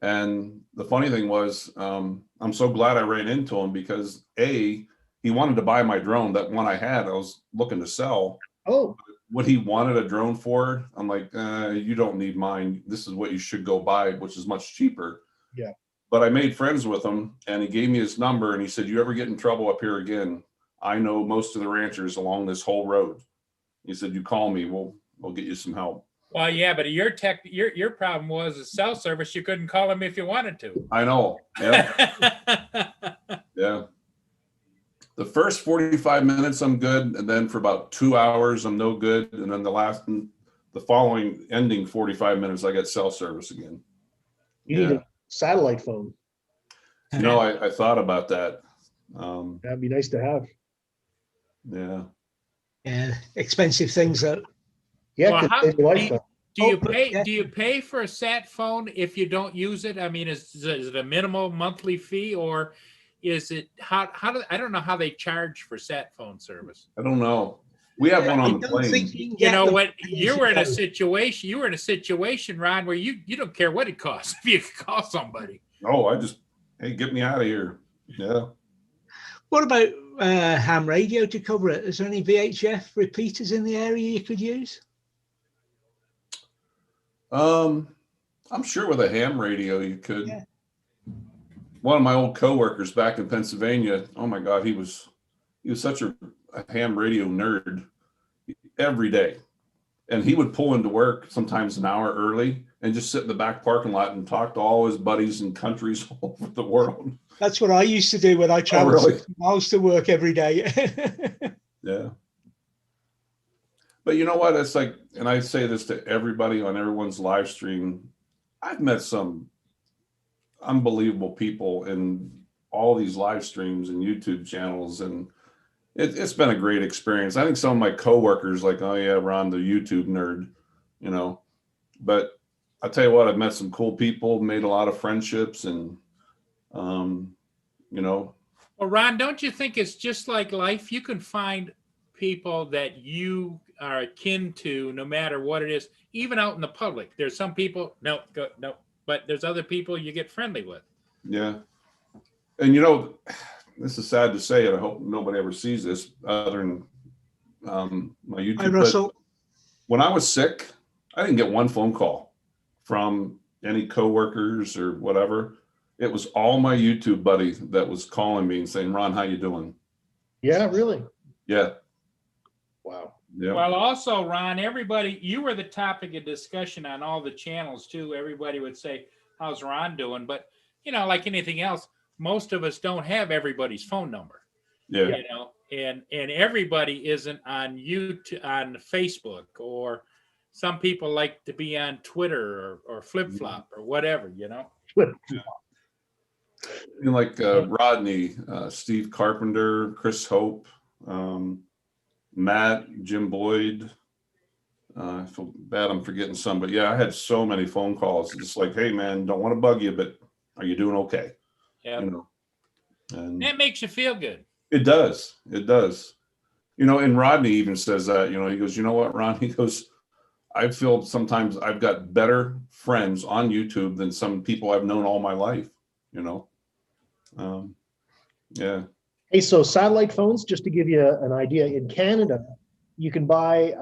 And the funny thing was, I'm so glad I ran into him because he wanted to buy my drone. That one I had, I was looking to sell. Oh, What he wanted a drone for, I'm like, you don't need mine. This is what you should go buy, which is much cheaper. Yeah. But I made friends with him, and he gave me his number, and he said, you ever get in trouble up here again, I know most of the ranchers along this whole road. He said, you call me, we'll get you some help. Well, yeah, but your problem was the cell service. You couldn't call him if you wanted to. I know. Yeah. Yeah. The first 45 minutes, I'm good. And then for about 2 hours, I'm no good. And then the following ending 45 minutes, I get cell service again. you need a satellite phone. I thought about that. That'd be nice to have. Yeah. Yeah, expensive things that. Yeah, Well, could how- save your lifetime. Do you pay for a sat phone if you don't use it? I mean, is it a minimal monthly fee, or is it I don't know how they charge for sat phone service. I don't know. We have one on the plane. You know what? You were in a situation, Ron, where you don't care what it costs if you can call somebody. Oh, hey, get me out of here. Yeah. What about ham radio to cover it? Is there any VHF repeaters in the area you could use? I'm sure with a ham radio you could. Yeah. One of my old coworkers back in Pennsylvania, oh my God, he was such a ham radio nerd every day. And he would pull into work sometimes an hour early and just sit in the back parking lot and talk to all his buddies in countries all over the world. That's what I used to do when I traveled really? 60 miles to work every day. Yeah. But you know what? It's like, and I say this to everybody on everyone's live stream, I've met some unbelievable people in all these live streams and YouTube channels. And It's been a great experience. I think some of my coworkers like, oh yeah, Ron, the YouTube nerd, you know, but I tell you what, I've met some cool people, made a lot of friendships, and you know, Well, Ron, don't you think it's just like life? You can find people that you are akin to no matter what it is, even out in the public. There's some people, no, but there's other people you get friendly with. yeah. And you know, this is sad to say, and I hope nobody ever sees this other than my YouTube. Hi, Russell. When I was sick, I didn't get one phone call from any coworkers or whatever. It was all my YouTube buddy that was calling me and saying, Ron, how you doing? Yeah, really? Yeah. Wow. Yeah. Well, also, Ron, everybody, you were the topic of discussion on all the channels too. Everybody would say, how's Ron doing? But, you know, like anything else, most of us don't have everybody's phone number. Yeah. You know, and everybody isn't on YouTube, on Facebook, or some people like to be on Twitter or Flip Flop or whatever, you know. You know, like Rodney, Steve Carpenter, Chris Hope, Matt, Jim Boyd. I feel bad I'm forgetting some, but yeah, I had so many phone calls. Just like, hey man, don't want to bug you, but are you doing okay? Yeah. You know, and That makes you feel good. it does. It does. You know, and Rodney even says that, you know, he goes, you know what, Ron? He goes, I feel sometimes I've got better friends on YouTube than some people I've known all my life, you know? Yeah. Hey, so satellite phones, just to give you an idea, in Canada, you can buy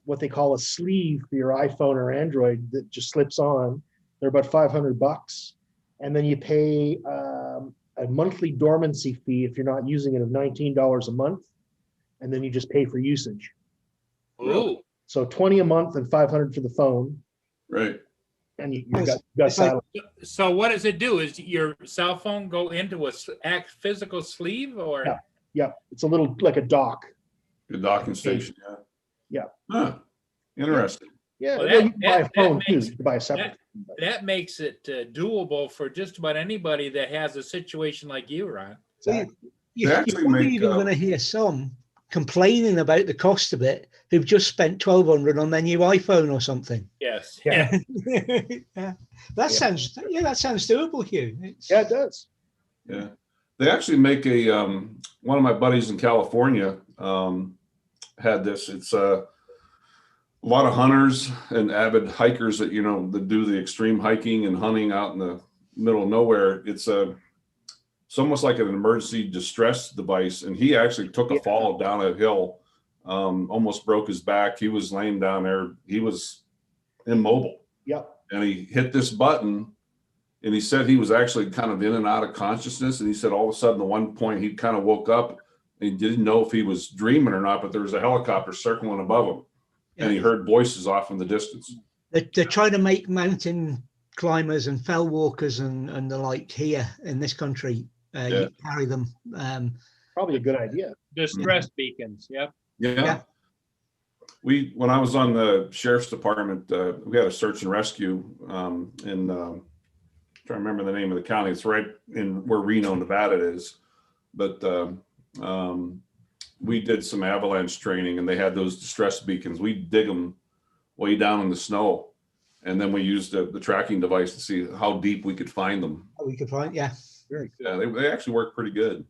what they call a sleeve for your iPhone or Android that just slips on. They're about $500. And then you pay a monthly dormancy fee if you're not using it of $19 a month. And then you just pay for usage. Ooh. So 20 a month and 500 for the phone. Right. And you got satellite. So what does it do? Is your cell phone go into a physical sleeve, or? Yeah. Yeah, it's a little like a dock. The docking station. Yeah. Yeah. Huh. Interesting. Yeah, Well, well, you can buy a that phone too. makes- You can buy a separate. That makes it doable for just about anybody that has a situation like you, Ron. Exactly. You're actually probably make, even going to hear some complaining about the cost of it who've just spent $1,200 on their new iPhone or something. Yes. Yeah. Yeah. That sounds doable, Hugh. Yeah, it does. Yeah. They actually make a, one of my buddies in California had this. It's a lot of hunters and avid hikers that, you know, that do the extreme hiking and hunting out in the middle of nowhere. It's almost like an emergency distress device. And he actually took a fall down a hill, almost broke his back. He was laying down there. He was immobile. Yep. And he hit this button, and he said he was actually kind of in and out of consciousness. And he said all of a sudden, at one point, he kind of woke up and he didn't know if he was dreaming or not, but there was a helicopter circling above him. And he heard voices off in the distance. They're trying to make mountain climbers and fell walkers and the like here in this country. You carry them. Probably a good idea. Distress beacons. Yep. Yeah. When I was on the sheriff's department, we had a search and rescue in, trying to remember the name of the county. It's right in where Reno, Nevada is. But we did some avalanche training, and they had those distress beacons. We dig them way down in the snow, and then we used the tracking device to see how deep we could find them. We could find, yeah. Yeah, they actually work pretty good.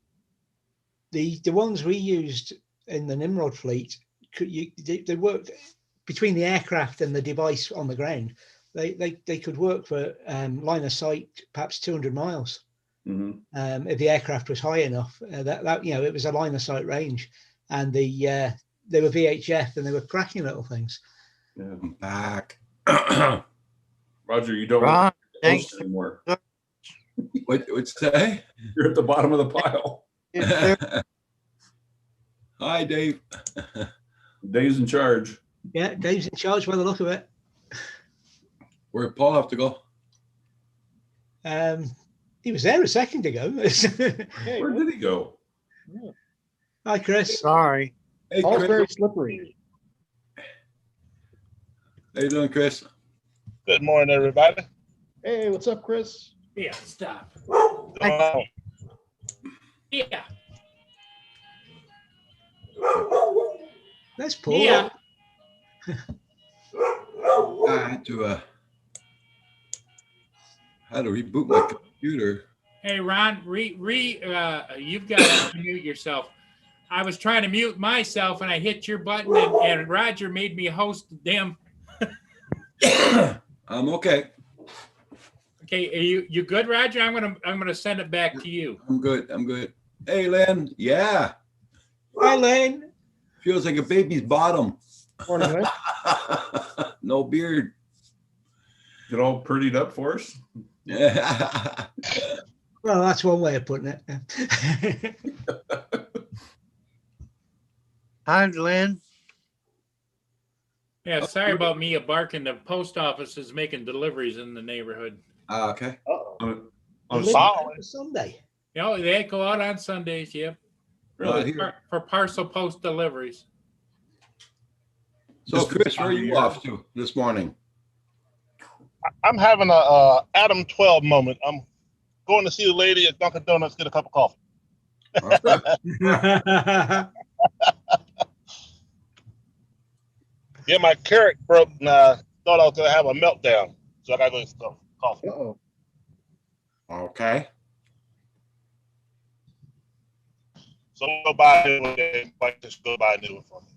The ones we used in the Nimrod fleet, they worked between the aircraft and the device on the ground. They could work for line of sight, perhaps 200 miles. Mm-hmm. If the aircraft was high enough, that you know, it was a line of sight range, and they were VHF and they were cracking little things. Yeah. I'm back. Roger, you don't Ron, post anymore. What's that? You're at the bottom of the pile. Hi, Dave. Dave's in charge. Yeah, Dave's in charge by the look of it. Where'd Paul have to go? He was there a second ago. Where did he go? Hi, Chris. Sorry. Hey, Paul's Chris. very slippery. How you doing, Chris? Good morning, everybody. Hey, what's up, Chris? Yeah. Stop. Oh, Yeah. That's Paul. Yeah. I had to reboot my computer. Hey, Ron, you've got to mute yourself. I was trying to mute myself and I hit your button and Roger made me host the damn. I'm okay. Okay, are you good, Roger? I'm gonna send it back to you. I'm good. Hey, Len. Yeah. Hi, Lane. Feels like a baby's bottom. Morning, Len. No beard. Get all prettied up for us. Yeah. Well, that's one way of putting it. Hi, Lynn. Yeah, sorry about me barking. The post office is making deliveries in the neighborhood. Okay. On Sunday. You know, they go out on Sundays. Yep. Really? For parcel post deliveries. So, Chris, where are you off to this morning? I'm having a Adam 12 moment. I'm going to see the lady at Dunkin' Donuts, get a cup of coffee. Yeah, my carrot broke and I thought I was going to have a meltdown. So I got to go get some coffee. Uh-oh. Okay. So go buy a new one and like just go buy a new one for me.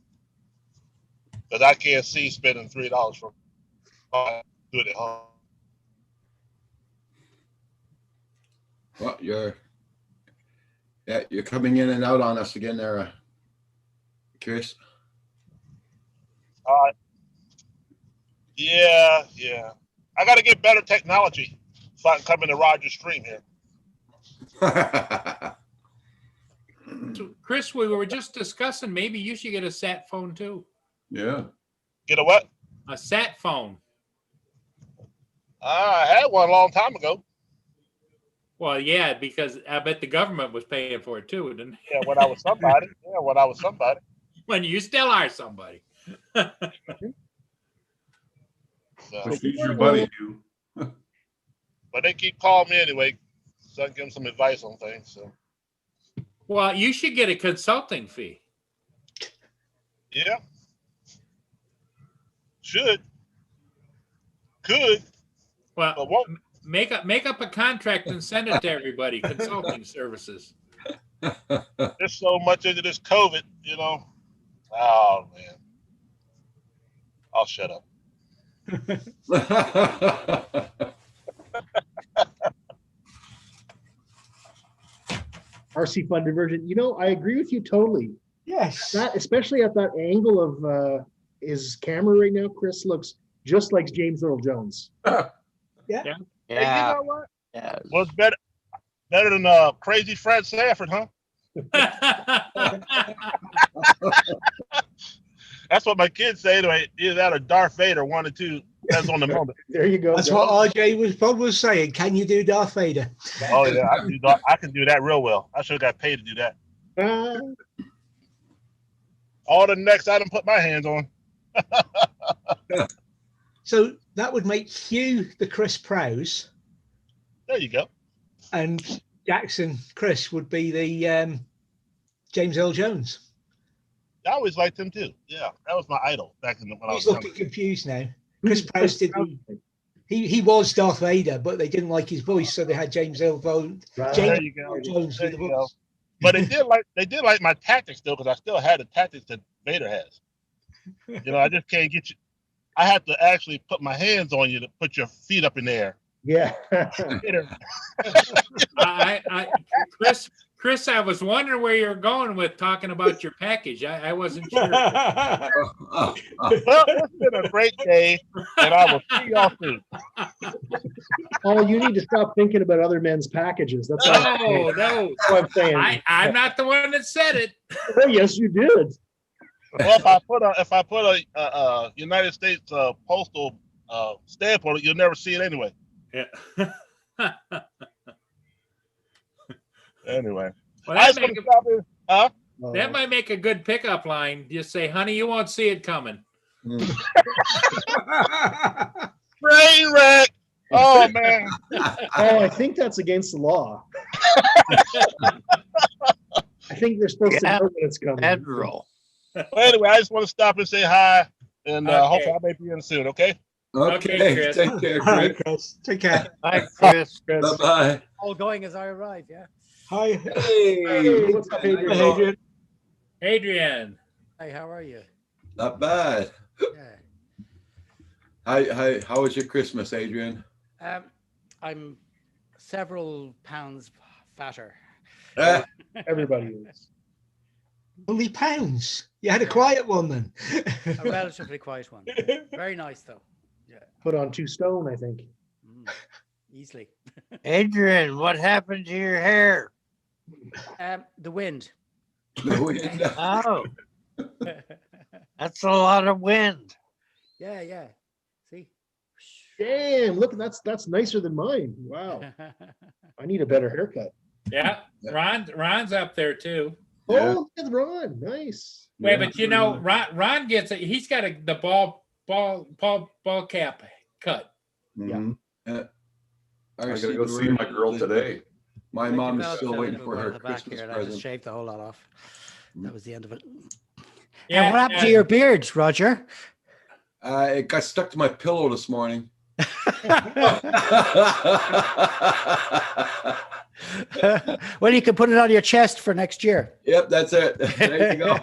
Because I can't see spending $3 for do it at home. Well, you're coming in and out on us again there, Chris. All right. Yeah. I got to get better technology so I can come into Roger's stream here. So, Chris, we were just discussing maybe you should get a sat phone too. Yeah. Get a what? A sat phone. I had one a long time ago. Well, yeah, because I bet the government was paying for it too, didn't it? Yeah, when I was somebody. When you still are somebody. So, Who's your buddy, you? but they keep calling me anyway, so I can give them some advice on things. So Well, you should get a consulting fee. yeah, should, could, Well, but won't. make up a contract and send it to everybody. Consulting services. There's so much into this COVID, you know. Oh man, I'll shut up. RC Fund Diversion. You know, I agree with you totally. Yes. That, especially at that angle of his camera right now, Chris looks just like James Earl Jones. Hey, you know what? Yeah. Well, it's better than crazy Fred Sanford, huh? That's what my kids say to me. Either that or Darth Vader, one or two. That's on the moment. There you go. That's what RJ was saying. Can you do Darth Vader? Oh yeah, I can do that real well. I should have got paid to do that. All the necks I done put my hands on. So that would make Hugh the Chris Prowse, There you go. and Jackson Chris would be the James Earl Jones. I always liked him too. Yeah, that was my idol back in when I was He's looking younger. confused now. Chris Prowse did. He was Darth Vader, but they didn't like his voice, so they had James Earl Jones. There you go. Jones There do the you go. voice. But they did like my tactics though, because I still had the tactics that Vader has. You know, I just can't get you. I have to actually put my hands on you to put your feet up in the air. Yeah. Chris, I was wondering where you're going with talking about your package. I wasn't sure. Well, it's been a great day, and I will see y'all soon. Oh, you need to stop thinking about other men's packages. That's all No, that's what I'm saying. I'm not the one that said it. Oh, yes, you did. Well, if I put a United States postal stamp on it, you'll never see it anyway. Yeah. Anyway, Well, I that, just want to stop in. Huh? that might make a good pickup line. Just say, honey, you won't see it coming. Train wreck. Oh man. Oh, I think that's against the law. I think they're supposed to know when it's coming. Federal. Well, anyway, I just want to stop and say hi, and Okay. hopefully I may be in soon. Okay. Okay, Okay, Chris. take care, All right, Chris. Chris. Take care. Hi, Chris. Bye-bye. All going as I arrive, yeah. Hi. Hey, what's up, how you Adrian? Hi, doing? Adrian. Hey, how are you? Not bad. Yeah. How was your Christmas, Adrian? I'm several pounds fatter. Ah, Everybody is. Only pounds. You had a quiet one then. A relatively quiet one. Very nice though. Put on 2 stone, I think. Easily. Adrian, what happened to your hair? The wind. no, we didn't. Oh, that's a lot of wind. Yeah. See? Damn, look, that's nicer than mine. Wow. I need a better haircut. Yeah, Ron's up there too. Yeah. Oh, look at Ron. Nice. Wait, Yeah. but you know, Ron gets it. He's got the ball cap cut. Mhm. I I gotta received go a see my really- girl today. My I mom is developed still a waiting little for bit her at the back Christmas here, and I just present. shaved the whole lot off. That was the end of it. Yeah, And what happened to your beard, Roger? It got stuck to my pillow this morning. Well, you can put it on your chest for next year. Yep, that's it. There you go.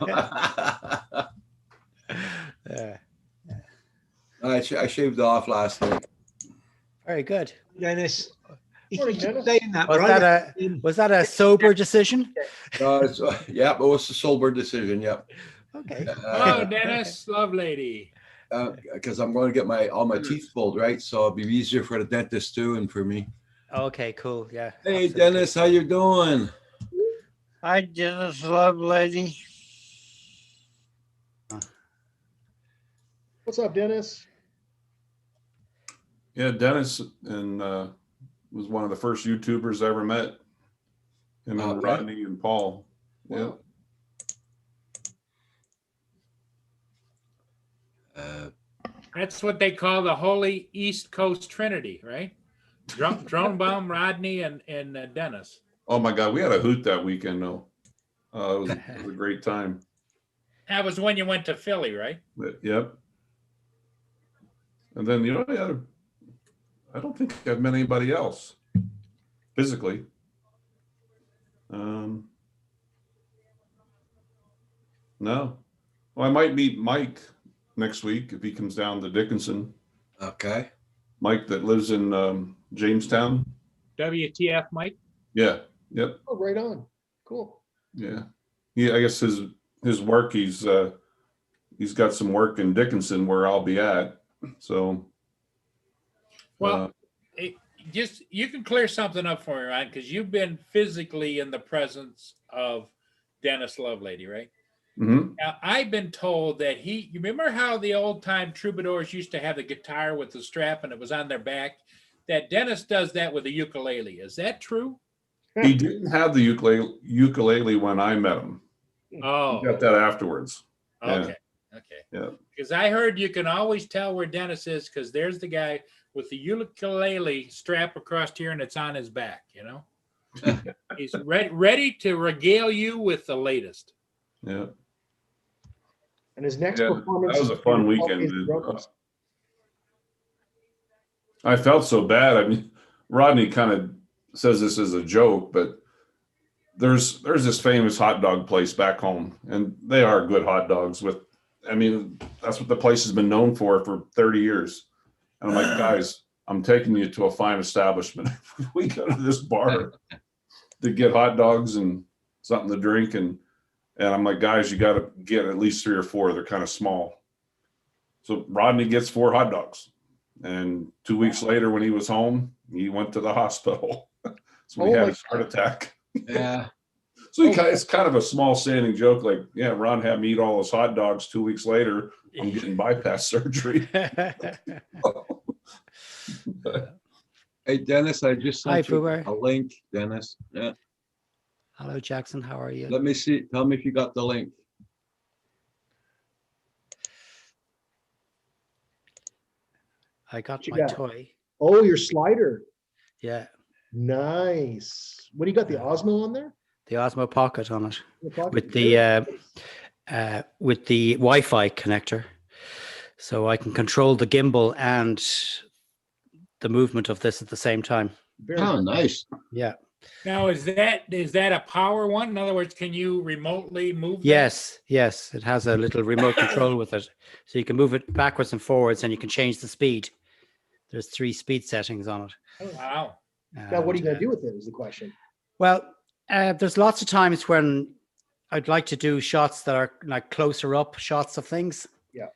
Yeah. I shaved off last night. Very good. Dennis, if Morning, you keep Dennis. saying that, Was but that a sober decision? Yeah, it was a sober decision. Yep. Okay. Hello, Dennis, love lady. Because I'm going to get all my teeth pulled, right? So it'll be easier for the dentist too, and for me. Okay, cool. Yeah. Hey, absolutely. Dennis, how you doing? Hi, Dennis, love lady. What's up, Dennis? Yeah, Dennis and was one of the first YouTubers I ever met. Him and Okay. Rodney and Paul. Yeah. Wow. That's what they call the Holy East Coast Trinity, right? Dronbaum, Rodney, and Dennis. Oh my God, we had a hoot that weekend though. It was a great time. That was when you went to Philly, right? But, yep. And then I don't think I've met anybody else physically. No. Well, I might meet Mike next week if he comes down to Dickinson. Okay. Mike that lives in Jamestown. WTF, Mike? Yeah. Yep. Oh, right on. Cool. Yeah. Yeah. I guess his work, he's got some work in Dickinson where I'll be at. So. Well, you can clear something up for me, Ryan, because you've been physically in the presence of Dennis Lovelady, right? mhm. Now, I've been told that you remember how the old time troubadours used to have the guitar with the strap and it was on their back? That Dennis does that with a ukulele. Is that true? He didn't have the ukulele when I met him. Oh, He got that afterwards. Yeah. okay. Yeah. Because I heard you can always tell where Dennis is because there's the guy with the ukulele strap across here and it's on his back, you know? He's ready to regale you with the latest. Yeah. And his next Yeah, performance. that was a is fun gonna be weekend, his dude. drums. I felt so bad. I mean, Rodney kind of says this as a joke, but there's this famous hot dog place back home, and they are good hot dogs. I mean, that's what the place has been known for 30 years. And I'm like, guys, I'm taking you to a fine establishment. We go to this bar to get hot dogs and something to drink, and I'm like, guys, you got to get at least 3 or 4. They're kind of small. So Rodney gets 4 hot dogs. And 2 weeks later, when he was home, he went to the hospital. So he Oh had my a heart attack. Yeah. So it's kind of a small standing joke, like, yeah, Ron had me eat all those hot dogs. 2 weeks later, I'm getting bypass surgery. Hey, Dennis, I just Hi, sent you Fubar. a link, Dennis. Yeah. Hello, Jackson. How are you? Let me see. Tell me if you got the link. I got What you my got? toy. Oh, your slider. Yeah. Nice. What do you got? The Osmo on there? The Osmo Pocket on it The pocket? with the with the Wi-Fi connector, so I can control the gimbal and the movement of this at the same time. Very Oh, nice. Yeah. Now, is that a power one? In other words, can you remotely move that? Yes. Yes. It has a little remote control with it, so you can move it backwards and forwards, and you can change the speed. There's 3 speed settings on it. Oh, wow. Now, what are you going And, to do with it? Is the question. Well, there's lots of times when I'd like to do shots that are like closer up shots of things. Yeah.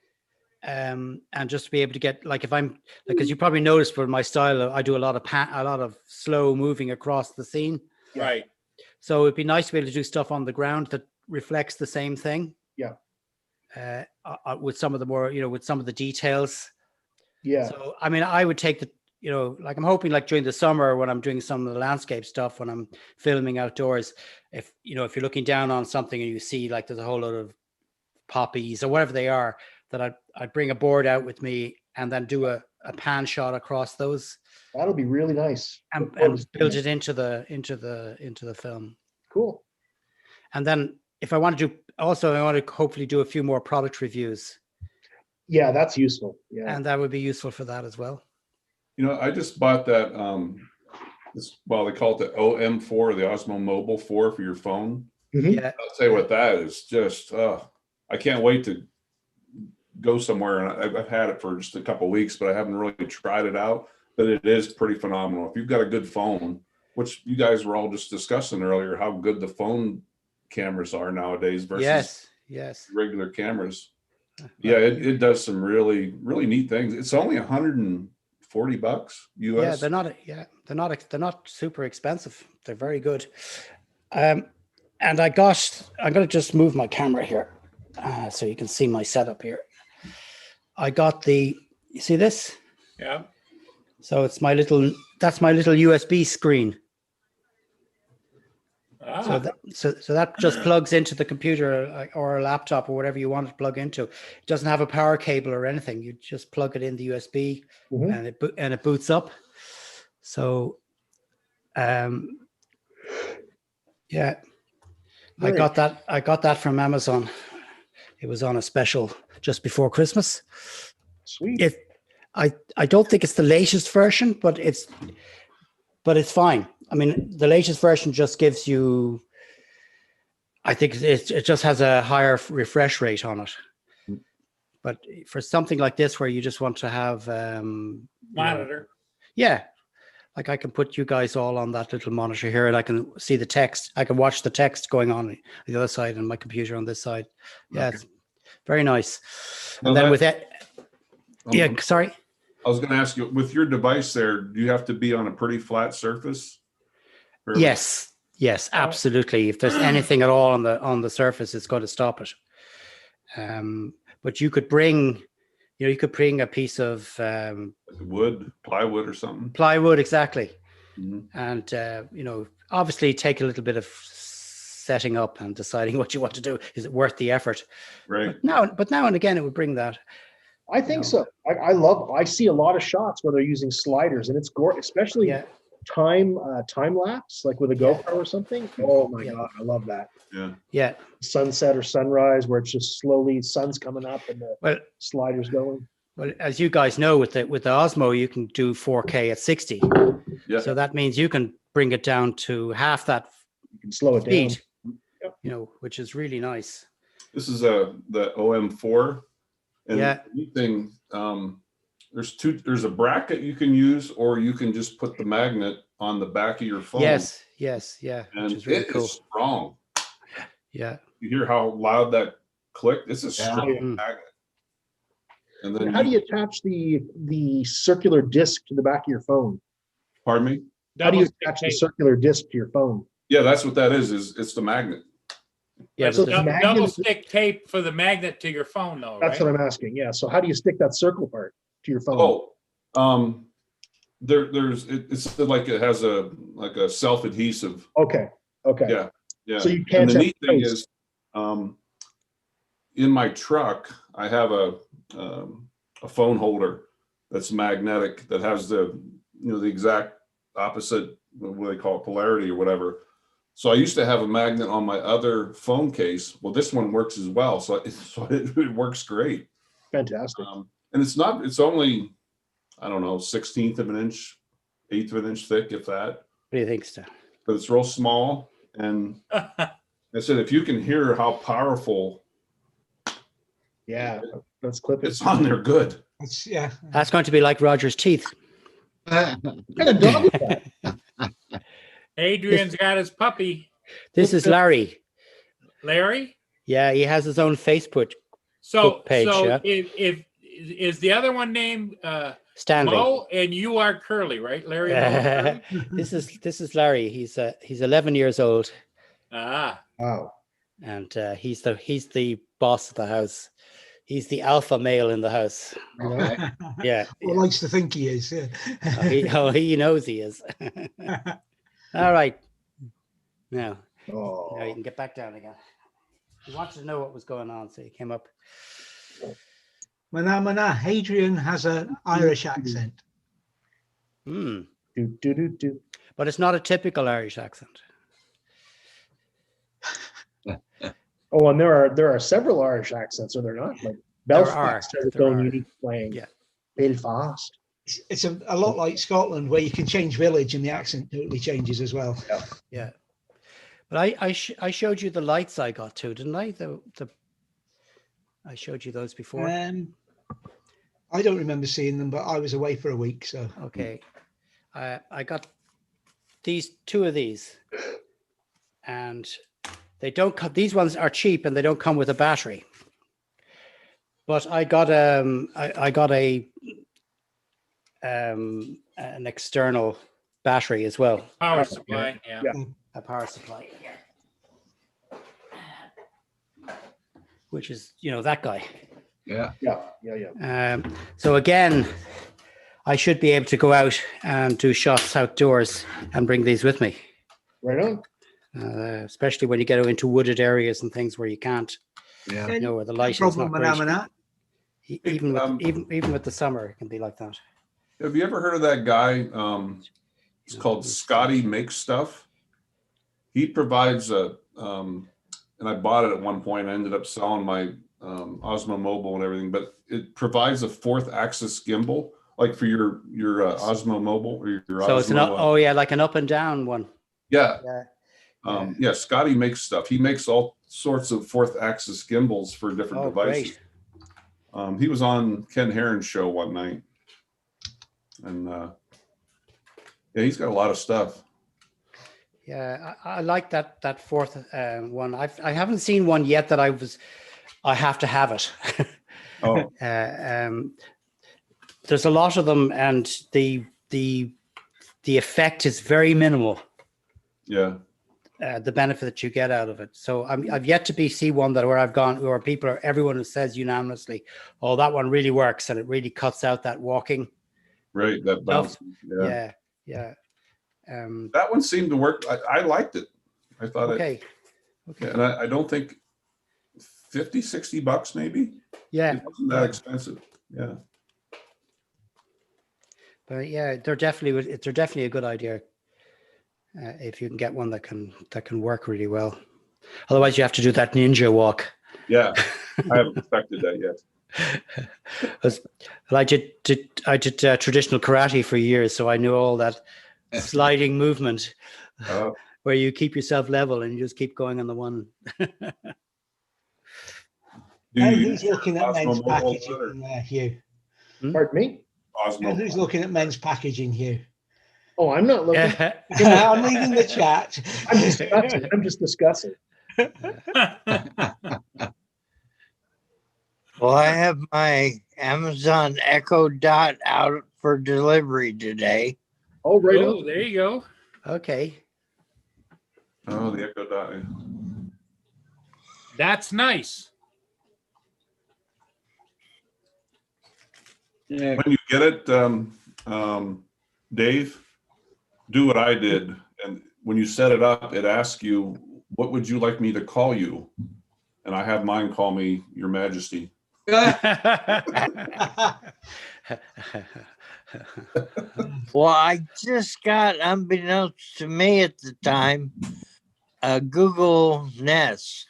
And just to be able to get, like, if I'm like, as you probably noticed with my style, I do a lot of slow moving across the scene. Right. So it'd be nice to be able to do stuff on the ground that reflects the same thing. Yeah. With some of the more, with some of the details. Yeah. So, I mean, I would take the, like I'm hoping like during the summer when I'm doing some of the landscape stuff, when I'm filming outdoors, if you're looking down on something and you see like there's a whole lot of poppies or whatever they are, that I'd bring a board out with me and then do a pan shot across those That'll be really nice. and Look forward to build seeing it into the film. Cool. And then if I want to do, also I want to hopefully do a few more product reviews, Yeah, that's useful. Yeah. and that would be useful for that as well. I just bought that, they call it the OM4, the Osmo Mobile 4 for your phone. Mhm. Yeah. I'll tell you what, that is just, I can't wait to go somewhere. And I've had it for just a couple of weeks, but I haven't really tried it out. But it is pretty phenomenal. If you've got a good phone, which you guys were all just discussing earlier, how good the phone cameras are nowadays versus Yes. regular cameras. Yeah, it does some really, really neat things. It's only $140 US. They're not super expensive. They're very good. And I'm going to just move my camera here so you can see my setup here. I got you see this? Yeah. So that's my little USB screen. Ah, So that just plugs into the computer or a laptop or whatever you want it to plug into. It doesn't have a power cable or anything. You just plug it in the USB Mhm. and it boots up. So, yeah, I Very got that from Amazon. It was on a special just before Christmas. Sweet. I don't think it's the latest version, but it's fine. I mean, the latest version just gives you, I think it just has a higher refresh rate on it. But for something like this, where you just want to have monitor. yeah, like I can put you guys all on that little monitor here, and I can see the text. I can watch the text going on the other side, and my computer on this side. Yeah, Okay. it's very nice. Now And then that- with it, yeah, sorry. I was going to ask you, with your device there, do you have to be on a pretty flat surface? Or- Yes, absolutely. If there's anything at all on the surface, it's going to stop it. But you could bring a piece of Wood, plywood or something? plywood, exactly, Mhm. and obviously take a little bit of setting up and deciding what you want to do. Is it worth the effort? Right. But now and again, it would bring that. I think so. I see a lot of shots where they're using sliders, and it's gorgeous, especially Yeah, time lapse, like with a GoPro or something. Oh my God, I love that. Yeah. yeah. Sunset or sunrise, where it's just slowly sun's coming up and the Well, sliders going. Well, as you guys know, with the Osmo, you can do 4K at 60. Yeah. So that means you can bring it down to half that You can slow it down. speed, which is really nice. This is the OM4. And Yeah. the neat thing, there's a bracket you can use, or you can just put the magnet on the back of your phone. Yes, yeah, And which is really it cool. is strong. Yeah, You hear how loud that clicked? It's a Yeah. strong Mm. magnet. And then How do you attach the circular disc to the back of your phone? pardon me? How do you Double attach the stick circular disc to your phone? Yeah, that's what that is it's the magnet. yeah. So but the the- magnet double is- stick tape for the magnet to your phone, though, That's right? what I'm asking. Yeah. So how do you stick that circle part to your phone? It's like it has a self-adhesive. Okay. Okay. Yeah. Yeah. So you And can't the have neat thing space. is, in my truck, I have a phone holder that's magnetic that has the exact opposite, what do they call it, polarity or whatever. So I used to have a magnet on my other phone case. Well, this one works as well. So it works great. Fantastic. And it's only, I don't know, 1/16 of an inch, 1/8 of an inch thick, if that. What do you think, Stan? But it's real small. And I said, if you can hear how powerful Yeah, let's clip it. it's on there, good. Yeah. That's going to be like Roger's teeth. What kind of dog is that? Adrian's got his puppy. This is Larry. Larry? Yeah, he has his own Facebook So, book page. so Yeah. if is the other one named Stanley. Mo, and you are Curly, right? Larry Mo and Curly? This is Larry. He's 11 years old, Ah, Wow. and he's the boss of the house. He's the alpha male in the house. Okay. Yeah. Well, likes to think he is. Yeah. He knows he is. All right. Now you Oh, can get back down again. He wanted to know what was going on, so he came up. Mana, Adrian has an Irish accent. Hmm. do. But it's not a typical Irish accent. Oh, and there are several Irish accents, are there not? Like Belfast has its There own are. unique twang. Yeah. Belfast. It's a lot like Scotland, where you can change village and the accent totally changes as well. Yeah. But I showed you the lights I got too, didn't I? I showed you those before. I don't remember seeing them, but I was away for a week, so. Okay. I got two of these, and they don't come. These ones are cheap and they don't come with a battery. But I got an external battery as well, power supply. Yeah. a power supply, which is that guy. Yeah. Yeah. So again, I should be able to go out and do shots outdoors and bring these with me, Right on. especially when you get into wooded areas and things where you can't, Yeah. where the light is Problem, not great. Mana. Even with the summer, it can be like that. Have you ever heard of that guy? It's called Scotty Makes Stuff. He provides and I bought it at one point. I ended up selling my Osmo Mobile and everything, but it provides a 4th axis gimbal, like for your Osmo Mobile or your So it's Osmo. like an up and down one. Yeah. Yeah. Scotty makes stuff. He makes all sorts of 4th axis gimbals for different devices. Great. He was on Ken Heron's show one night, and he's got a lot of stuff. Yeah, I like that 4th one. I haven't seen one yet that I have to have it. Oh. There's a lot of them, and the effect is very minimal. Yeah. The benefit that you get out of it. So I've yet to see one where I've gone, where everyone who says unanimously, "Oh, that one really works," and it really cuts out that walking. Right. That bounce. Yeah. That one seemed to work. I liked it. I thought Okay. And I don't think $50-$60 maybe. Yeah. It wasn't that expensive. Yeah. But yeah, they're definitely a good idea if you can get one that can work really well. Otherwise, you have to do that ninja walk. Yeah, I haven't perfected that yet. I did traditional karate for years, so I knew all that sliding movement where you keep yourself level and you just keep going on the one. Who's looking at men's packaging, Hugh? Pardon me? And who's looking at men's packaging, Hugh? Oh, I'm not looking. I'm reading the chat. I'm just discussing. Well, I have my Amazon Echo Dot out for delivery today. Oh, right. Oh, there you go. Okay. Oh, the Echo Dot. That's nice. Yeah. When you get it, Dave, do what I did. And when you set it up, it asks you, what would you like me to call you? And I have mine call me Your Majesty. Well, I just got, unbeknownst to me at the time, a Google Nest.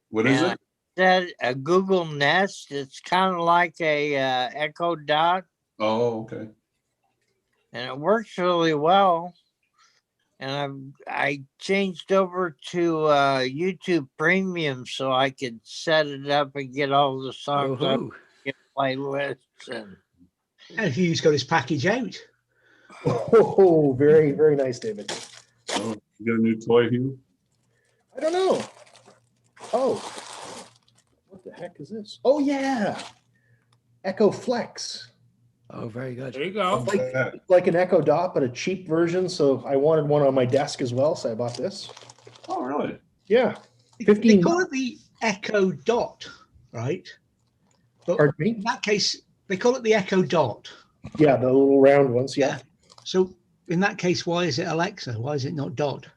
What is And it? Said a Google Nest. It's kind of like a Echo Dot, Oh, okay. and it works really well. And I changed over to YouTube Premium so I could set it up and get all the songs up, Oh, get playlists, and And he's got his package out. Oh, very, very nice, David. Oh, you got a new toy, Hugh? I don't know. Oh, what the heck is this? Oh, yeah. Echo Flex. oh, very good. There you go. It's like an Echo Dot, but a cheap version. So I wanted one on my desk as well. So I bought this. Oh, really? Yeah. They 15 call it the Echo Dot, right? But Pardon me? in that case, they call it the Echo Dot. Yeah, the little round ones. Yeah. So in that case, why is it Alexa? Why is it not Dot?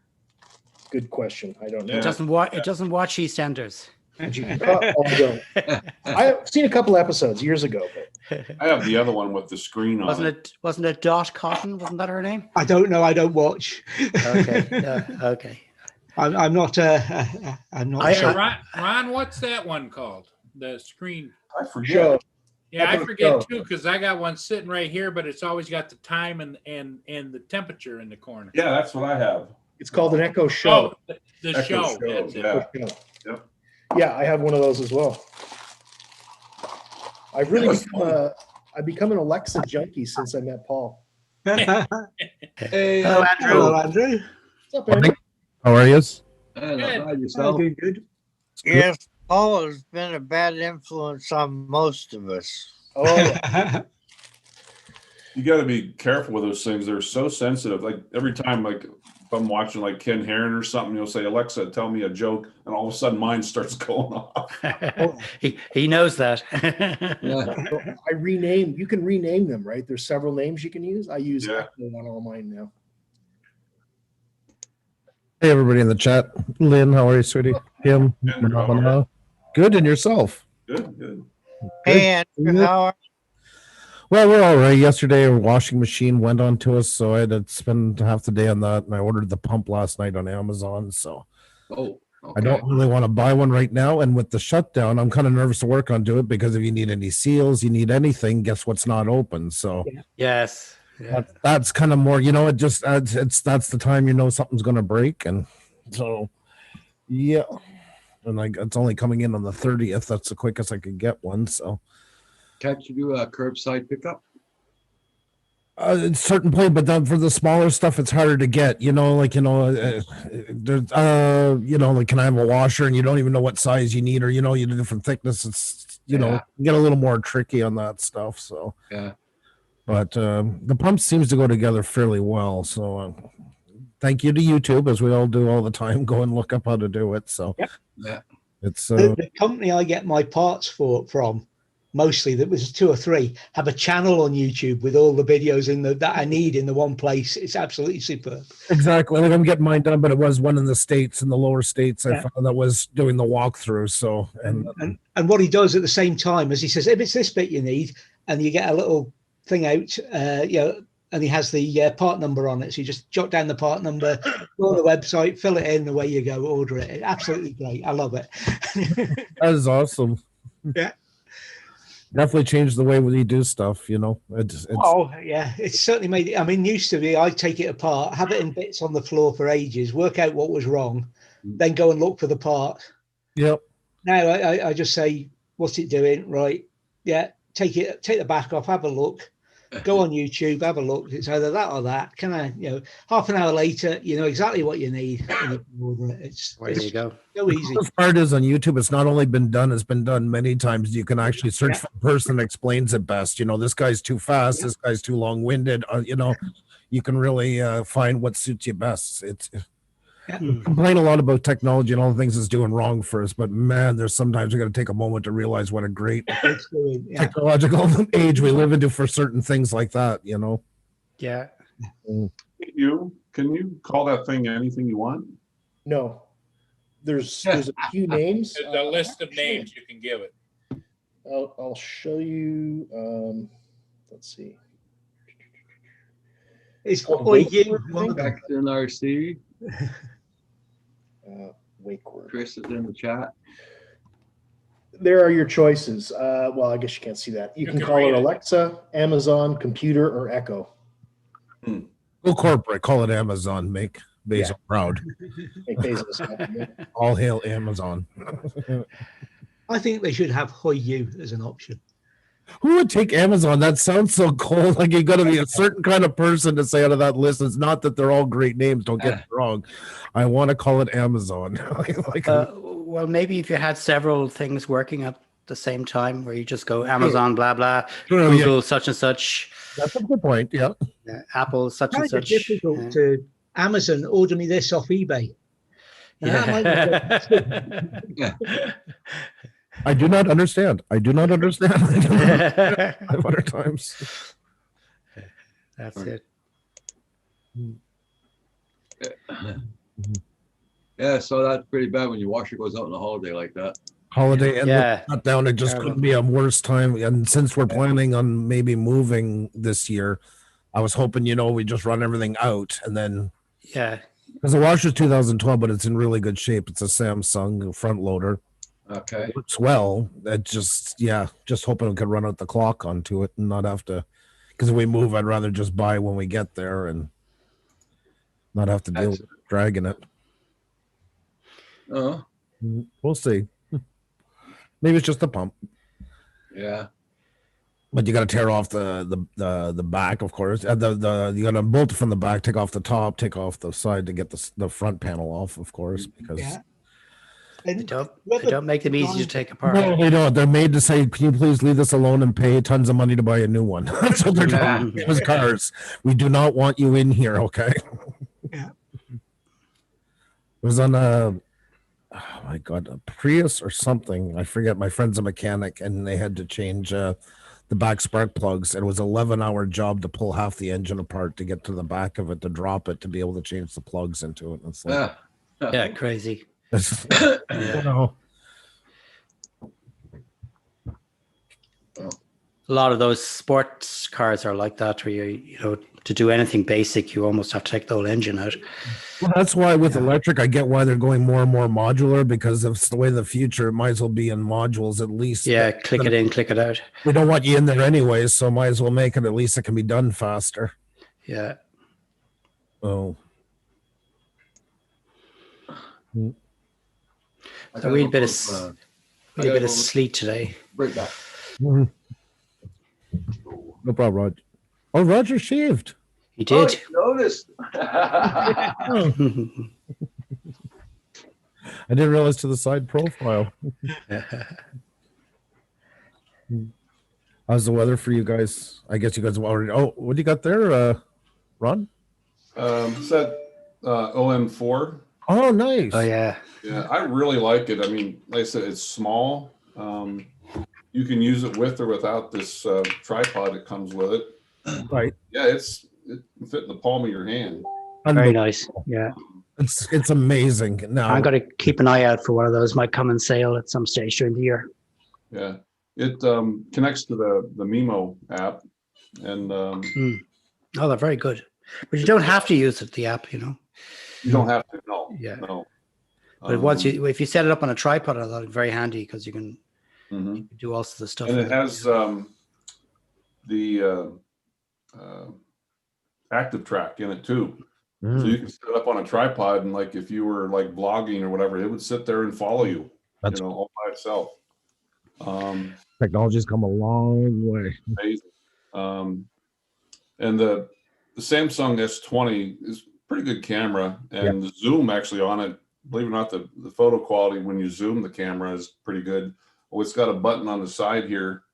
Good question. I don't know. It doesn't watch. It doesn't watch EastEnders. I don't. I've seen a couple episodes years ago, but I have the other one with the screen on Wasn't it. it? Wasn't it Dot Cotton? Wasn't that her name? I don't know. I don't watch. Okay. Okay. I'm not. I'm not. Yeah, Ron, what's that one called? The screen. I forget. show. Yeah, I Echo forget Show. too, because I got one sitting right here, but it's always got the time and the temperature in the corner. Yeah, that's what I have. It's called an Echo Show. Oh, the Echo show. Show, That's it. yeah. Yep. Yeah, I have one of those as well. I've really That was become I've become an Alexa junkie since I met Paul. Hey, Hello, Andrew. Hello, Andrew. What's up, Andrew? How are you? not bad Oh, yourself. good. yes, Paul has been a bad influence on most of us. Oh, yeah. You got to be careful with those things. They're so sensitive. Like every time, like if I'm watching like Ken Heron or something, you'll say, Alexa, tell me a joke. And all of a sudden mine starts going off. he knows that. Yeah. I rename. You can rename them, right? There's several names you can use. I use Yeah. Echo on all mine now. Hey, everybody in the chat. Lynn, how are you, sweetie? Kim, Andrew, how are you? Manana. Good, and yourself? Good, good. Hey, Andrew, how are Well, we're all right. Yesterday, a washing machine went on to us, so I had to spend half the day on that, and I ordered the pump last night on Amazon, so Oh, I okay. don't really want to buy one right now. And with the shutdown, I'm kind of nervous to work on it because if you need any seals, you need anything, guess what's not open? So Yes. Yeah. that's kind of more, it just adds, that's the time something's going to break. And so, yeah. And like it's only coming in on the 30th. That's the quickest I could get one. So, Can't you do a curbside pickup? it's certain point, but then for the smaller stuff, it's harder to get. Like can I have a washer, and you don't even know what size you need, or you need a different thickness. It's Yeah. get a little more tricky on that stuff. So, Yeah. but the pump seems to go together fairly well. So, thank you to YouTube, as we all do all the time. Go and look up how to do it. So, Yeah. it's The company I get my parts from, mostly that was 2 or 3, have a channel on YouTube with all the videos that I need in the one place. It's absolutely superb. exactly like I'm getting mine done, but it was one in the States, in the lower states. I Yeah. found that was doing the walkthrough. So, and And what he does at the same time is he says, if it's this bit you need, and you get a little thing out, and he has the part number on it. So you just jot down the part number, go on the website, fill it in, away you go, order it. Absolutely great. I love it. that is awesome. Yeah. Definitely changed the way we do stuff. It's Oh, yeah. It's certainly made it. I mean, used to be, I'd take it apart, have it in bits on the floor for ages, work out what was wrong, then go and look for the part. Yep. Now I just say, what's it doing? Right. Yeah. Take the back off, have a look, go on YouTube, have a look. It's either that or that. Can I, half an hour later, you know exactly what you need. And you can order it. There you go. So easy. The part is on YouTube, it's not only been done, it's been done many times. You can actually search Yeah. for the person that explains it best. This guy's too fast, this guy's too long-winded. You can really find what suits you best. It's we complain a lot about technology and all the things it's doing wrong for us, but man, there's sometimes we got to take a moment to realize what a great It's doing, yeah. technological age we live into for certain things like that. Yeah. Can you call that thing anything you want? No, there's a few names. There's a list of names you can give it. I'll show you. Let's see. It's Oh, Oi Wakeword, You. I One of think? them. XNRC. Wakeword. Chris is in the chat. There are your choices. Well, I guess you can't see that. You can call read it it. Alexa, Amazon, computer, or Echo. Go corporate. Call it Amazon. Make Basil proud. Make Bezos happy. All hail Amazon. I think they should have Hoi You as an option. Who would take Amazon? That sounds so cold. Like you got to be a certain kind of person to say out of that list. It's not that they're all great names. Don't get me wrong. I want to call it Amazon. Like, Well, maybe if you had several things working at the same time, where you just go Amazon, blah blah, True, yeah. Google, such and such, that's a good point. Yeah. Apple, such and Kind of such. difficult to Amazon order me this off eBay. That might be good. I do not understand. I do not understand. 500 times. That's it. Yeah, so that's pretty bad when your washer goes out on a holiday like that. Holiday and Yeah. shut down. It just Terrible. couldn't be a worse time. And since we're planning on maybe moving this year, I was hoping, we just run everything out and then Yeah. because the washer's 2012, but it's in really good shape. It's a Samsung front loader. Okay. Works well. It just hoping we could run out the clock onto it and not have to, because if we move, I'd rather just buy when we get there and not have to deal with dragging it. Oh, We'll see. Maybe it's just the pump, yeah. but you got to tear off the back, of course. You got to bolt it from the back, take off the top, take off the side to get the front panel off, of course, because. Yeah. They And don't make them easy to take apart. No, they don't. They're made to say, "Can you please leave this alone and pay tons of money to buy a new one?" That's what they're doing. It was cars. We do not want you in here, okay? Yeah. It was on a, oh my god, a Prius or something. I forget. My friend's a mechanic, and they had to change the back spark plugs. And it was an 11-hour job to pull half the engine apart to get to the back of it to drop it to be able to change the plugs into it. It's like, Yeah, crazy. yeah. A lot of those sports cars are like that, where to do anything basic, you almost have to take the whole engine out. Well, that's why with electric, I get why they're going more and more modular, because it's the way of the future. It might as well be in modules at least. Yeah, click it in, click it out. We don't want you in there anyways, so might as well make it. At least it can be done faster. Yeah. Oh. A real bit of sleet today. Break that. No problem, Roger. Oh, Roger shaved. He did. Oh, noticed. I didn't realize to the side profile. How's the weather for you guys? I guess you guys have already. Oh, what do you got there, Ron? It's that OM4. Oh, nice. Oh yeah. Yeah, I really like it. I mean, like I said, it's small. You can use it with or without this tripod that comes with it. Right. Yeah, it can fit in the palm of your hand. Very nice. Yeah. It's amazing. Now I'm going to keep an eye out for one of those. Might come on sale at some stage during the year. Yeah, it connects to the Mimo app, and Oh, they're very good. But you don't have to use the app, you don't have to. No. Yeah. No. But if you set it up on a tripod, I thought it was very handy because you can do all sorts of stuff. And with it has the active track in it too. So you can set it up on a tripod, and like if you were like vlogging or whatever, it would sit there and follow you. That's all by itself. Technology's come a long way. Amazing. And the Samsung S20 is a pretty good camera, and the zoom actually on it, believe it or not, the photo quality when you zoom the camera is pretty good. Oh, it's got a button on the side here.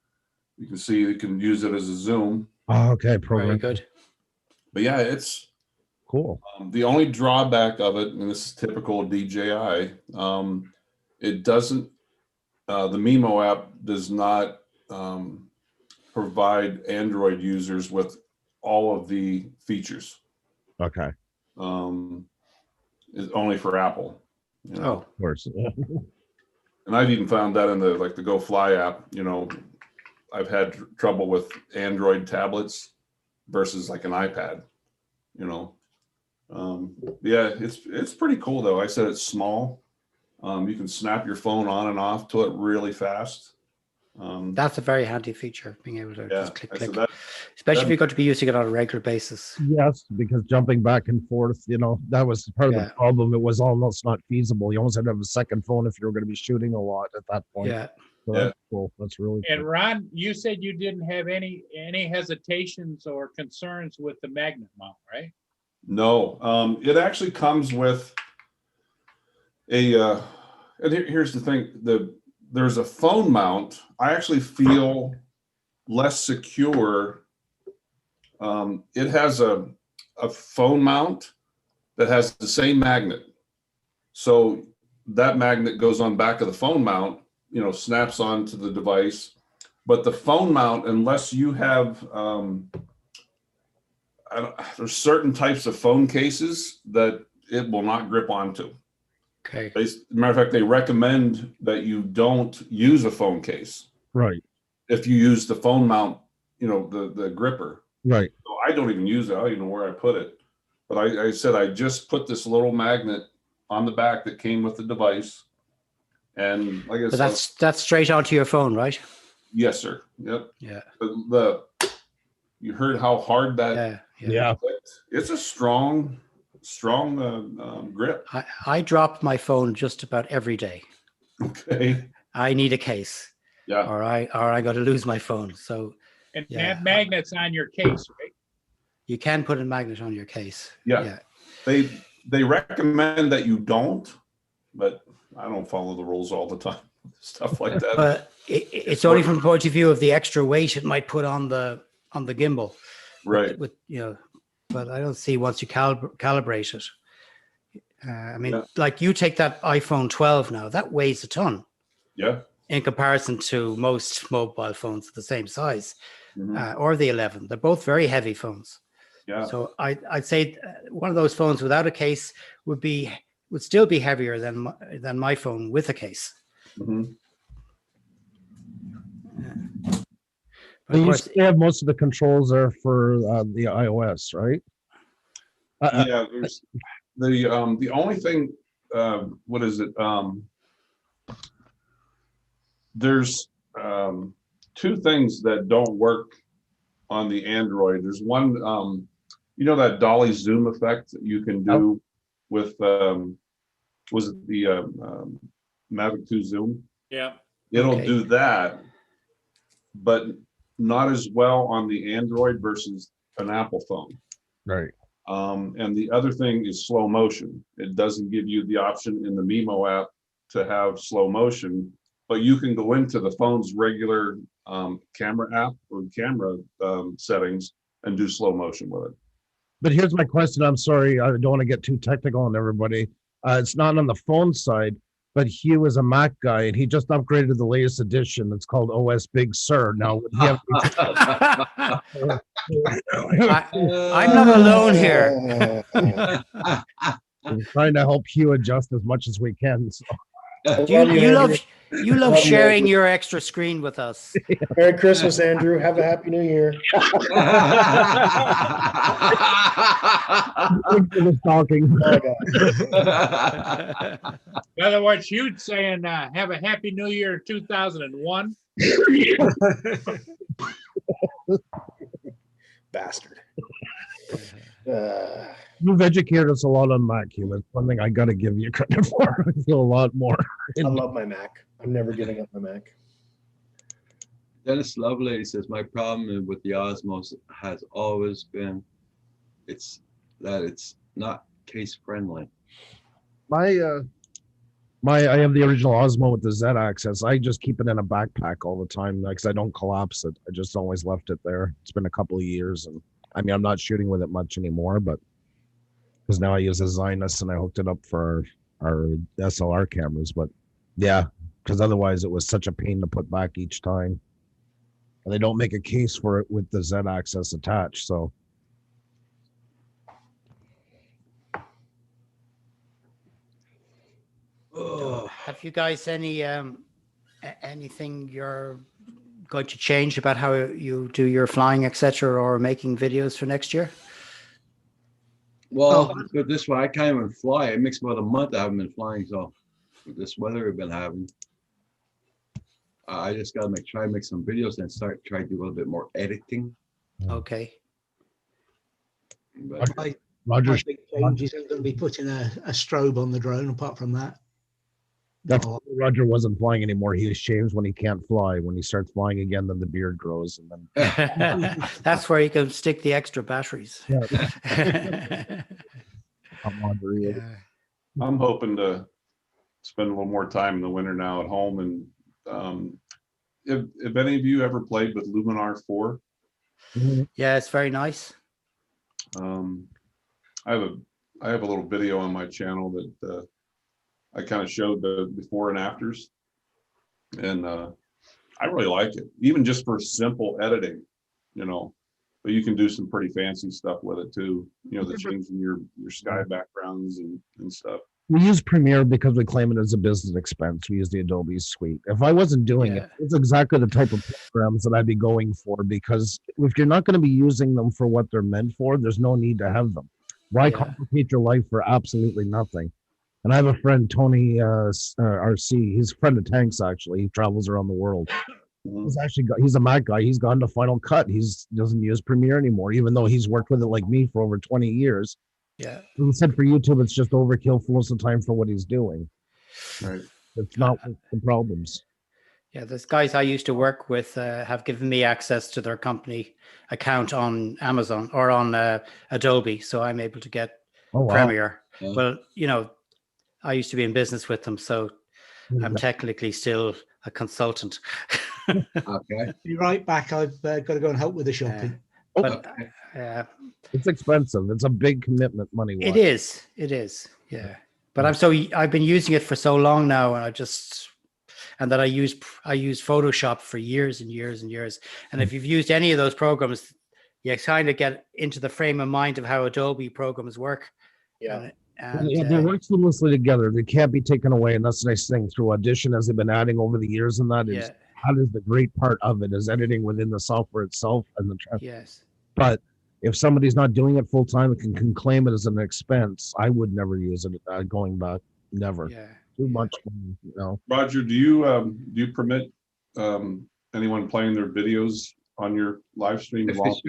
You can see you can use it as a zoom. Oh, okay, program. Very good. But yeah, it's cool. The only drawback of it, and this is typical of DJI, it doesn't, the Mimo app does not provide Android users with all of the features. Okay. It's only for Apple. Oh, of course. And I've even found that in the Go Fly app. I've had trouble with Android tablets versus like an iPad. you know. Yeah, it's pretty cool though. I said it's small. You can snap your phone on and off to it really fast. That's a very handy feature, being able to Yeah, just click, I said click. Especially if you're going to be using it on a regular basis. Yes, because jumping back and forth, that was part of Yeah. the problem. It was almost not feasible. You almost had to have a second phone if you were going to be shooting a lot at that point. Yeah. So Yeah. that's cool. That's really And cool. Ron, you said you didn't have any hesitations or concerns with the magnet mount, right? No, it actually comes with and here's the thing, there's a phone mount. I actually feel less secure. It has a phone mount that has the same magnet. So that magnet goes on back of the phone mount, snaps onto the device. But the phone mount, unless you have, there's certain types of phone cases that it will not grip onto. Okay. Matter of fact, they recommend that you don't use a phone case Right. if you use the phone mount, the gripper. Right. So I don't even use it. I don't even know where I put it. But I said I just put this little magnet on the back that came with the device. And like I But said, that's straight onto your phone, right? yes, sir. Yep. Yeah. You heard how hard that Yeah. it's a strong grip. I drop my phone just about every day. Okay. I need a case. Yeah. Or I got to lose my phone. So And Yeah. that magnet's on your case, right? you can put a magnet on your case. Yeah. They recommend that you don't, but I don't follow the rules all the time. Stuff like that. But it's only from the point of view of the extra weight it might put on the gimbal. Right. With but I don't see once you calibrate it. I mean, like you take that iPhone 12 now, that weighs a ton. Yeah. In comparison to most mobile phones of the same size, Mhm. or the 11. They're both very heavy phones. Yeah. So I'd say one of those phones without a case would still be heavier than my phone with a case. Mhm. But of course, They have most of the controls there for the iOS, right? Yeah, there's the only thing, what is it? There's two things that don't work on the Android. There's one, that dolly zoom effect that you can do with, was it the Mavic 2 Zoom? Yeah. It'll Okay. do that, but not as well on the Android versus an Apple phone. Right. And the other thing is slow motion. It doesn't give you the option in the Mimo app to have slow motion, but you can go into the phone's regular camera app or camera settings and do slow motion with it. But here's my question. I'm sorry. I don't want to get too technical on everybody. It's not on the phone side, but Hugh is a Mac guy and he just upgraded to the latest edition. It's called OS Big Sur. Now, would he have I'm not alone here. We're trying to help Hugh adjust as much as we can. So. You love sharing your extra screen with us. Merry Christmas, Andrew. Have a happy new year. Talking. In other words, you saying have a happy new year in 2001. Bastard. You've educated us a lot on Mac, Hugh. That's one thing I got to give you credit for. I feel a lot more. I love my Mac. I'm never giving up my Mac. Dennis Lovelady says, my problem with the Osmos has always been it's not case friendly. I have the original Osmo with the Z access. I just keep it in a backpack all the time because I don't collapse it. I just always left it there. It's been a couple of years, and I mean I'm not shooting with it much anymore, but because now I use a Zinus and I hooked it up for our SLR cameras. But yeah, because otherwise it was such a pain to put back each time. And they don't make a case for it with the Z access attached, so. Have you guys anything you're going to change about how you do your flying, etc., or making videos for next year? Well, but this way I can't even fly. It makes about a month I haven't been flying, so with this weather we've been having. I just gotta try to make some videos and try to do a little bit more editing. Okay. But Roger, My big change is I'm going to be putting a strobe on the drone. Apart from that, that's no. Roger wasn't flying anymore. He shaves when he can't fly. When he starts flying again, then the beard grows, and then That's where you can stick the extra batteries. I'm hoping to spend a little more time in the winter now at home. And have any of you ever played with Luminar 4? Yeah, it's very nice. I have a little video on my channel that I kind of showed the before and afters, and I really like it, even just for simple editing, you know. But you can do some pretty fancy stuff with it too, you know, the changing your sky backgrounds and stuff. we use Premiere because we claim it as a business expense. We use the Adobe suite. If I wasn't doing it, it's exactly the type of programs that I'd be going for, because if you're not going to be using them for what they're meant for, there's no need to have them. Why complicate your life for absolutely nothing? And I have a friend, Tony RC. He's a friend of Tank's, actually. He travels around the world. He's a Mac guy. He's gone to Final Cut. He doesn't use Premiere anymore, even though he's worked with it like me for over 20 years. Yeah. He said for YouTube, it's just overkill for most of the time for what he's doing. Right. It's not the problems. Yeah, those guys I used to work with have given me access to their company account on Amazon or on Adobe, so I'm able to get Premiere. Yeah. Well, you know, I used to be in business with them, so I'm technically still a consultant. Okay. Be right back. I've got to go and help with the shopping. But It's expensive. It's a big commitment money wise. it is. Yeah. But I've been using it for so long now, and I use Photoshop for years and years and years. And if you've used any of those programs, you kind of get into the frame of mind of how Adobe programs work. Yeah. They work seamlessly together. They can't be taken away, and that's the nice thing through Audition, as they've been adding over the years. And that is the great part of it, is editing within the software itself and the yes. But if somebody's not doing it full time, it can claim it as an expense. I would never use it going back. Never. Yeah. Too much money, you know. Roger, do you permit anyone playing their videos on your live stream? If it's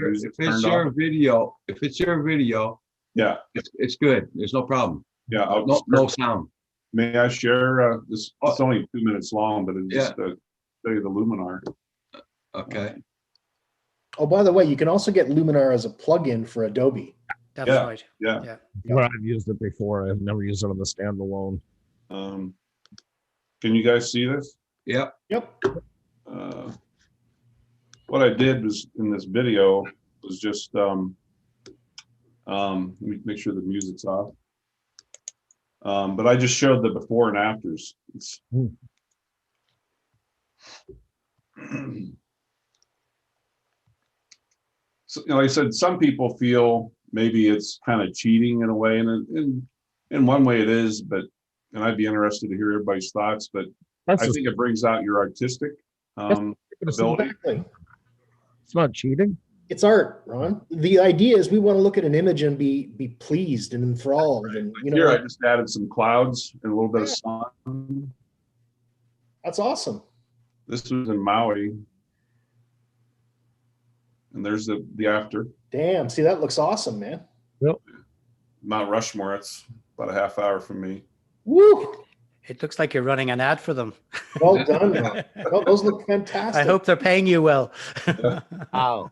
your video, yeah, it's good. There's no problem. Yeah, no sound. May I share this? It's only 2 minutes long, but it's just to show you the Luminar. Okay. Oh, by the way, you can also get Luminar as a plugin for Adobe. That's right. Yeah. Well, I've used it before. I've never used it on the standalone. Can you guys see this? Yep. What I did was in this video was just let me make sure the music's off. But I just showed the before and afters. It's so, like I said, some people feel maybe it's kind of cheating in a way, and in one way it is, but and I'd be interested to hear everybody's thoughts, but I think it brings out your artistic ability. Exactly. It's not cheating. It's art, Ron. The idea is we want to look at an image and be pleased and enthralled, and Here I just added some clouds and a little bit of sun. That's awesome. This was in Maui, and there's the after. Damn, see, that looks awesome, man. Yep. Mount Rushmore. It's about a half hour from me. Woo! It looks like you're running an ad for them. Well done, man. Well, those look fantastic. I hope they're paying you well. Oh.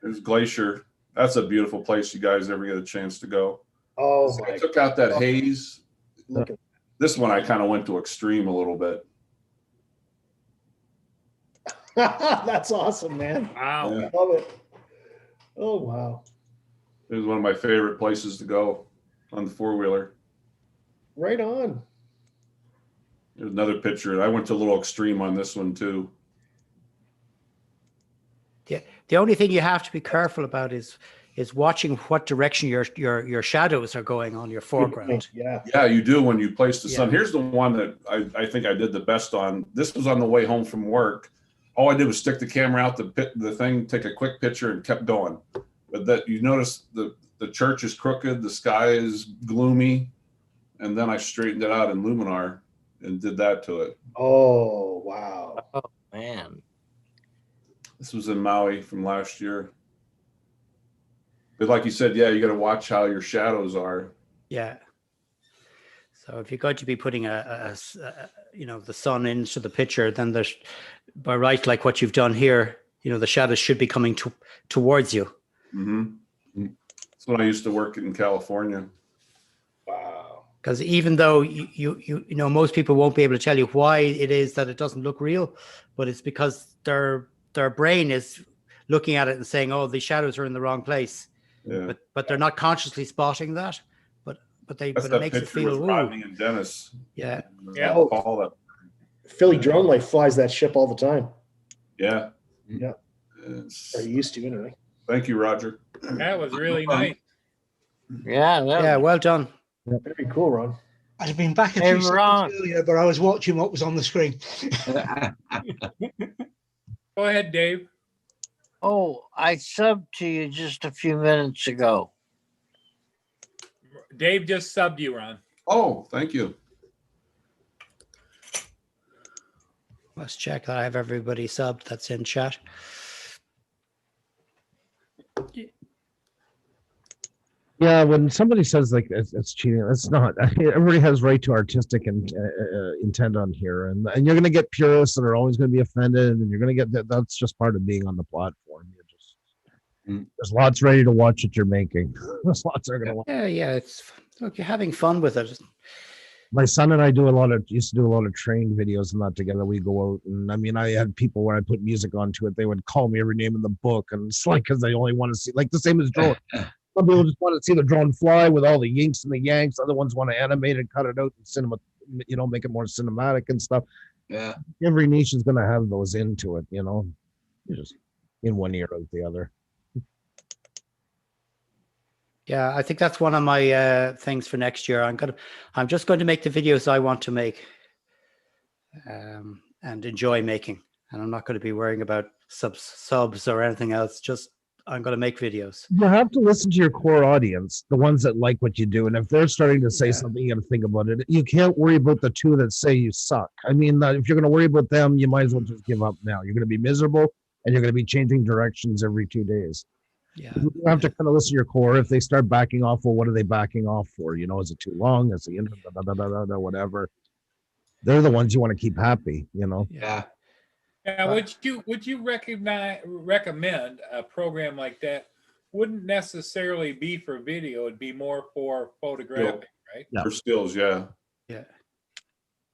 There's Glacier. That's a beautiful place. You guys ever get a chance to go? Oh, So I took out that haze. Look at This one I kind of went to extreme a little bit. that's awesome, man. Wow. Yeah. I love it. Oh, wow. It was one of my favorite places to go on the four-wheeler. Right on. There's another picture. I went to a little extreme on this one too. The only thing you have to be careful about is watching what direction your shadows are going on your foreground. Yeah, you do when you place the sun. Yeah. Here's the one that I think I did the best on. This was on the way home from work. All I did was stick the camera out the thing, take a quick picture, and kept going. But that you notice the the church is crooked, the sky is gloomy, and then I straightened it out in Luminar and did that to it. Oh, wow. Oh, man. This was in Maui from last year. But like you said, yeah, you got to watch how your shadows are. Yeah. So if you're going to be putting you know, the sun into the picture, then there's, by right, like what you've done here, you know, the shadows should be coming towards you. Mm-hmm. That's when I used to work in California. Wow. Because even though you know, most people won't be able to tell you why it is that it doesn't look real, but it's because their brain is looking at it and saying, "Oh, the shadows are in the wrong place," Yeah. but they're not consciously spotting that. But That's it that makes it picture feel, with "Ooh." Rodney and Dennis. Yeah. Yeah. All that. Philly Drone Life flies that ship all the time. Yeah. Yeah. It's- Or used to anyway. Thank you, Roger. That was really nice. Yeah. Yeah, well done. Very cool, Ron. I'd have been back a Hey, few Ron. seconds earlier, but I was watching what was on the screen. Go ahead, Dave. Oh, I subbed to you just a few minutes ago. Dave just subbed you, Ron. Oh, thank you. Let's check that I have everybody subbed that's in chat. Yeah, when somebody says like it's cheating, it's not. Everybody has right to artistic and intent on here, and you're going to get purists that are always going to be offended, and you're going to get that. That's just part of being on the platform. You're just there's lots ready to watch what you're making. There's lots that are going to watch. Yeah, it's look, you're having fun with it. My son and I used to do a lot of train videos and that together. We go out, and I mean, I had people where I put music onto it. They would call me every name in the book, and it's like because they only want to see like the same as drone. Some people just want to see the drone fly with all the yinks and the yanks. Other ones want to animate it, cut it out, and cinema, you know, make it more cinematic and stuff. Yeah. Every niche is going to have those into it, you know. You're just in one ear out the other. Yeah, I think that's one of my things for next year. I'm just going to make the videos I want to make, and enjoy making. And I'm not going to be worrying about subs or anything else. Just I'm going to make videos. You have to listen to your core audience, the ones that like what you do. And if they're starting to say something, you got to think about it. You can't worry about the two that say you suck. I mean, if you're going to worry about them, you might as well just give up now. You're going to be miserable, and you're going to be changing directions every 2 days. Yeah. You have to kind of listen to your core. If they start backing off, well, what are they backing off for? You know, is it too long? Is the whatever? They're the ones you want to keep happy, you know? Yeah. Now, would you recommend a program like that? Wouldn't necessarily be for video; it'd be more for photographing, right? Yeah. For stills, yeah. Yeah.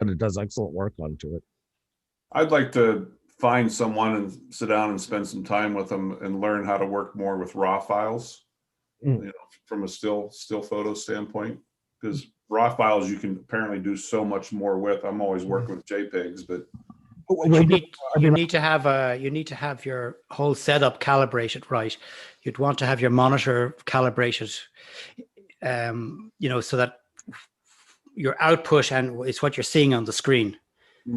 But it does excellent work onto it. I'd like to find someone and sit down and spend some time with them and learn how to work more with raw files, you know, from a still photo standpoint, because raw files you can apparently do so much more with. I'm always working with JPEGs, but you need to have your whole setup calibrated right. You'd want to have your monitor calibrated, you know, so that your output and it's what you're seeing on the screen.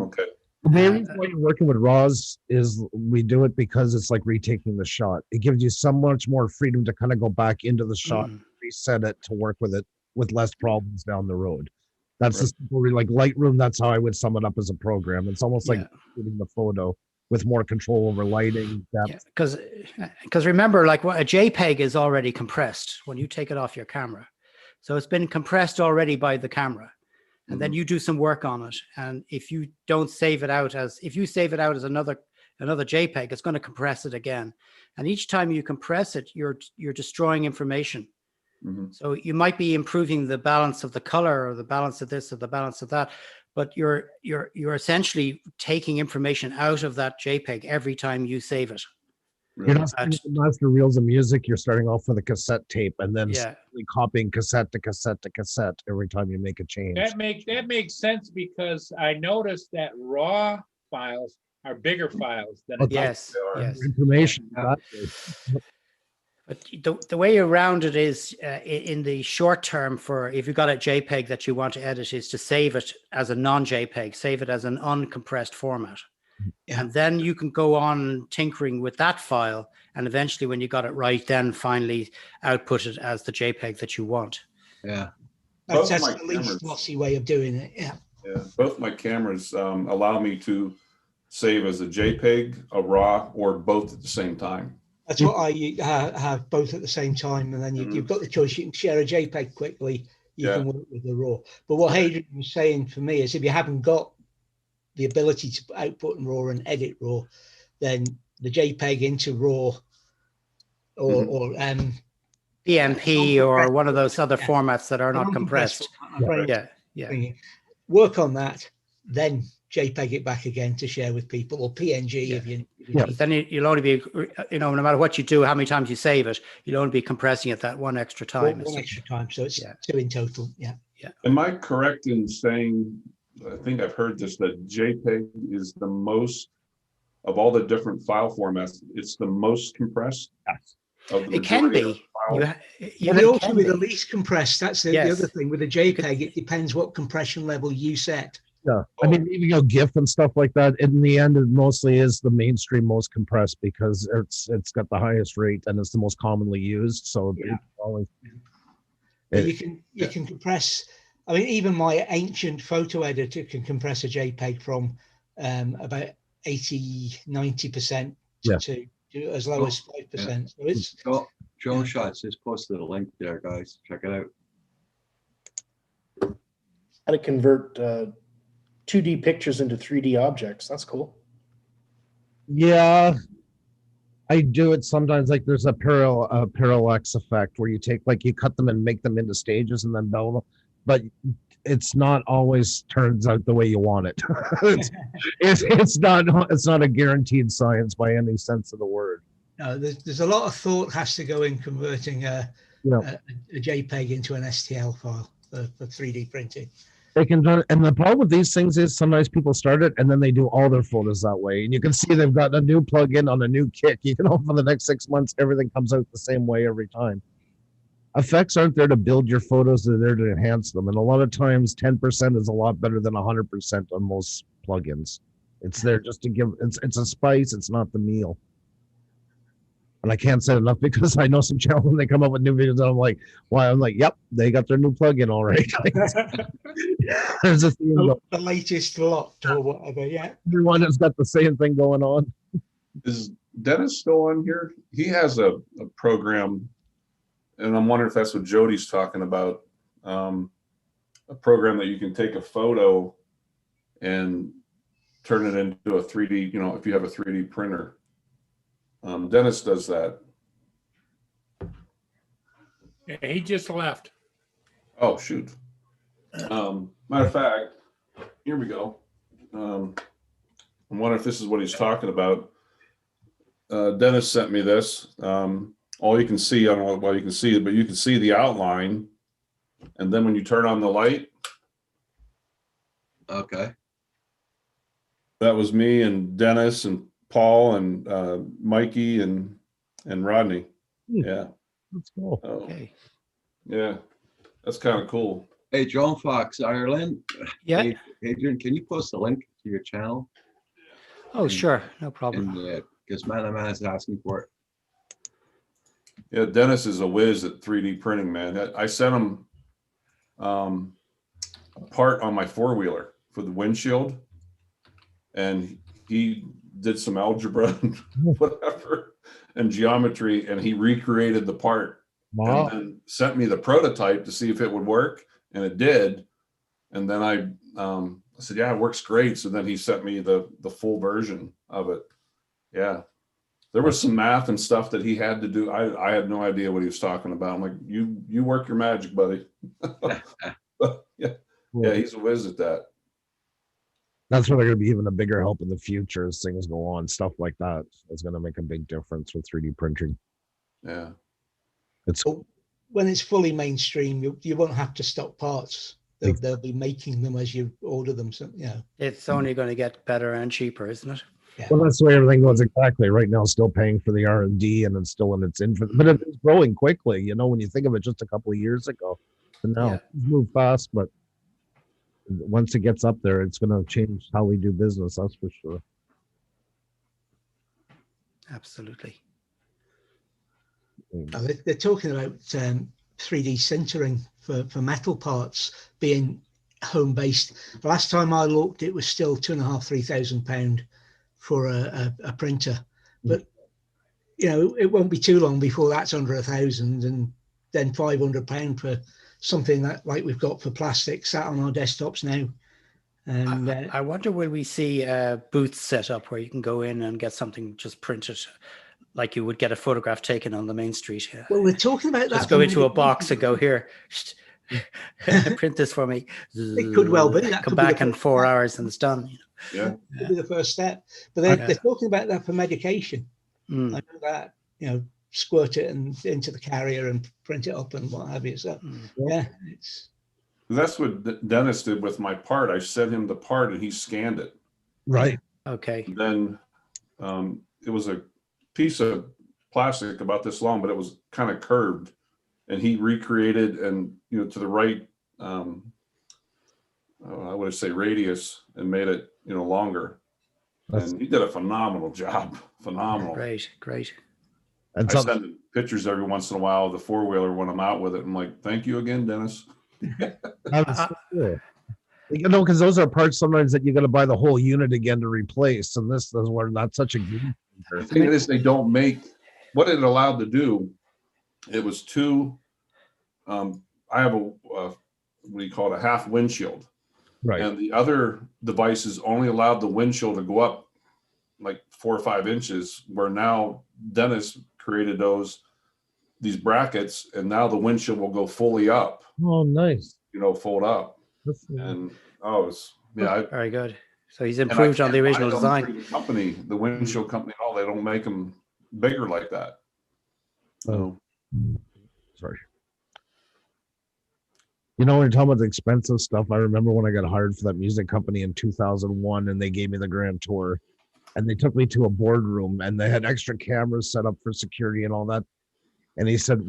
Okay. The main reason why you're working with RAWs is we do it because it's like retaking the shot. It gives you so much more freedom to kind of go back into the shot, reset it to work with it with less problems down the road. That's the simple, like Lightroom. That's how I would sum it up as a program. It's almost like shooting the photo with more control over lighting. Because remember, like a JPEG is already compressed when you take it off your camera, so it's been compressed already by the camera. And then you do some work on it. And if you don't save it out if you save it out as another JPEG, it's going to compress it again. And each time you compress it, you're destroying information. So you might be improving the balance of the color or the balance of this or the balance of that, but you're essentially taking information out of that JPEG every time you save it. You're not starting with the master reels of music. You're starting off with a cassette tape and then slowly copying cassette to cassette to cassette every time you make a change. That makes sense because I noticed that raw files are bigger files than yes. Information. But the way around it is in the short term, for if you've got a JPEG that you want to edit, is to save it as a non-JPEG, save it as an uncompressed format. And then you can go on tinkering with that file. And eventually when you got it right, then finally output it as the JPEG that you want. Yeah. Both That's my the least cameras- lossy way of doing it. Yeah. Yeah, both my cameras allow me to save as a JPEG, a RAW, or both at the same time. That's what I have both at the same time. And then you've got the choice. You can share a JPEG quickly. You can work with the RAW. But what Hadrian was saying for me is if you haven't got the ability to output in RAW and edit RAW, then the JPEG into RAW or PMP or one of those other formats that are not compressed. Yeah. Work on that, then JPEG it back again to share with people, or PNG if you. Then you'll only be, no matter what you do, how many times you save it, you'll only be compressing it that one extra time. One extra time, so it's two in total. Yeah. Am I correct in saying, I think I've heard this, that JPEG is the most, of all the different file formats, it's the most compressed? Of the It can majority of be. files? You can also be the least compressed. That's the other thing with the JPEG. It depends what compression level you set. Yeah, I mean, even GIF and stuff like that. In the end, it mostly is the mainstream most compressed because it's got the highest rate and it's the most commonly used. So But you can compress. I mean, even my ancient photo editor can compress a JPEG from about 80-90% to as low as 5%. So it's Drone Shots just posted a link there, guys. Check it out. How to convert 2D pictures into 3D objects. That's cool. Yeah, I do it sometimes. Like there's a parallax effect where you take, like, you cut them and make them into stages and then build them, but it's not always turns out the way you want it. it's not a guaranteed science by any sense of the word. No, there's a lot of thought has to go in converting a JPEG into an STL file for 3D printing. They can do, and the problem with these things is sometimes people start it and then they do all their photos that way, and you can see they've got a new plugin on a new kit. You can hope for the next 6 months everything comes out the same way every time. Effects aren't there to build your photos; they're there to enhance them, and a lot of times 10% is a lot better than 100% on most plugins. It's there just to give. It's a spice. It's not the meal. And I can't say enough because I know some channels when they come up with new videos, and I'm like, "Why?" I'm like, "Yep, they got their new plugin all right." There's a theme. The latest lot or whatever. Yeah. Everyone has got the same thing going on. Is Dennis still on here? He has a program, and I'm wondering if that's what Jody's talking about. A program that you can take a photo and turn it into a 3D, if you have a 3D printer. Dennis does that. Yeah, he just left. Oh, shoot. Matter of fact, here we go. I'm wondering if this is what he's talking about. Dennis sent me this. All you can see, I don't know why you can see it, but you can see the outline. And then when you turn on the light. Okay. That was me and Dennis and Paul and Mikey and Rodney. Yeah. That's cool. Okay. Yeah. That's kind of cool. Hey, Drone Fox Ireland. Yeah. Hey, Adrian, can you post a link to your channel? Oh, sure. No problem. Yeah, because Man is asking for it. Yeah, Dennis is a whiz at 3D printing, man. I sent him a part on my four-wheeler for the windshield, and he did some algebra and whatever and geometry, and he recreated the part. Wow. And then sent me the prototype to see if it would work, and it did. And then I said, yeah, it works great. So then he sent me the full version of it. Yeah. There was some math and stuff that he had to do. I had no idea what he was talking about. I'm like, you work your magic, buddy. Yeah, he's a whiz at that. That's where they're going to be even a bigger help in the future as things go on. Stuff like that is going to make a big difference with 3D printing. Yeah. It's when it's fully mainstream, you won't have to stock parts. They'll be making them as you order them. So, It's only going to get better and cheaper, isn't it? Well, that's the way everything goes. Exactly. Right now, still paying for the R&D, and it's still in its infant, but it's growing quickly. When you think of it, just a couple of years ago, and now it's moved fast. But once it gets up there, it's going to change how we do business. That's for sure. absolutely. Oh, they're talking about 3D sintering for metal parts being home based. The last time I looked, it was still £2,500–3,000 for a printer, but you know, it won't be too long before that's under 1,000, and then £500 for something that like we've got for plastic sat on our desktops now. And I wonder, will we see booths set up where you can go in and get something just printed like you would get a photograph taken on the main street? Yeah. well, we're talking about that. Just go into a box and go, here, print this for me. It could well be. That Come could be the back in first 4 step. hours and it's done. Yeah. Could be the first step. But Okay. they're talking about that for medication. Mm. I know that, you know, squirt it and into the carrier and print it up and what have you. So yeah, it's That's what Dennis did with my part. I sent him the part and he scanned it. Right. Okay. Then it was a piece of plastic about this long, but it was kind of curved, and he recreated and, you know, to the right, I would say radius, and made it, you know, longer. And he did a phenomenal job. Phenomenal. Great, great. And I send him pictures every once in a while of the 4-wheeler when I'm out with it. I'm like, thank you again, Dennis. That was so cool. You know, because those are parts sometimes that you got to buy the whole unit again to replace, and this is where not such a game The changer. thing is, they don't make what it allowed to do. It was two. I have a what do you call it? A half windshield, Right. and the other devices only allowed the windshield to go up like 4 or 5 inches. Where now Dennis created these brackets, and now the windshield will go fully up. Oh, nice. You know, fold up, That's- and it's Very good. So he's and I improved on the can't buy original them design. through the company, the windshield company, and all, they don't make them bigger like that. So Sorry. You know, when you're talking about the expensive stuff, I remember when I got hired for that music company in 2001, and they gave me the grand tour, and they took me to a boardroom, and they had extra cameras set up for security and all that. And he said,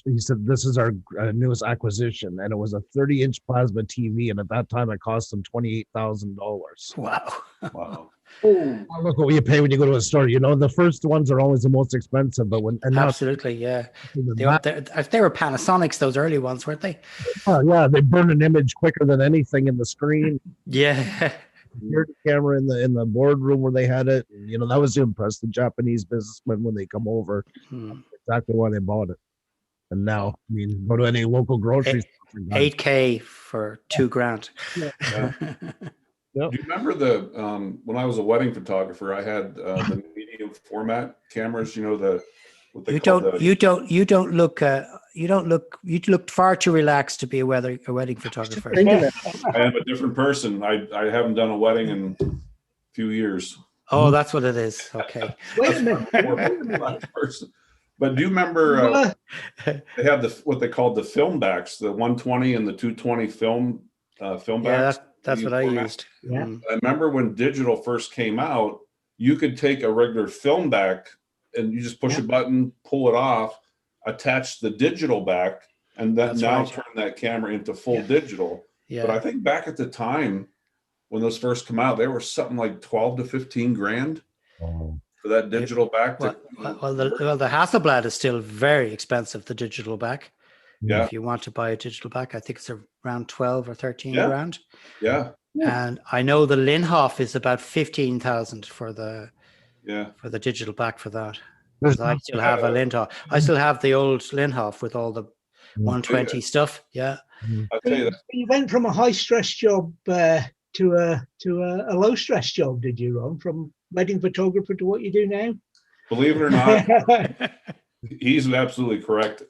he said, this is our newest acquisition. And it was a 30-inch plasma TV. And at that time, it cost them $28,000. Wow. wow. Look what you pay when you go to a store. You know, the first ones are always the most expensive, but now, Absolutely, yeah. They were Panasonics, those early ones, weren't they? oh, yeah, they burn an image quicker than anything in the screen. Yeah. Security camera in the boardroom where they had it. You know, that was to impress the Japanese businessmen when they come over. Exactly why they bought it. And now, I mean, go to any local grocery store. 8K for $2,000. Yeah. Do you remember when I was a wedding photographer, I had the medium format cameras, you know, you looked far too relaxed to be a wedding photographer. I am a different person. I haven't done a wedding in a few years. Oh, that's what it is. Okay. Wait a minute. But do you remember they had what they called the film backs, the 120 and the 220 film backs? Yeah, that's what I used. Yeah. I remember when digital first came out, you could take a regular film back and you just push a button, pull it off, attach the digital back, and then turn that camera into full digital. Yeah. But I think back at the time when those first come out, they were something like 12 to 15 grand for that digital back. Well, the Hasselblad is still very expensive, the digital back. Yeah. If you want to buy a digital back, I think it's around 12 or 13 grand. Yeah. And I know the Linhof is about 15,000 for the digital back for that. I still have a Linhof. I still have the old Linhof with all the 120 stuff. Yeah. I'll tell you that. You went from a high stress job to a low stress job, did you, Ron? From wedding photographer to what you do now? Believe it or not, he's absolutely correct.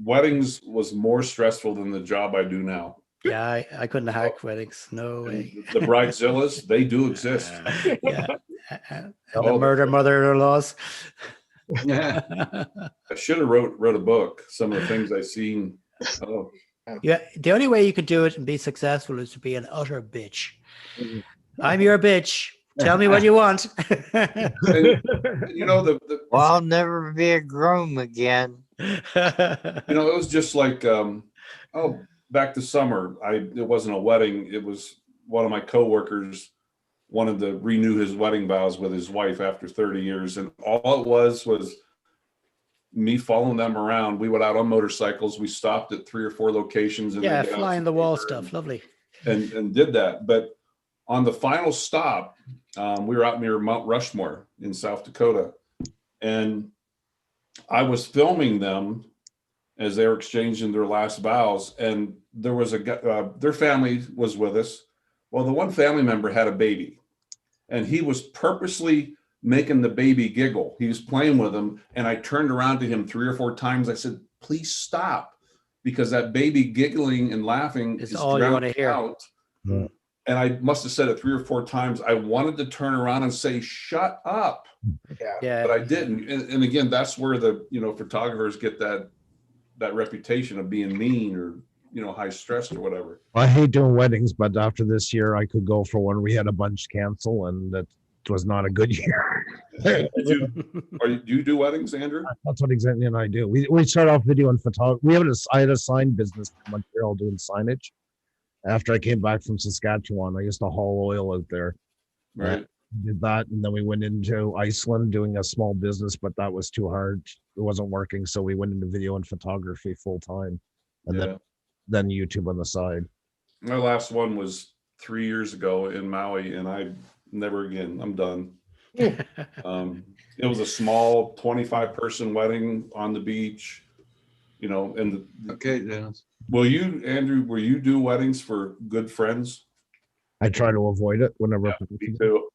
Weddings was more stressful than the job I do now. Yeah, I couldn't hack weddings. No way. The bridezillas, they do exist. Yeah. And the murder mother-in-laws. Yeah. I should have wrote a book. Some of the things I've seen. Oh. Yeah, the only way you could do it and be successful is to be an utter bitch. I'm your bitch. Tell me what you want. And, you know, well, I'll never be a groom again. You know, it was just like, back to summer. It wasn't a wedding. It was one of my coworkers wanted to renew his wedding vows with his wife after 30 years. And all it was me following them around. We went out on motorcycles. We stopped at 3 or 4 locations. And Yeah, they got fly out in the wall stuff. Lovely. and did that. But on the final stop, we were out near Mount Rushmore in South Dakota. And I was filming them as they were exchanging their last vows. And there was their family was with us. Well, the one family member had a baby, and he was purposely making the baby giggle. He was playing with him, and I turned around to him 3 or 4 times. I said, please stop, because that baby giggling and laughing is all you want to hear. out. And I must have said it 3 or 4 times. I wanted to turn around and say, shut up. Yeah. But I didn't. And again, that's where the, photographers get that reputation of being mean or, high stressed or whatever. I hate doing weddings, but after this year, I could go for one. We had a bunch cancel, and that was not a good year. Do you do weddings, Andrew? That's what Xenia and I do. We start off video and photography. I had a sign business in Montreal doing signage. After I came back from Saskatchewan, I used to haul oil out there. Right. Did that, and then we went into Iceland doing a small business, but that was too hard. It wasn't working, so we went into video and photography full time, and then YouTube on the side. My last one was 3 years ago in Maui, and I never again. I'm done. It was a small 25-person wedding on the beach, and okay, Dennis. Will you, Andrew, do weddings for good friends? I try to avoid it whenever me too.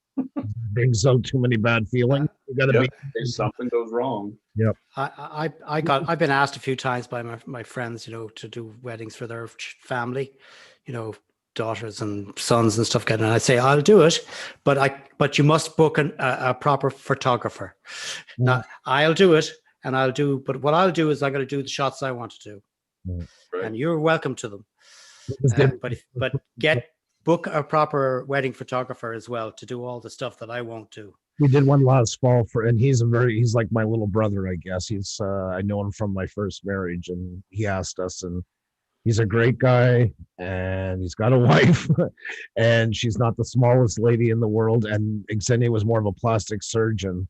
brings out too many bad feelings. You got to be. If something goes wrong. Yep. I've been asked a few times by my friends, to do weddings for their family, daughters and sons and stuff. And I say, I'll do it, but you must book a proper photographer. Now, I'll do it, but what I'll do is I'm going to do the shots I want to do. Right. And you're welcome to them. But book a proper wedding photographer as well to do all the stuff that I won't do. We did one last fall and he's like my little brother, I guess. He's I know him from my first marriage, and he asked us, and he's a great guy, and he's got a wife, and she's not the smallest lady in the world. And Xenia was more of a plastic surgeon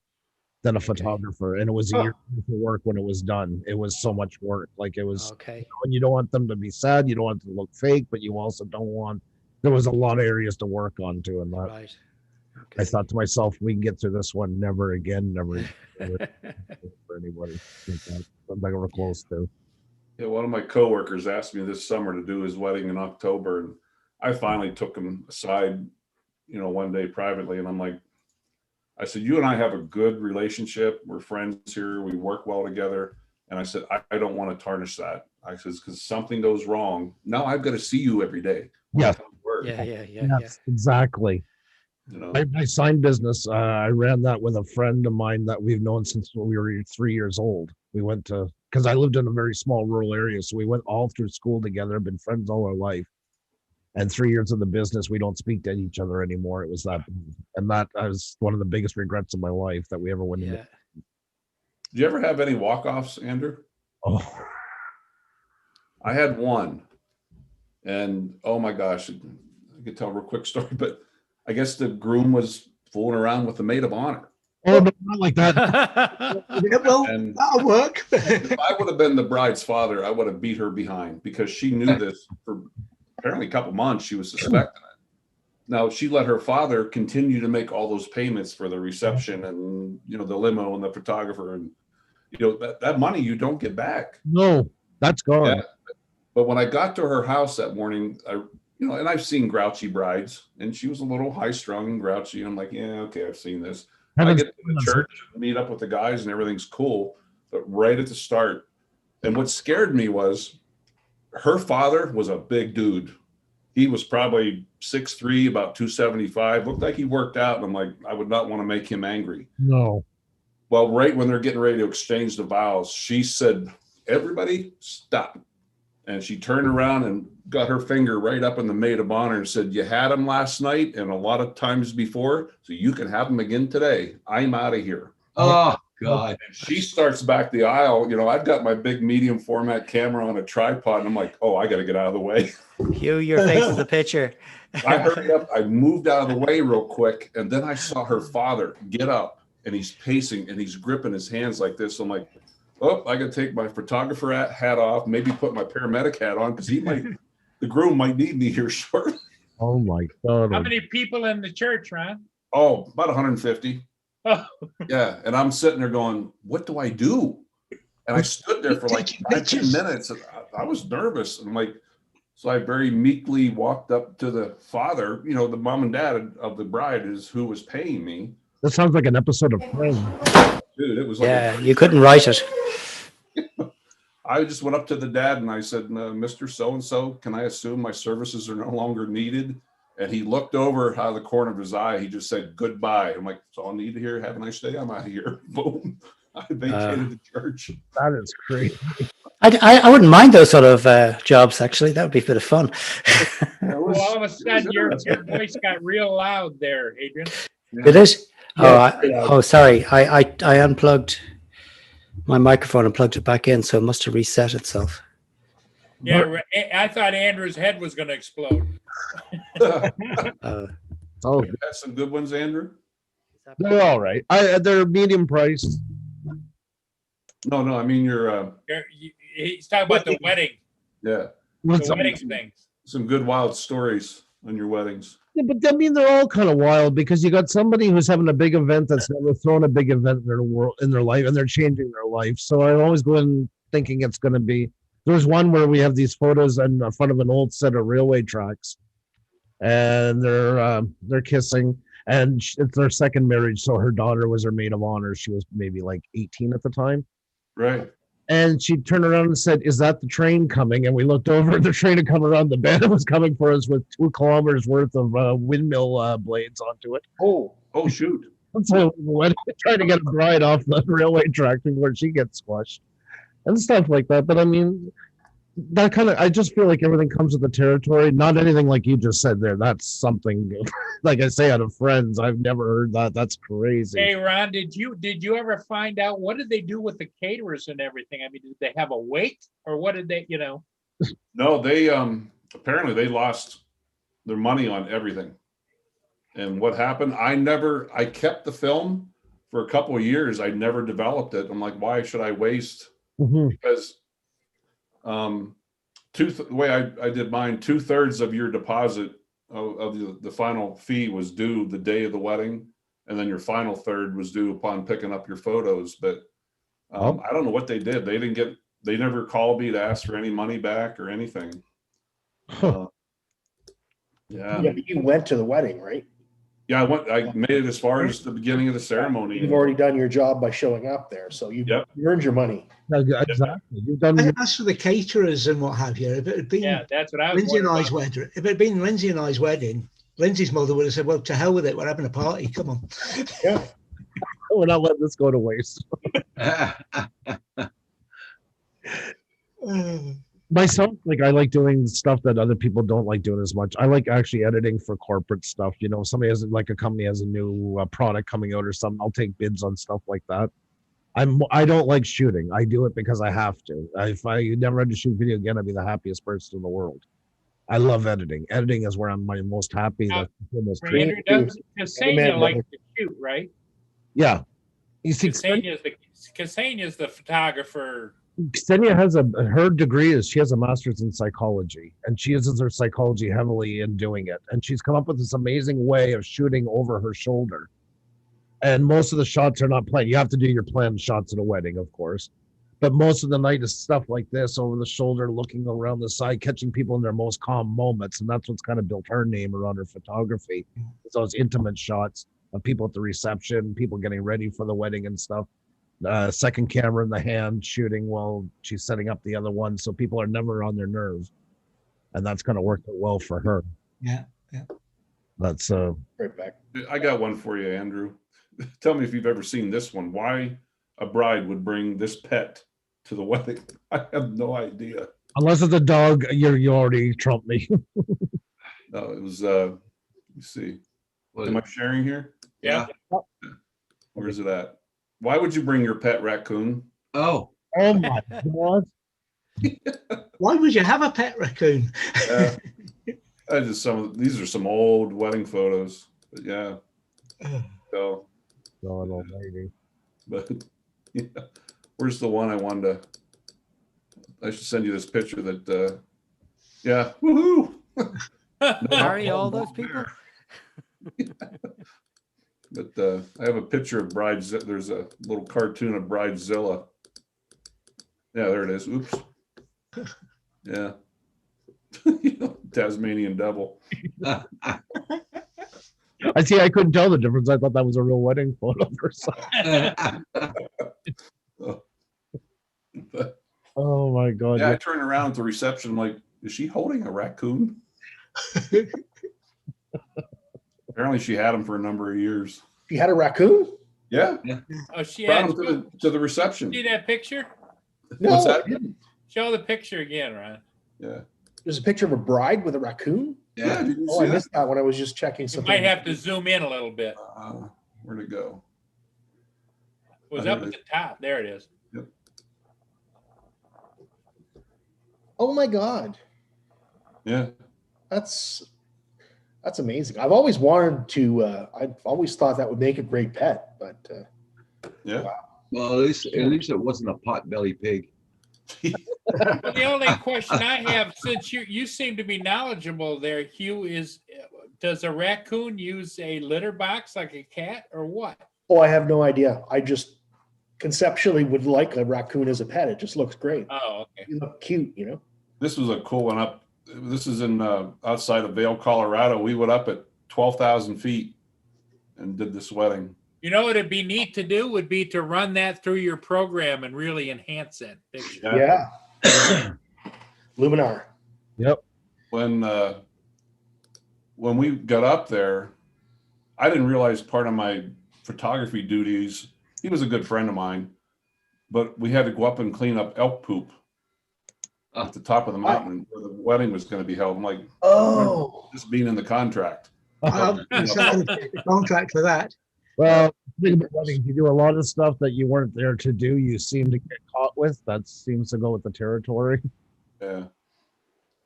than a photographer, and it was a year of work when it was done. It was so much work. Like, it was and you don't want them to be sad, you don't want them to look fake, but you also don't want. There was a lot of areas to work on too, and that. Right. Okay. I thought to myself, we can get through this one. Never again. Never for anybody. I'm not ever close to. Yeah, one of my coworkers asked me this summer to do his wedding in October, and I finally took him aside, one day privately, and I'm like, I said, you and I have a good relationship. We're friends here. We work well together. And I said, I don't want to tarnish that. I said, because something goes wrong. Now I've got to see you every day. Yes. Yeah. Exactly. My sign business, I ran that with a friend of mine that we've known since we were 3 years old. We went to, because I lived in a very small rural area, so we went all through school together, been friends all our life. And 3 years of the business, we don't speak to each other anymore. It was that, and that was one of the biggest regrets of my life, that we ever went into. Did you ever have any walk-offs, Andrew? Oh, I had one, and oh my gosh, I could tell a real quick story, but I guess the groom was fooling around with the maid of honor. Oh, no, not like that. And that'll work. if I would have been the bride's father, I would have beat her behind, because she knew this for apparently a couple months. She was suspecting it. Now, she let her father continue to make all those payments for the reception and, the limo and the photographer, and, that money you don't get back. No, that's gone. Yeah. But when I got to her house that morning, and I've seen grouchy brides, and she was a little high strung and grouchy. I'm like, yeah, okay, I've seen this. I get to the church, meet up with the guys, and everything's cool. But right at the start, and what scared me was her father was a big dude. He was probably 6'3", about 275, looked like he worked out. And I'm like, I would not want to make him angry. No. Well, right when they're getting ready to exchange the vows, she said, everybody stop. And she turned around and got her finger right up in the maid of honor and said, you had him last night and a lot of times before, so you can have him again today. I'm out of here. Oh, God. And she starts back the aisle. You know, I've got my big medium format camera on a tripod, and I'm like, oh, I got to get out of the way. Hugh, your face is the picture. I hurried up. I moved out of the way real quick, and then I saw her father get up, and he's pacing, and he's gripping his hands like this. I'm like, oh, I got to take my photographer hat off, maybe put my paramedic hat on, because the groom might need me here shortly. Oh my God. How many people in the church, Ron? Oh, about 150. Oh. Yeah, and I'm sitting there going, what do I do? And I stood there for like 10 minutes. And I was nervous. And I'm like, so I very meekly walked up to the father, you know, the mom and dad of the bride is who was paying me. That sounds like an episode of Friends. Dude, it was like Yeah, you couldn't write it. I just went up to the dad and I said, Mr. So-and-so, can I assume my services are no longer needed? And he looked over out of the corner of his eye. He just said, goodbye. I'm like, that's all I need to hear. Have a nice day. I'm out of here. Boom. I vacated the church. That is crazy. I wouldn't mind those sort of jobs, actually. That would be a bit of fun. Well, all of a sudden, your voice got real loud there, Adrian. It is? Yeah, Oh, sorry. I unplugged my microphone and plugged it back in, so it must have reset itself. Yeah, I thought Andrew's head was going to explode. Oh, You had some good ones, Andrew? they're all right. They're medium priced. No, I mean He's talking about the wedding, yeah. the wedding things. Some good wild stories on your weddings. Yeah, but I mean, they're all kind of wild because you got somebody who's having a big event that's never thrown a big event in their life, and they're changing their life. So I always go in thinking it's going to be. There's one where we have these photos in front of an old set of railway tracks, and they're kissing, and it's their second marriage. So her daughter was her maid of honor. She was maybe like 18 at the time. Right. And she turned around and said, "Is that the train coming?" And we looked over, the train had come around the bend. It was coming for us with 2 kilometers worth of windmill blades onto it. Oh, shoot. So we went trying to get a bride off the railway track before she gets squashed and stuff like that. But I mean, that kind of, I just feel like everything comes with the territory. Not anything like you just said there. That's something, like I say, out of Friends. I've never heard that. That's crazy. Hey, Ron, did you ever find out what did they do with the caterers and everything? I mean, did they have a wait or what did they, No, they apparently they lost their money on everything. And what happened? I kept the film for a couple of years. I never developed it. I'm like, why should I waste? Mm-hmm. Because the way I did mine, 2/3 of your deposit of the final fee was due the day of the wedding, and then your final third was due upon picking up your photos. But I don't know what they did. They never called me to ask for any money back or anything. Yeah. Yeah, but you went to the wedding, right? Yeah, I made it as far as the beginning of the ceremony. You've already done your job by showing up there, so you earned your money. Exactly. You've done. As for the caterers and what have you, if it had been that's what I was Lindsay and wondering I's about. wedding, if it had been Lindsay and I's wedding, Lindsay's mother would have said, "Well, to hell with it. We're having a party. Come on." Yeah. We're not letting this go to waste. Myself, like I like doing stuff that other people don't like doing as much. I like actually editing for corporate stuff. You know, somebody has like a company has a new product coming out or something. I'll take bids on stuff like that. I don't like shooting. I do it because I have to. If I never had to shoot video again, I'd be the happiest person in the world. I love editing. Editing is where I'm my most happy. Now, That's the most Andrew, does Ksenia like to shoot, right? Yeah. You see, Ksenia's the photographer. Ksenia has her degree is she has a master's in psychology, and she uses her psychology heavily in doing it. And she's come up with this amazing way of shooting over her shoulder. And most of the shots are not planned. You have to do your planned shots at a wedding, of course. But most of the night is stuff like this, over the shoulder, looking around the side, catching people in their most calm moments. And that's what's kind of built her name around her photography. It's those intimate shots of people at the reception, people getting ready for the wedding and stuff. Second camera in the hand, shooting while she's setting up the other one. So people are never on their nerves. And that's kind of worked out well for her. Yeah. That's right back. I got one for you, Andrew. Tell me if you've ever seen this one. Why a bride would bring this pet to the wedding? I have no idea. Unless it's a dog, you already trumped me. No, it was let me see. Am I sharing here? Yeah. Where is it at? Why would you bring your pet raccoon? Oh, Oh my God. Why would you have a pet raccoon? These are some old wedding photos. But yeah. So, God almighty. but yeah. Where's the one I wanted to? I should send you this picture that. Yeah. Woohoo! Marry all those people. But I have a picture of Bridezilla. There's a little cartoon of Bridezilla. Yeah, there it is. Oops. Yeah. Tasmanian devil. I see. I couldn't tell the difference. I thought that was a real wedding photo for some. Oh my God. Yeah, I turned around at the reception. I'm like, is she holding a raccoon? Apparently, she had him for a number of years. You had a raccoon? Yeah. Oh, she Brought had. him to the reception. See that picture? No, What's that? I didn't. Show the picture again, Ron. Yeah. There's a picture of a bride with a raccoon. Yeah. Did you Oh, see I that? missed that when I was just checking You something. might have to zoom in a little bit. Where'd it go? It was Oh, up here at it the top. There it is. Yep. Oh my God, Yeah. that's amazing. I've always wanted to. I've always thought that would make a great pet, but Yeah. well, at least it wasn't a pot-bellied pig. Well, the only question I have, since you seem to be knowledgeable there, Hugh, is does a raccoon use a litter box like a cat or what? oh, I have no idea. I just conceptually would like a raccoon as a pet. It just looks great. Oh, okay. You look cute, you know. This was a cool one up. This is in outside of Vail, Colorado. We went up at 12,000 feet and did this wedding. You know what it'd be neat to do would be to run that through your program and really enhance that picture. Yeah. Luminar. Yep. When we got up there, I didn't realize part of my photography duties. He was a good friend of mine, but we had to go up and clean up elk poop at the top of the mountain where the wedding was going to be held. I'm like, oh, this being in the contract. Sign the contract for that. Well, think about weddings. You do a lot of stuff that you weren't there to do. You seem to get caught with. That seems to go with the territory. Yeah.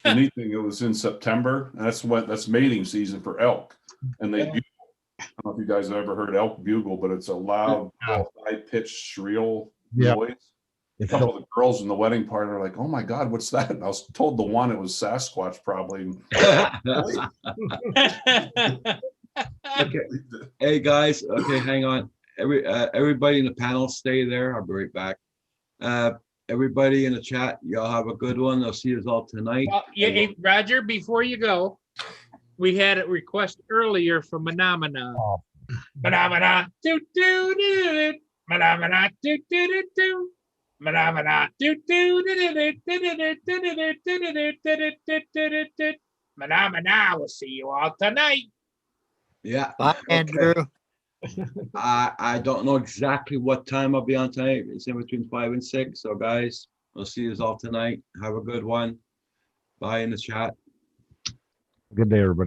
The neat thing, it was in September, and that's mating season for elk. And they bugle. I don't know if you guys have ever heard elk bugle, but it's a loud, high-pitched, shrill noise. A couple of the girls in the wedding party are like, "Oh my God, what's that?" And I was told the one it was Sasquatch, probably. Okay. Hey guys, okay, hang on. Everybody in the panel, stay there. I'll be right back. Everybody in the chat, y'all have a good one. I'll see you all tonight. Well, yeah, hey, Roger, before you go, we had a request earlier from Phenomena. Phenomena, do do do, Phenomena, do do do do, Phenomena, do do do do. Phenomena, we'll see you all tonight. Yeah. Bye, Andrew. I don't know exactly what time I'll be on tonight. It's in between 5 and 6. So guys, we'll see you all tonight. Have a good one. Bye in the chat. Good day, everybody.